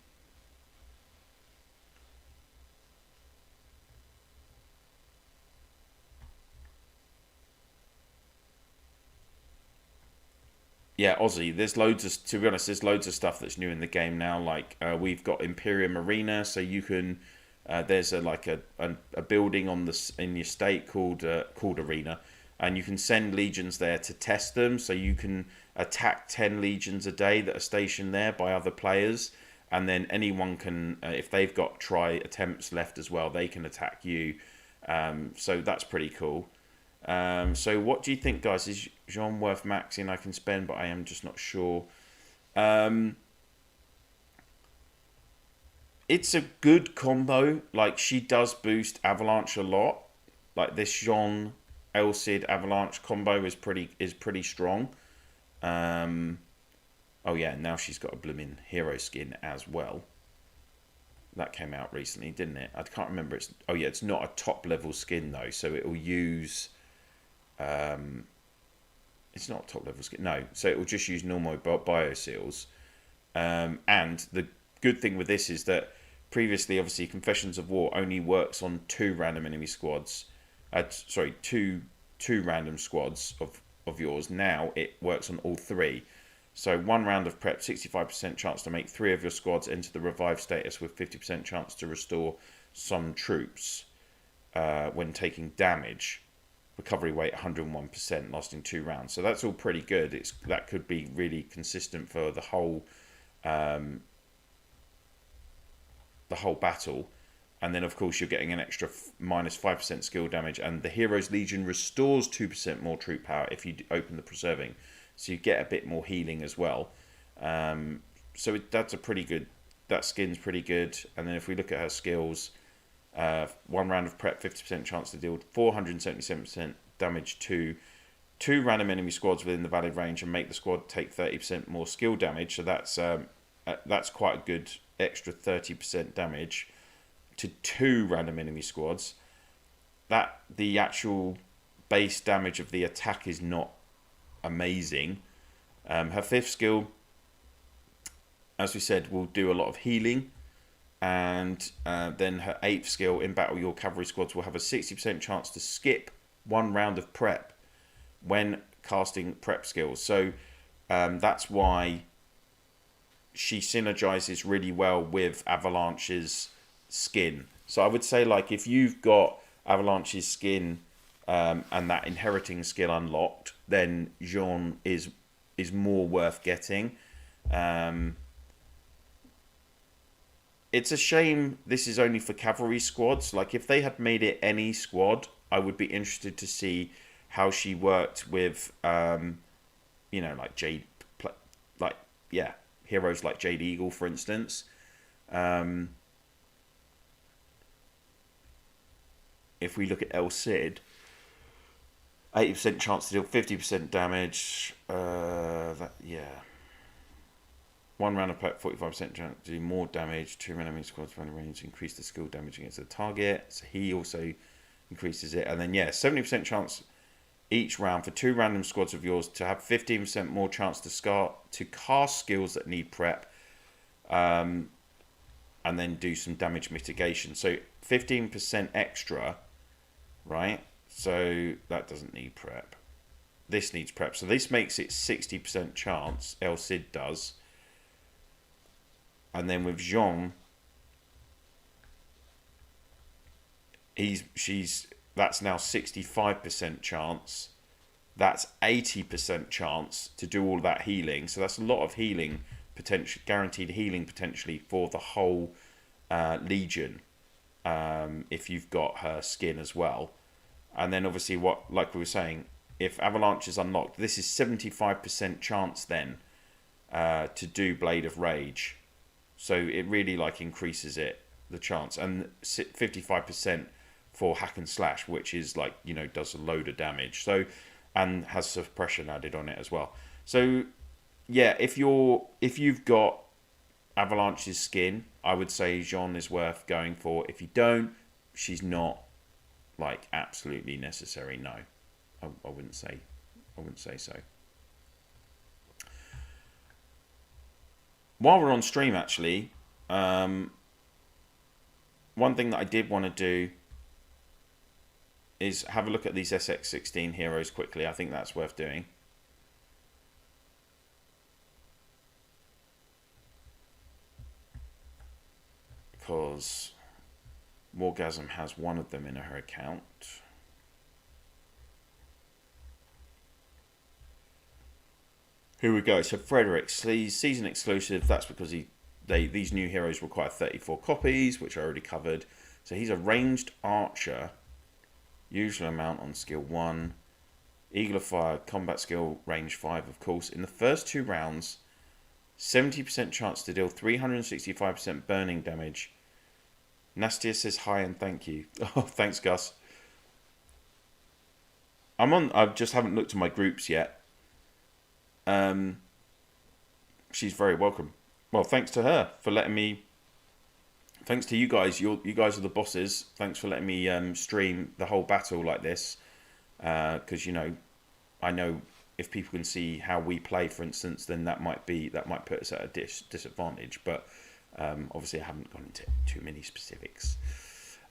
Yeah, Aussie. There's loads of, to be honest, there's loads of stuff that's new in the game now. Like we've got Imperium Arena, so you can. There's a building on in your state called Arena, and you can send legions there to test them. So you can attack 10 legions a day that are stationed there by other players, and then anyone can, if they've got try attempts left as well, they can attack you. So that's pretty cool. So what do you think, guys? Is Jean worth maxing? I can spend, but I am just not sure. It's a good combo. Like, she does boost Avalanche a lot. Like this Jean El Cid Avalanche combo is pretty strong. Oh yeah, now she's got a blooming hero skin as well. That came out recently, didn't it? I can't remember. Oh yeah, it's not a top level skin though, so it will use. It's not top level skin. No, so it will just use normal bio seals. And the good thing with this is that previously, obviously, Confessions of War only works on 2 random enemy squads. Two random squads of yours. Now it works on all 3. So 1 round of prep, 65% chance to make 3 of your squads enter the revive status with 50% chance to restore some troops when taking damage. Recovery rate 101%, lasting 2 rounds. So that's all pretty good. That could be really consistent for the whole battle. And then, of course, you're getting an extra minus 5% skill damage. And the Hero's Legion restores 2% more troop power if you open the preserving. So you get a bit more healing as well. That's a pretty good... That skin's pretty good. And then if we look at her skills... 1 round of prep, 50% chance to deal 477% damage to 2 random enemy squads within the valid range and make the squad take 30% more skill damage. So that's quite a good extra 30% damage to 2 random enemy squads. That the actual base damage of the attack is not amazing. Her 5th skill, as we said, will do a lot of healing. And then her 8th skill, in battle your cavalry squads will have a 60% chance to skip 1 round of prep when casting prep skills. So that's why she synergizes really well with Avalanche's skin. So I would say, like, if you've got Avalanche's skin and that inheriting skill unlocked, then Jean is more worth getting. It's a shame this is only for cavalry squads. Like, if they had made it any squad, I would be interested to see how she worked with, like heroes like Jade Eagle, for instance. If we look at El Cid, 80% chance to deal 50% damage. Yeah. One round of perk, 45% chance to do more damage. 2 random enemy squads running range increase the skill damage against the target. So he also increases it. And then, yeah, 70% chance each round for 2 random squads of yours to have 15% more chance to cast skills that need prep. And then do some damage mitigation. So 15% extra, right? So that doesn't need prep. This needs prep. So this makes it 60% chance. El Cid does. And then with Jean, that's now 65% chance. That's 80% chance to do all that healing. So that's a lot of healing potential, guaranteed healing potentially for the whole Legion. If you've got her skin as well. And then obviously like we were saying, if Avalanche is unlocked, this is 75% chance then to do Blade of Rage. So it really like increases the chance, and 55% for Hack and Slash, which is like, you know, does a load of damage. So, and has suppression added on it as well. So yeah, if you've got Avalanche's skin, I would say Jean is worth going for. If you don't, she's not like absolutely necessary. No, I wouldn't say so. While we're on stream, actually, one thing that I did want to do is have a look at these SX16 heroes quickly. I think that's worth doing. Because Wargasm has one of them in her account. Here we go. So Frederick, season exclusive. That's because these new heroes require 34 copies, which I already covered. So he's a ranged archer. Usual amount on skill 1. Eagle of Fire, combat skill, range 5, of course. In the first 2 rounds, 70% chance to deal 365% burning damage. Nastia says hi and thank you. Oh, thanks, Gus. I just haven't looked at my groups yet. She's very welcome. Well, thanks to her for letting me. Thanks to you guys. You guys are the bosses. Thanks for letting me stream the whole battle like this. Because you know, I know if people can see how we play, for instance, then that might put us at a disadvantage. But obviously, I haven't gone into too many specifics.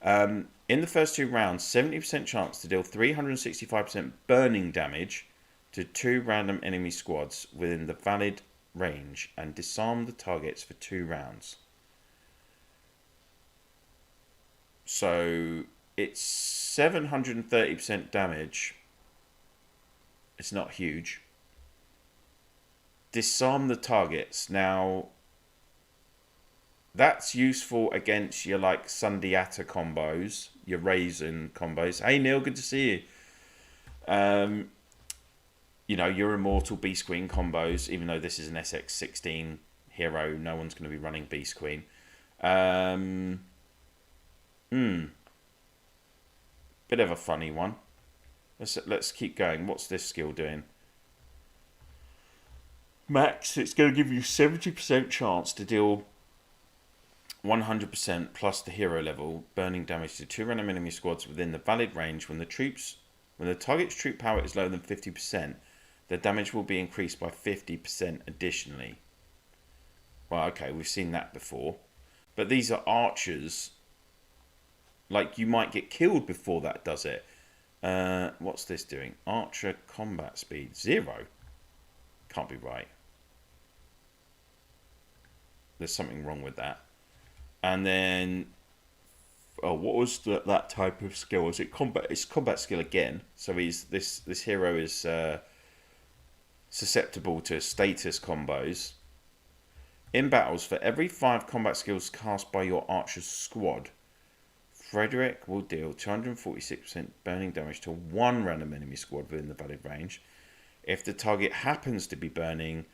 In the first 2 rounds, 70% chance to deal 365% burning damage to 2 random enemy squads within the valid range and disarm the targets for 2 rounds. So it's 730% damage. It's not huge. Disarm the targets. Now, that's useful against your like Sundiata combos, your Raisin combos. Hey Neil, good to see you. You know, your Immortal Beast Queen combos, even though this is an SX16 hero, no one's going to be running Beast Queen. Bit of a funny one. Let's keep going. What's this skill doing? Max, it's going to give you 70% chance to deal 100% plus the hero level burning damage to 2 random enemy squads within the valid range when the target's troop power is lower than 50%. The damage will be increased by 50% additionally. Well, okay, we've seen that before. But these are archers. Like, you might get killed before that does it. What's this doing? Archer combat speed 0. Can't be right. There's something wrong with that. And then, oh, what was that type of skill? Is it combat? It's combat skill again. So this hero is susceptible to status combos. In battles, for every 5 combat skills cast by your archer's squad, Frederick will deal 246% burning damage to 1 random enemy squad within the valid range. If the target happens to be burning,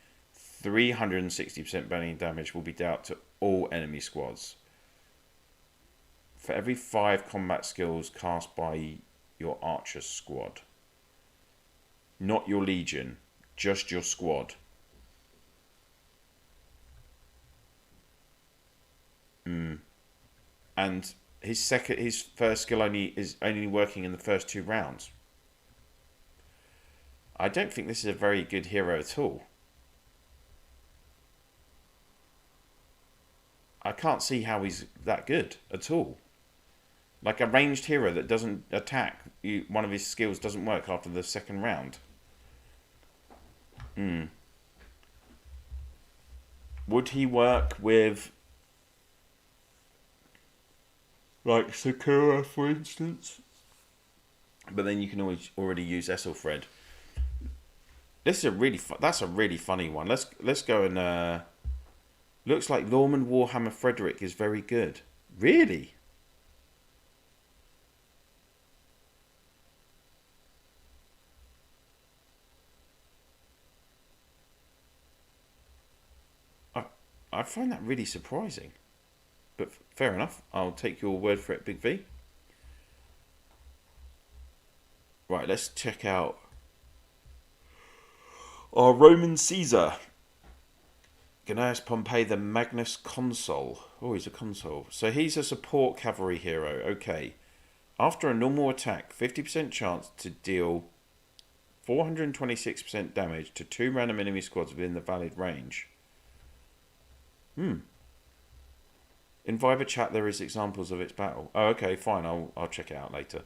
360% burning damage will be dealt to all enemy squads. For every 5 combat skills cast by your archer's squad. Not your legion, just your squad. And his first skill is only working in the first 2 rounds. I don't think this is a very good hero at all. I can't see how he's that good at all. Like a ranged hero that doesn't attack, one of his skills doesn't work after the 2nd round. Would he work with, like, Sakura, for instance? But then you can always already use Esselfred. This is that's a really funny one. Let's go and looks like Lorman Warhammer Frederick is very good. Really? I find that really surprising. But fair enough. I'll take your word for it, Big V. Right, let's check out our Roman Caesar. Gnaeus Pompey, the Magnus Consul. Oh, he's a consul. So he's a support cavalry hero. Okay. After a normal attack, 50% chance to deal 426% damage to 2 random enemy squads within the valid range. In Viber chat, there is examples of its battle. Oh, okay, fine. I'll check it out later.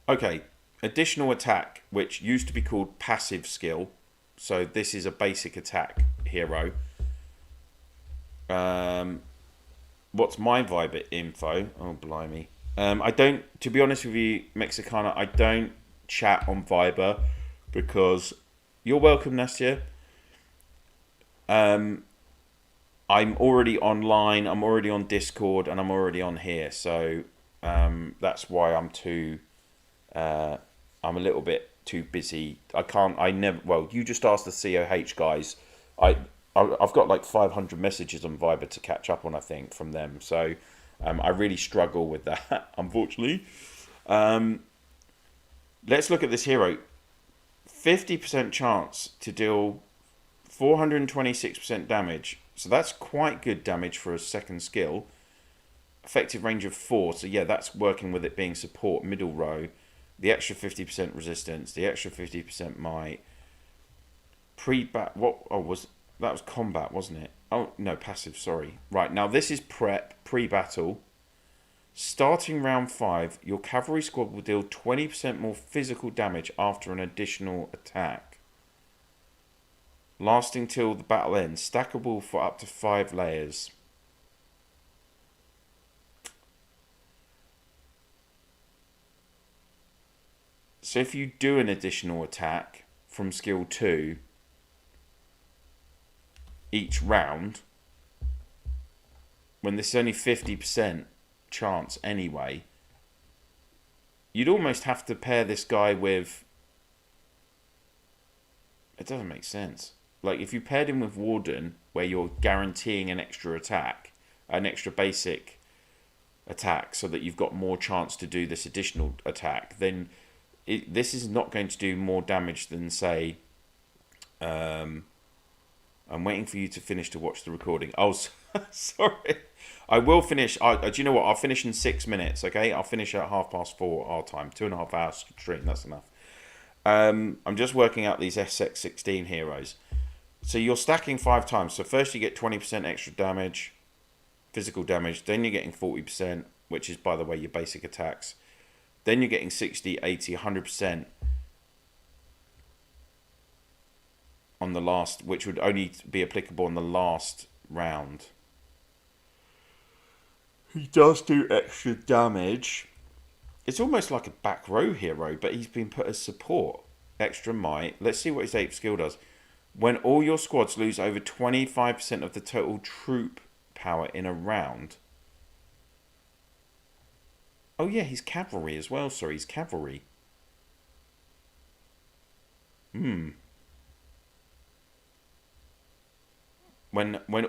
Okay. Additional attack, which used to be called passive skill. So this is a basic attack hero. What's my Viber info? Oh, blimey. I don't, to be honest with you, Mexicana, I don't chat on Viber because you're welcome, Nastia. I'm already online, I'm already on Discord, and I'm already on here. So that's why I'm a little bit too busy. Well, you just asked the COH guys. I've got like 500 messages on Viber to catch up on, I think, from them. So I really struggle with that, unfortunately. Let's look at this hero. 50% chance to deal 426% damage. So that's quite good damage for a 2nd skill. Effective range of 4. So yeah, that's working with it being support, middle row. The extra 50% resistance, the extra 50% might. That was combat, wasn't it? Oh, no, passive, sorry. Right, now this is prep, pre-battle. Starting round 5, your cavalry squad will deal 20% more physical damage after an additional attack. Lasting till the battle ends. Stackable for up to 5 layers. So if you do an additional attack from skill 2 each round, when this is only 50% chance anyway, you'd almost have to pair this guy with... It doesn't make sense. Like, if you paired him with Warden, where you're guaranteeing an extra attack, an extra basic attack, so that you've got more chance to do this additional attack, then this is not going to do more damage than, say... I'm waiting for you to finish to watch the recording. Oh, sorry. I will finish. Do you know what? I'll finish in 6 minutes, okay? I'll finish at 4:30 our time. 2.5 hours stream, that's enough. I'm just working out these SX16 heroes. So you're stacking 5 times. So first you get 20% extra damage, physical damage. Then you're getting 40%, which is, by the way, your basic attacks. Then you're getting 60, 80, 100% on the last, which would only be applicable on the last round. He does do extra damage. It's almost like a back row hero, but he's been put as support. Extra might. Let's see what his 8th skill does. When all your squads lose over 25% of the total troop power in a round. Oh yeah, he's cavalry as well. Sorry, he's cavalry. When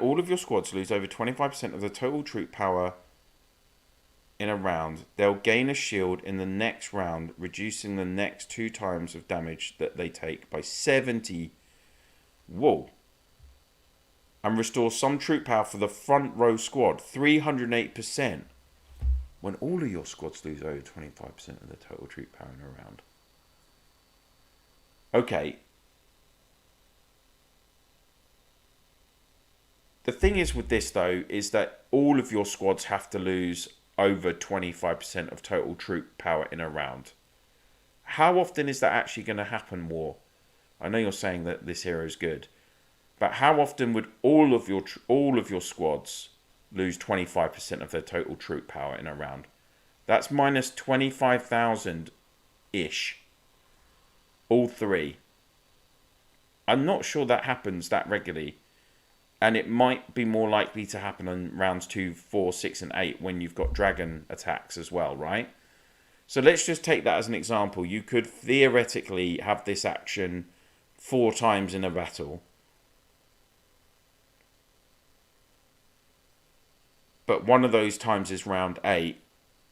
all of your squads lose over 25% of the total troop power in a round, they'll gain a shield in the next round, reducing the next 2 times of damage that they take by 70. Whoa. And restore some troop power for the front row squad, 308%. When all of your squads lose over 25% of their total troop power in a round. Okay. The thing is with this, though, is that all of your squads have to lose over 25% of total troop power in a round. How often is that actually going to happen, War? I know you're saying that this hero is good, but how often would all of your squads lose 25% of their total troop power in a round? That's minus 25,000-ish. All 3. I'm not sure that happens that regularly. And it might be more likely to happen on rounds 2, 4, 6, and 8 when you've got dragon attacks as well, right? So let's just take that as an example. You could theoretically have this action 4 times in a battle. But one of those times is round 8,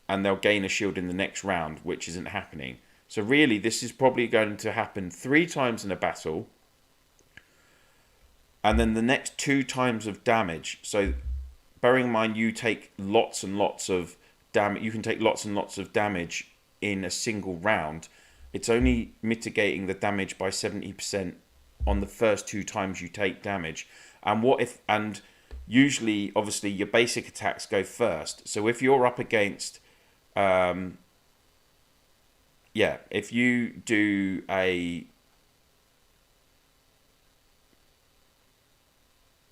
and they'll gain a shield in the next round, which isn't happening. So really, this is probably going to happen 3 times in a battle. And then the next 2 times of damage. So bearing in mind you take lots and lots of damage. You can take lots and lots of damage in a single round. It's only mitigating the damage by 70% on the first 2 times you take damage. And usually, obviously, your basic attacks go first. So if you're up against, if you do a,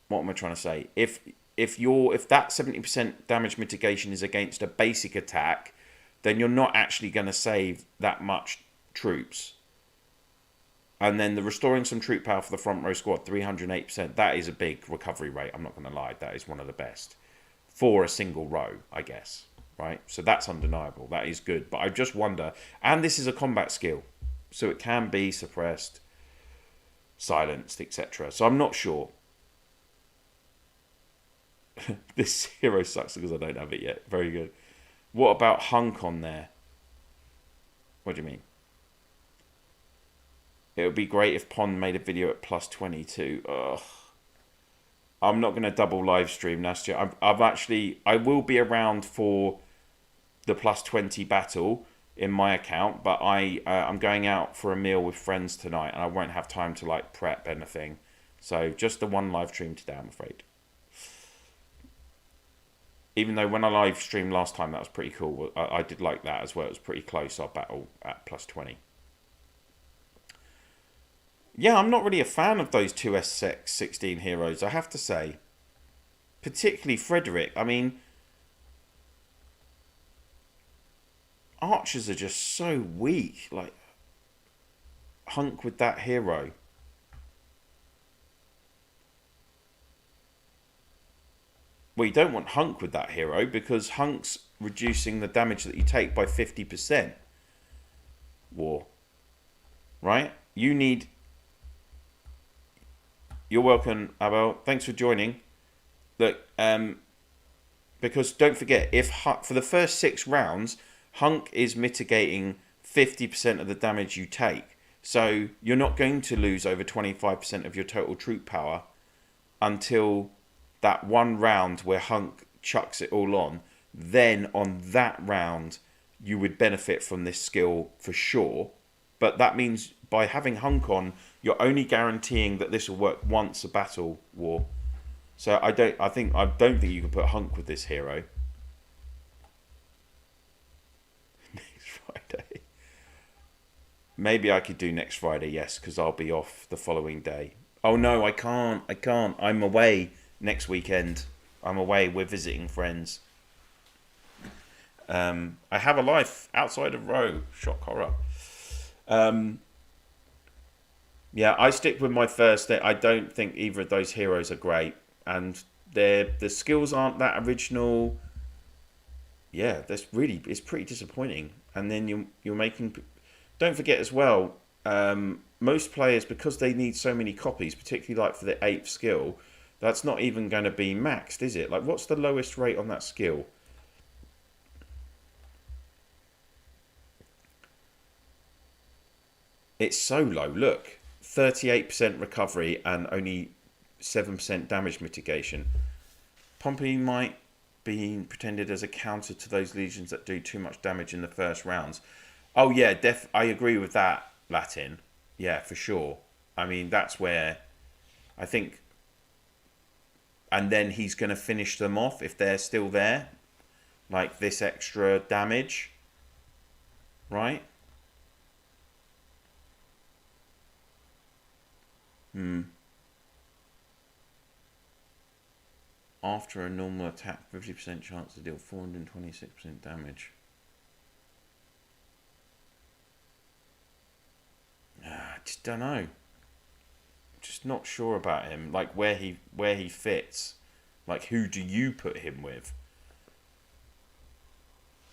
what am I trying to say? If that 70% damage mitigation is against a basic attack, then you're not actually going to save that much troops. And then the restoring some troop power for the front row squad, 308%. That is a big recovery rate. I'm not going to lie. That is one of the best for a single row, I guess. Right? So that's undeniable. That is good. But I just wonder, and this is a combat skill, so it can be suppressed, silenced, etc. So I'm not sure. This hero sucks because I don't have it yet. Very good. What about Hunk on there? What do you mean? It would be great if Pond made a video at plus 22. Ugh. I'm not going to double live stream, Nastya. I will be around for the plus 20 battle in my account, but I'm going out for a meal with friends tonight, and I won't have time to like prep anything. So just the one live stream today, I'm afraid. Even though when I live streamed last time, that was pretty cool. I did like that as well. It was pretty close, our battle at plus 20. Yeah, I'm not really a fan of those 2S16 heroes, I have to say. Particularly Frederick. I mean, archers are just so weak. Like, Hunk with that hero. Well, you don't want Hunk with that hero because Hunk's reducing the damage that you take by 50%. War. Right? You need... You're welcome, Abel. Thanks for joining. Look, because don't forget, if for the first 6 rounds, Hunk is mitigating 50% of the damage you take. So you're not going to lose over 25% of your total troop power until that one round where Hunk chucks it all on. Then on that round, you would benefit from this skill for sure. But that means by having Hunk on, you're only guaranteeing that this will work once a battle war. So I don't think you can put Hunk with this hero. Next Friday. Maybe I could do next Friday, yes, because I'll be off the following day. Oh no, I can't. I'm away next weekend. I'm away. We're visiting friends. I have a life outside of Row. Shock horror. Yeah, I stick with my first. I don't think either of those heroes are great, and the skills aren't that original. Yeah, it's pretty disappointing. And then you're making. Don't forget as well. Most players, because they need so many copies, particularly like for the 8th skill, that's not even going to be maxed, is it? Like, what's the lowest rate on that skill? It's so low. Look, 38% recovery and only 7% damage mitigation. Pompey might be pretended as a counter to those legions that do too much damage in the first rounds. Oh yeah, I agree with that, Latin. Yeah, for sure. I mean, that's where I think, and then he's going to finish them off if they're still there, like this extra damage, right? After a normal attack, 50% chance to deal 426% damage. I just don't know. Just not sure about him. Like where he fits. Like who do you put him with?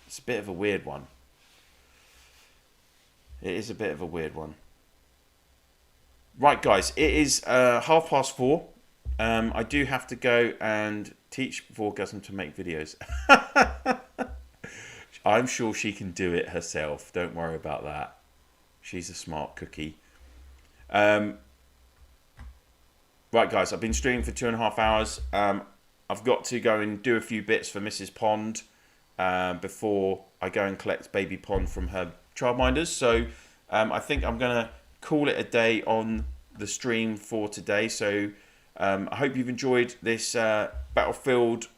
It's a bit of a weird one. It is a bit of a weird one. Right, guys, it is 4:30. I do have to go and teach Vorgasm to make videos. I'm sure she can do it herself. Don't worry about that. She's a smart cookie. Right, guys, I've been streaming for 2.5 hours. I've got to go and do a few bits for Mrs. Pond before I go and collect baby Pond from her childminders. So I think I'm going to call it a day on the stream for today. So I hope you've enjoyed this Battlefield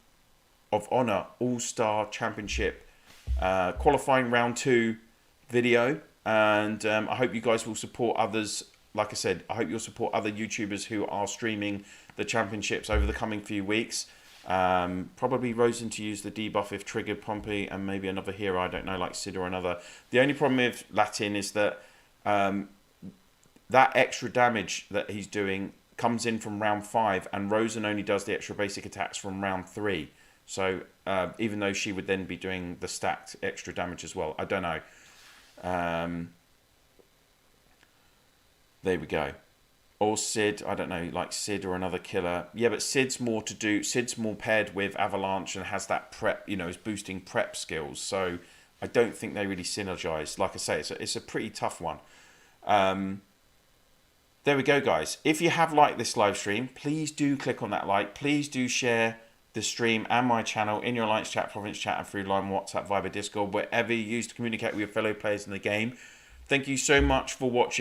of Honor All-Star Championship qualifying round 2 video. And I hope you guys will support others. Like I said, I hope you'll support other YouTubers who are streaming the championships over the coming few weeks. Probably Rosen to use the debuff if triggered Pompey and maybe another hero, I don't know, like Sid or another. The only problem with Latin is that that extra damage that he's doing comes in from round 5 and Rosen only does the extra basic attacks from round 3. So even though she would then be doing the stacked extra damage as well, I don't know. There we go. Or Sid, I don't know, like Sid or another killer. Yeah, but Sid's more paired with Avalanche and has that prep, you know, is boosting prep skills. So I don't think they really synergize. Like I say, it's a pretty tough one. There we go, guys. If you have liked this live stream, please do click on that like. Please do share the stream and my channel in your Alliance chat, Province chat, and through Line, WhatsApp, Viber, Discord, wherever you use to communicate with your fellow players in the game. Thank you so much for watching.